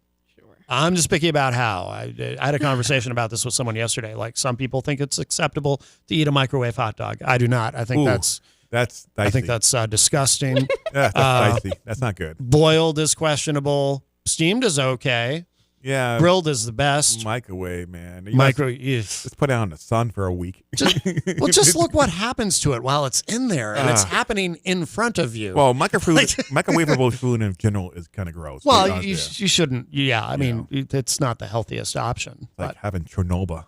I'm just picky about how. I had a conversation about this with someone yesterday. Like, some people think it's acceptable to eat a microwave hot dog. I do not. I think Ooh, that's dicey. I think that's disgusting. Yeah, that's dicey. That's not good. Boiled is questionable. Steamed is okay. Yeah. Grilled is the best. Microwave, man. Let's put it out in the sun for a week. Just look what happens to it while it's in there, and it's happening in front of you. Well, microwavable food in general is kind of gross. Well, you shouldn't. Yeah, I mean, it's not the healthiest option. Like having Chernobyl.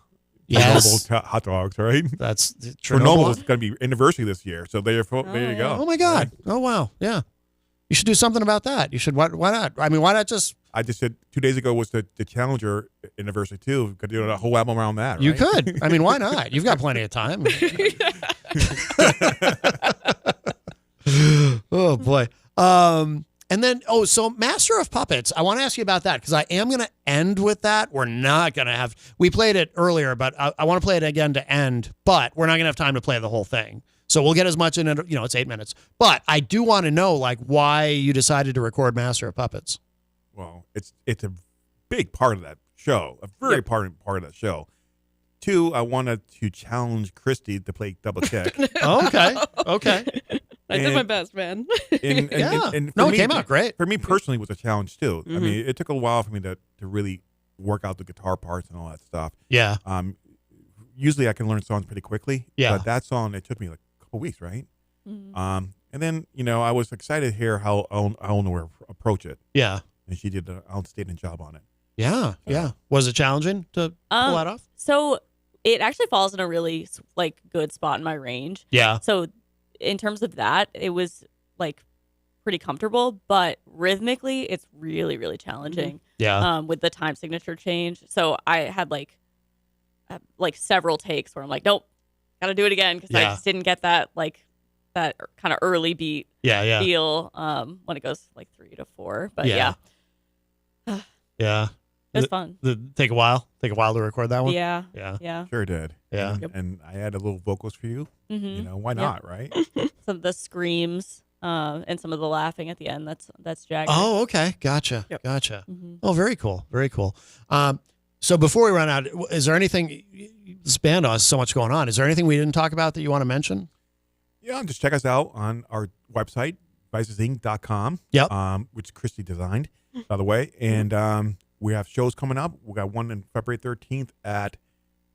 Yes. Chernobyl hot dogs, right? That's Chernobyl is going to be anniversary this year, so there you go. Oh my God! Oh wow! Yeah, you should do something about that. You should. Why not? I mean, why not just? I just said 2 days ago was the Challenger anniversary too. Could do a whole album around that. Right? You could. I mean, why not? You've got plenty of time. Oh boy. And then, so Master of Puppets, I want to ask you about that because I am going to end with that. We're not going to have, we played it earlier, but I want to play it again to end, but we're not going to have time to play the whole thing. So we'll get as much in it, it's 8 minutes. But I do want to know, like, why you decided to record Master of Puppets. Well, it's a big part of that show, a very important part of that show. 2, I wanted to challenge Christy to play double kick. Okay. I did my best, man. And it me, came out great. For me personally, it was a challenge too. Mm-hmm. I mean, it took a while for me to really work out the guitar parts and all that stuff. Yeah. Usually I can learn songs pretty quickly. Yeah. But that song, it took me like a couple weeks, right? Mm-hmm. And then, I was excited to hear how Eleanor approach it. Yeah. And she did an outstanding job on it. Yeah. Was it challenging to pull that off? So it actually falls in a really good spot in my range. Yeah. So in terms of that, it was pretty comfortable, but rhythmically it's really, really challenging. Yeah. With the time signature change. So I had several takes where I'm like, nope, gotta do it again because I just didn't get that that kind of early beat feel when it goes 3 to 4. But yeah. Yeah. It was fun. Take a while to record that one? Yeah. Sure did. Yeah. And I added little vocals for you. Mm-hmm. Why not, right? Some of the screams and some of the laughing at the end. That's Jagger. Oh, okay. Gotcha. Yep. Gotcha. Mm-hmm. Oh, very cool. Very cool. So before we run out, is there anything, this band has so much going on. Is there anything we didn't talk about that you want to mention? Yeah, just check us out on our website, vicesinc.com. Yep. Which Christy designed, by the way. And we have shows coming up. We got one on February 13th at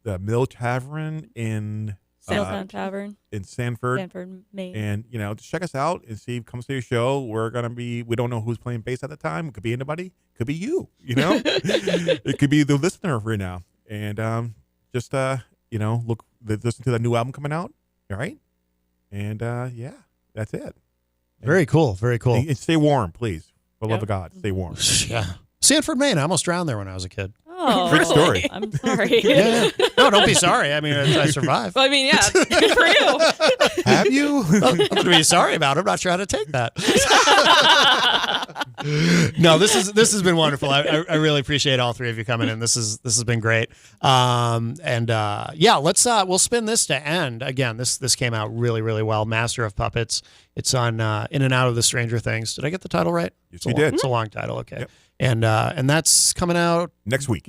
the Mill Tavern in Tavern in Sanford, Maine. And just check us out and come see your show. We don't know who's playing bass at the time. It could be anybody. It could be you. It could be the listener right now. And just listen to that new album coming out. All right. And that's it. Very cool. Very cool. And stay warm, please. For the love of God, stay warm. Yeah. Sanford, Maine. I almost drowned there when I was a kid. Oh, great story. I'm sorry. Yeah. No, don't be sorry. I mean, I survived. Well, I mean, yeah, good for you. Have you? I'm going to be sorry about it. I'm not sure how to take that. No, this has been wonderful. I really appreciate all three of you coming in. This has been great. We'll spin this to end. Again, this came out really, really well. Master of Puppets. It's on In and Out of the Stranger Things. Did I get the title right? Yes, you did. It's a long title. Okay. Yep. And that's coming out next week.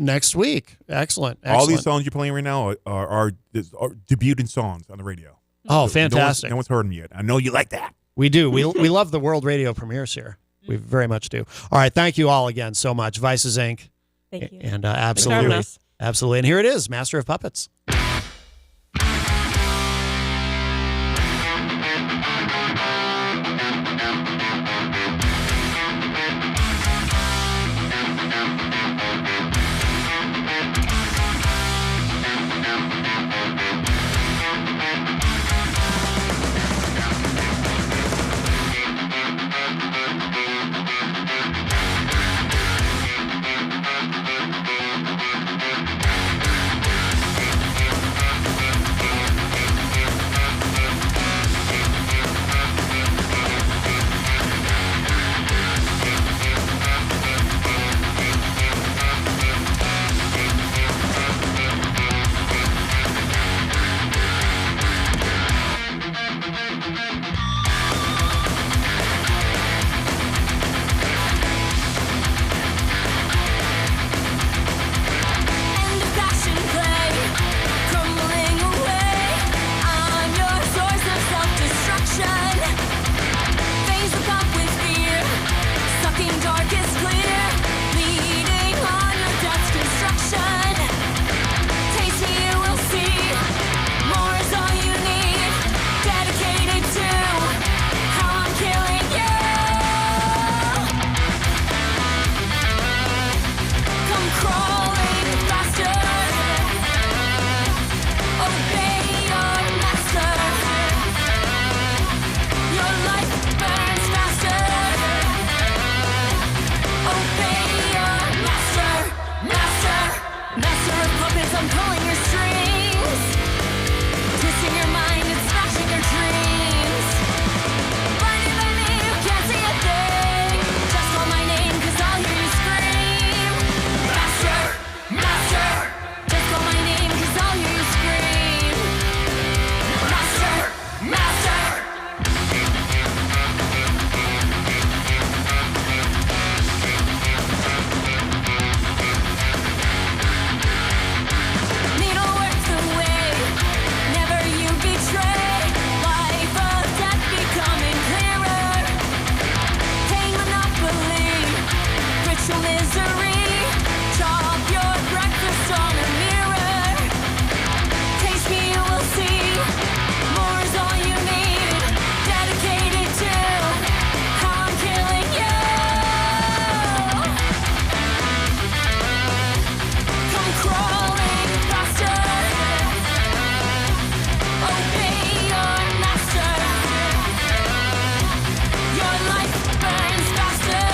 Excellent. All these songs you're playing right now are debuting songs on the radio. Oh, fantastic. No one's heard them yet. I know you like that. We do. We love the world radio premieres here. We very much do. All right. Thank you all again so much. Vices Inc. Thank you. And absolutely. Absolutely. And here it is, Master of Puppets. I'm pulling your strings, twisting your mind and smashing your dreams. Blinded by me, you can't see a thing. Just call my name, 'cause I'll hear you scream. Master, master. Just call my name, 'cause I'll hear you scream. Master, master. Needlework's the way, never you betray. Life of death becoming clearer. Pain monopoly, ritual misery. Chop your breakfast on a mirror. Taste me, you will see. More is all you need. Dedicated to how I'm killing you. Come crawling faster. Obey your master. Your life burns faster.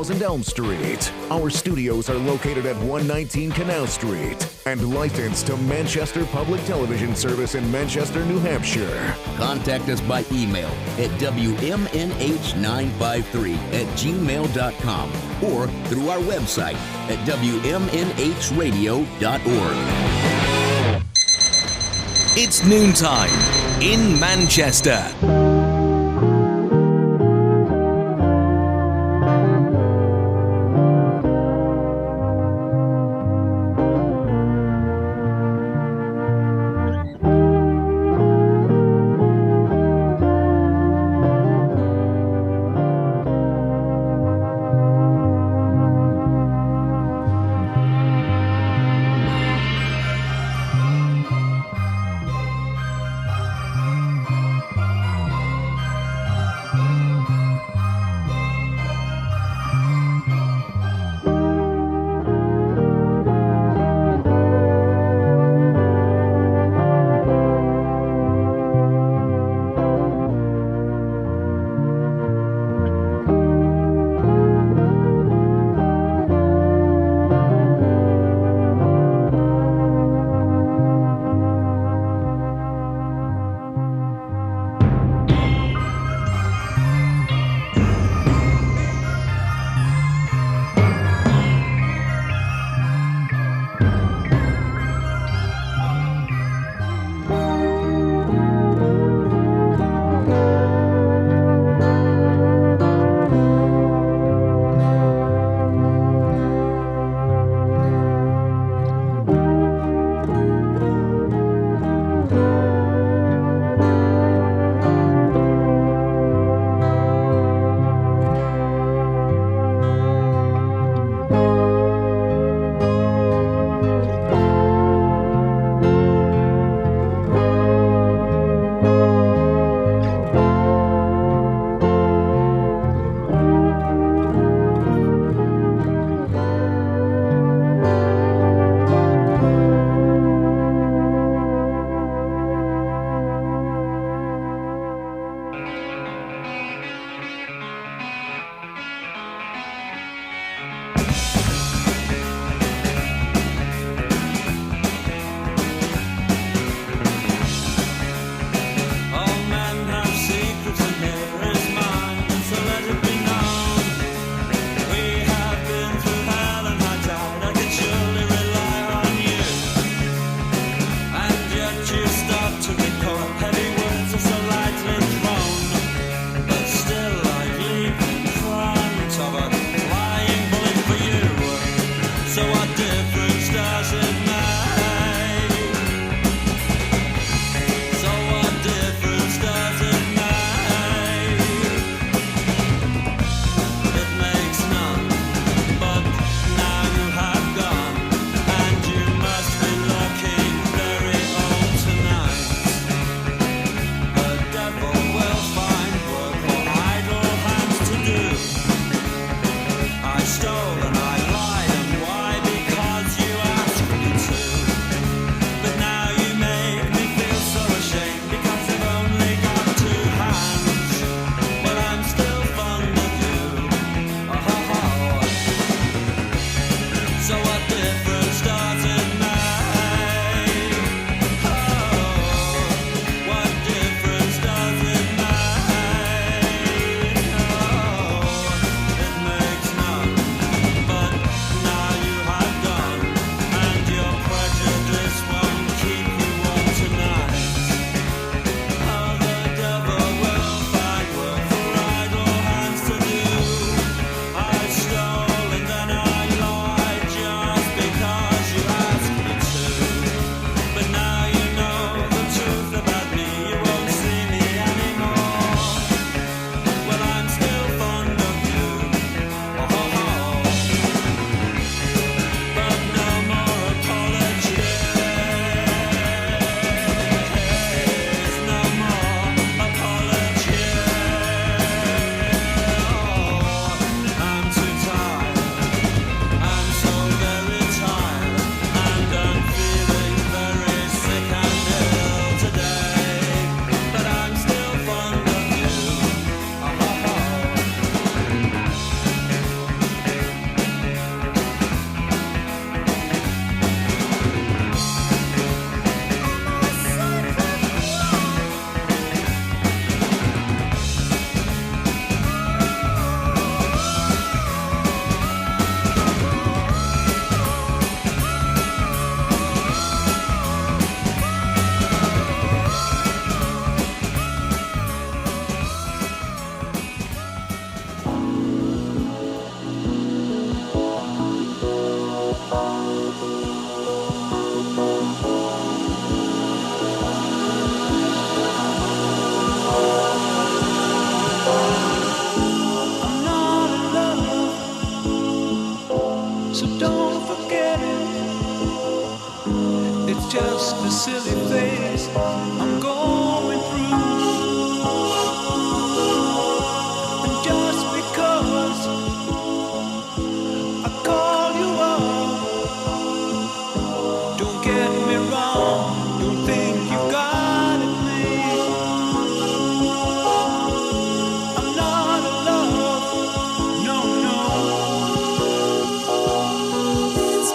1000 Elm Street. Our studios are located at 119 Canal Street and licensed to Manchester Public Television Service in Manchester, New Hampshire. Contact us by email at WMNH953@gmail.com or through our website at WMNHradio.org. It's noontime in Manchester. So don't forget it. It's just a silly phase I'm going through. And just because I call you up, don't get me wrong, don't think you got it made. I'm not in love, no, no. It's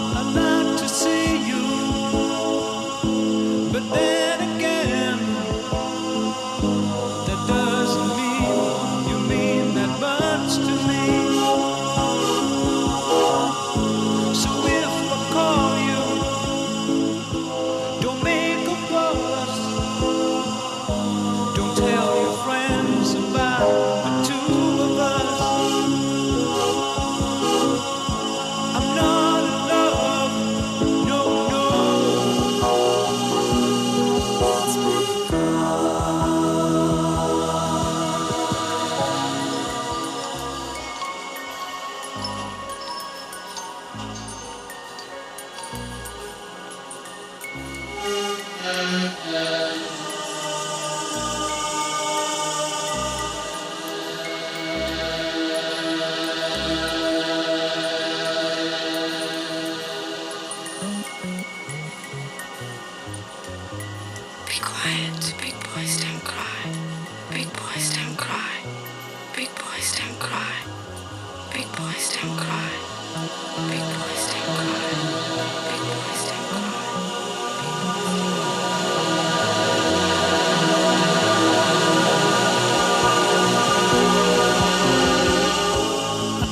I'd like to see you, but then again, that doesn't mean you mean that much to me. So if I call you, don't make a fuss. Don't tell your friends about the two of us. I'm not in love, no, no. Be quiet, big boys don't cry. Big boys don't cry. Big boys don't cry. Big boys don't cry. Big boys don't cry. Big boys don't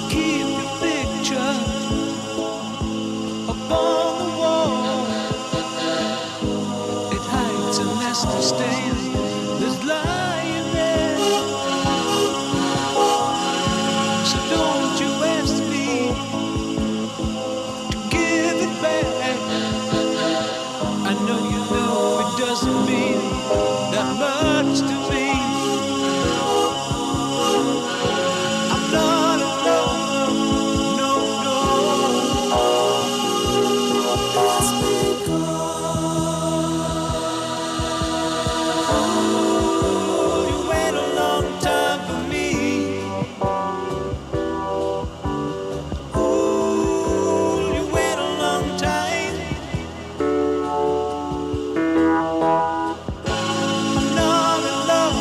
Keep your picture up on the wall. It hides a nest of stains that's lying there. So don't you ask me to give it back. I know you know it doesn't mean that much to me. I'm not in love, no, no. It's you wait a long time for me. Ooh, you wait a long time. I'm not in love,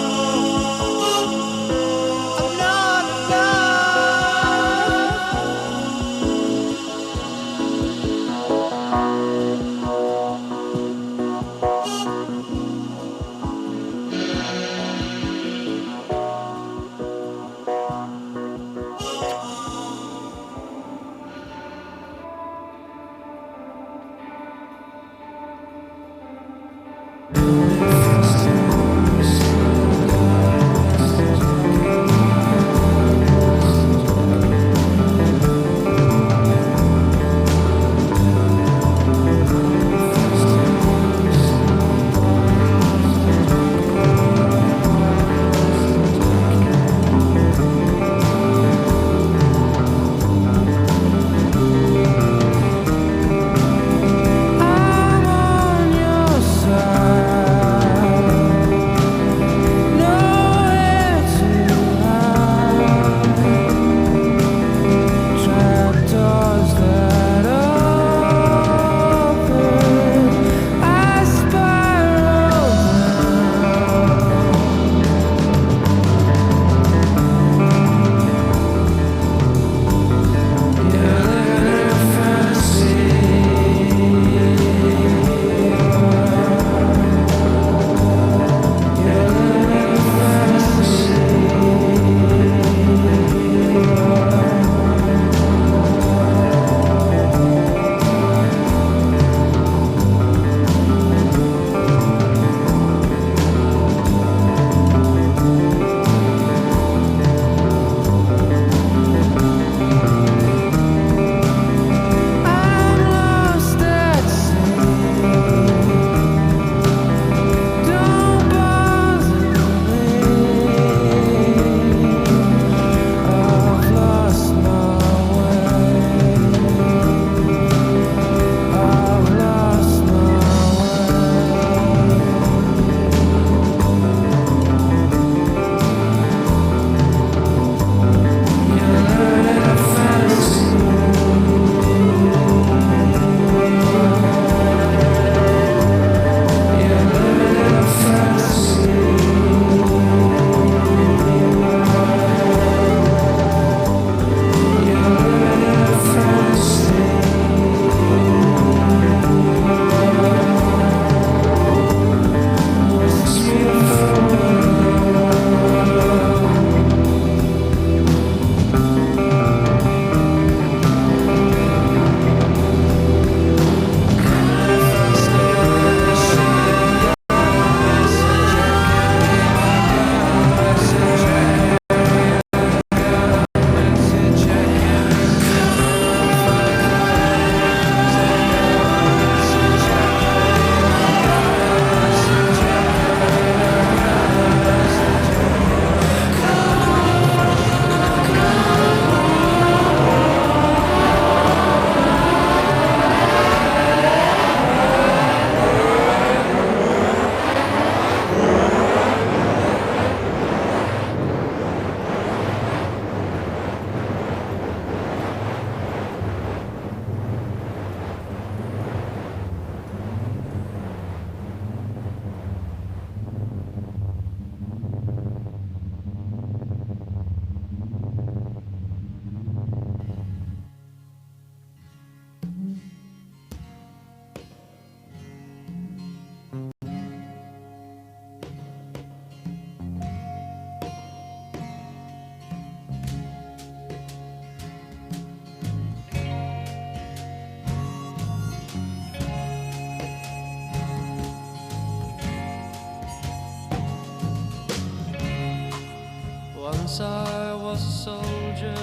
Once I was a soldier,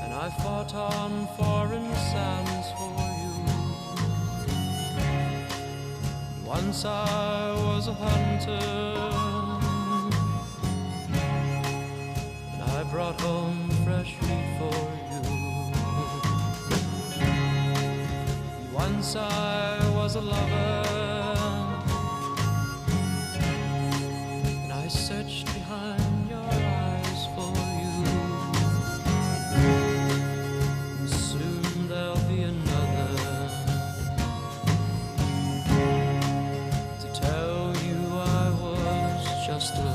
and I fought on foreign sands for you. Once I was a hunter, and I brought home fresh meat for you. Once I was a lover, searched behind your eyes for you. Soon there'll be another to tell you I was just a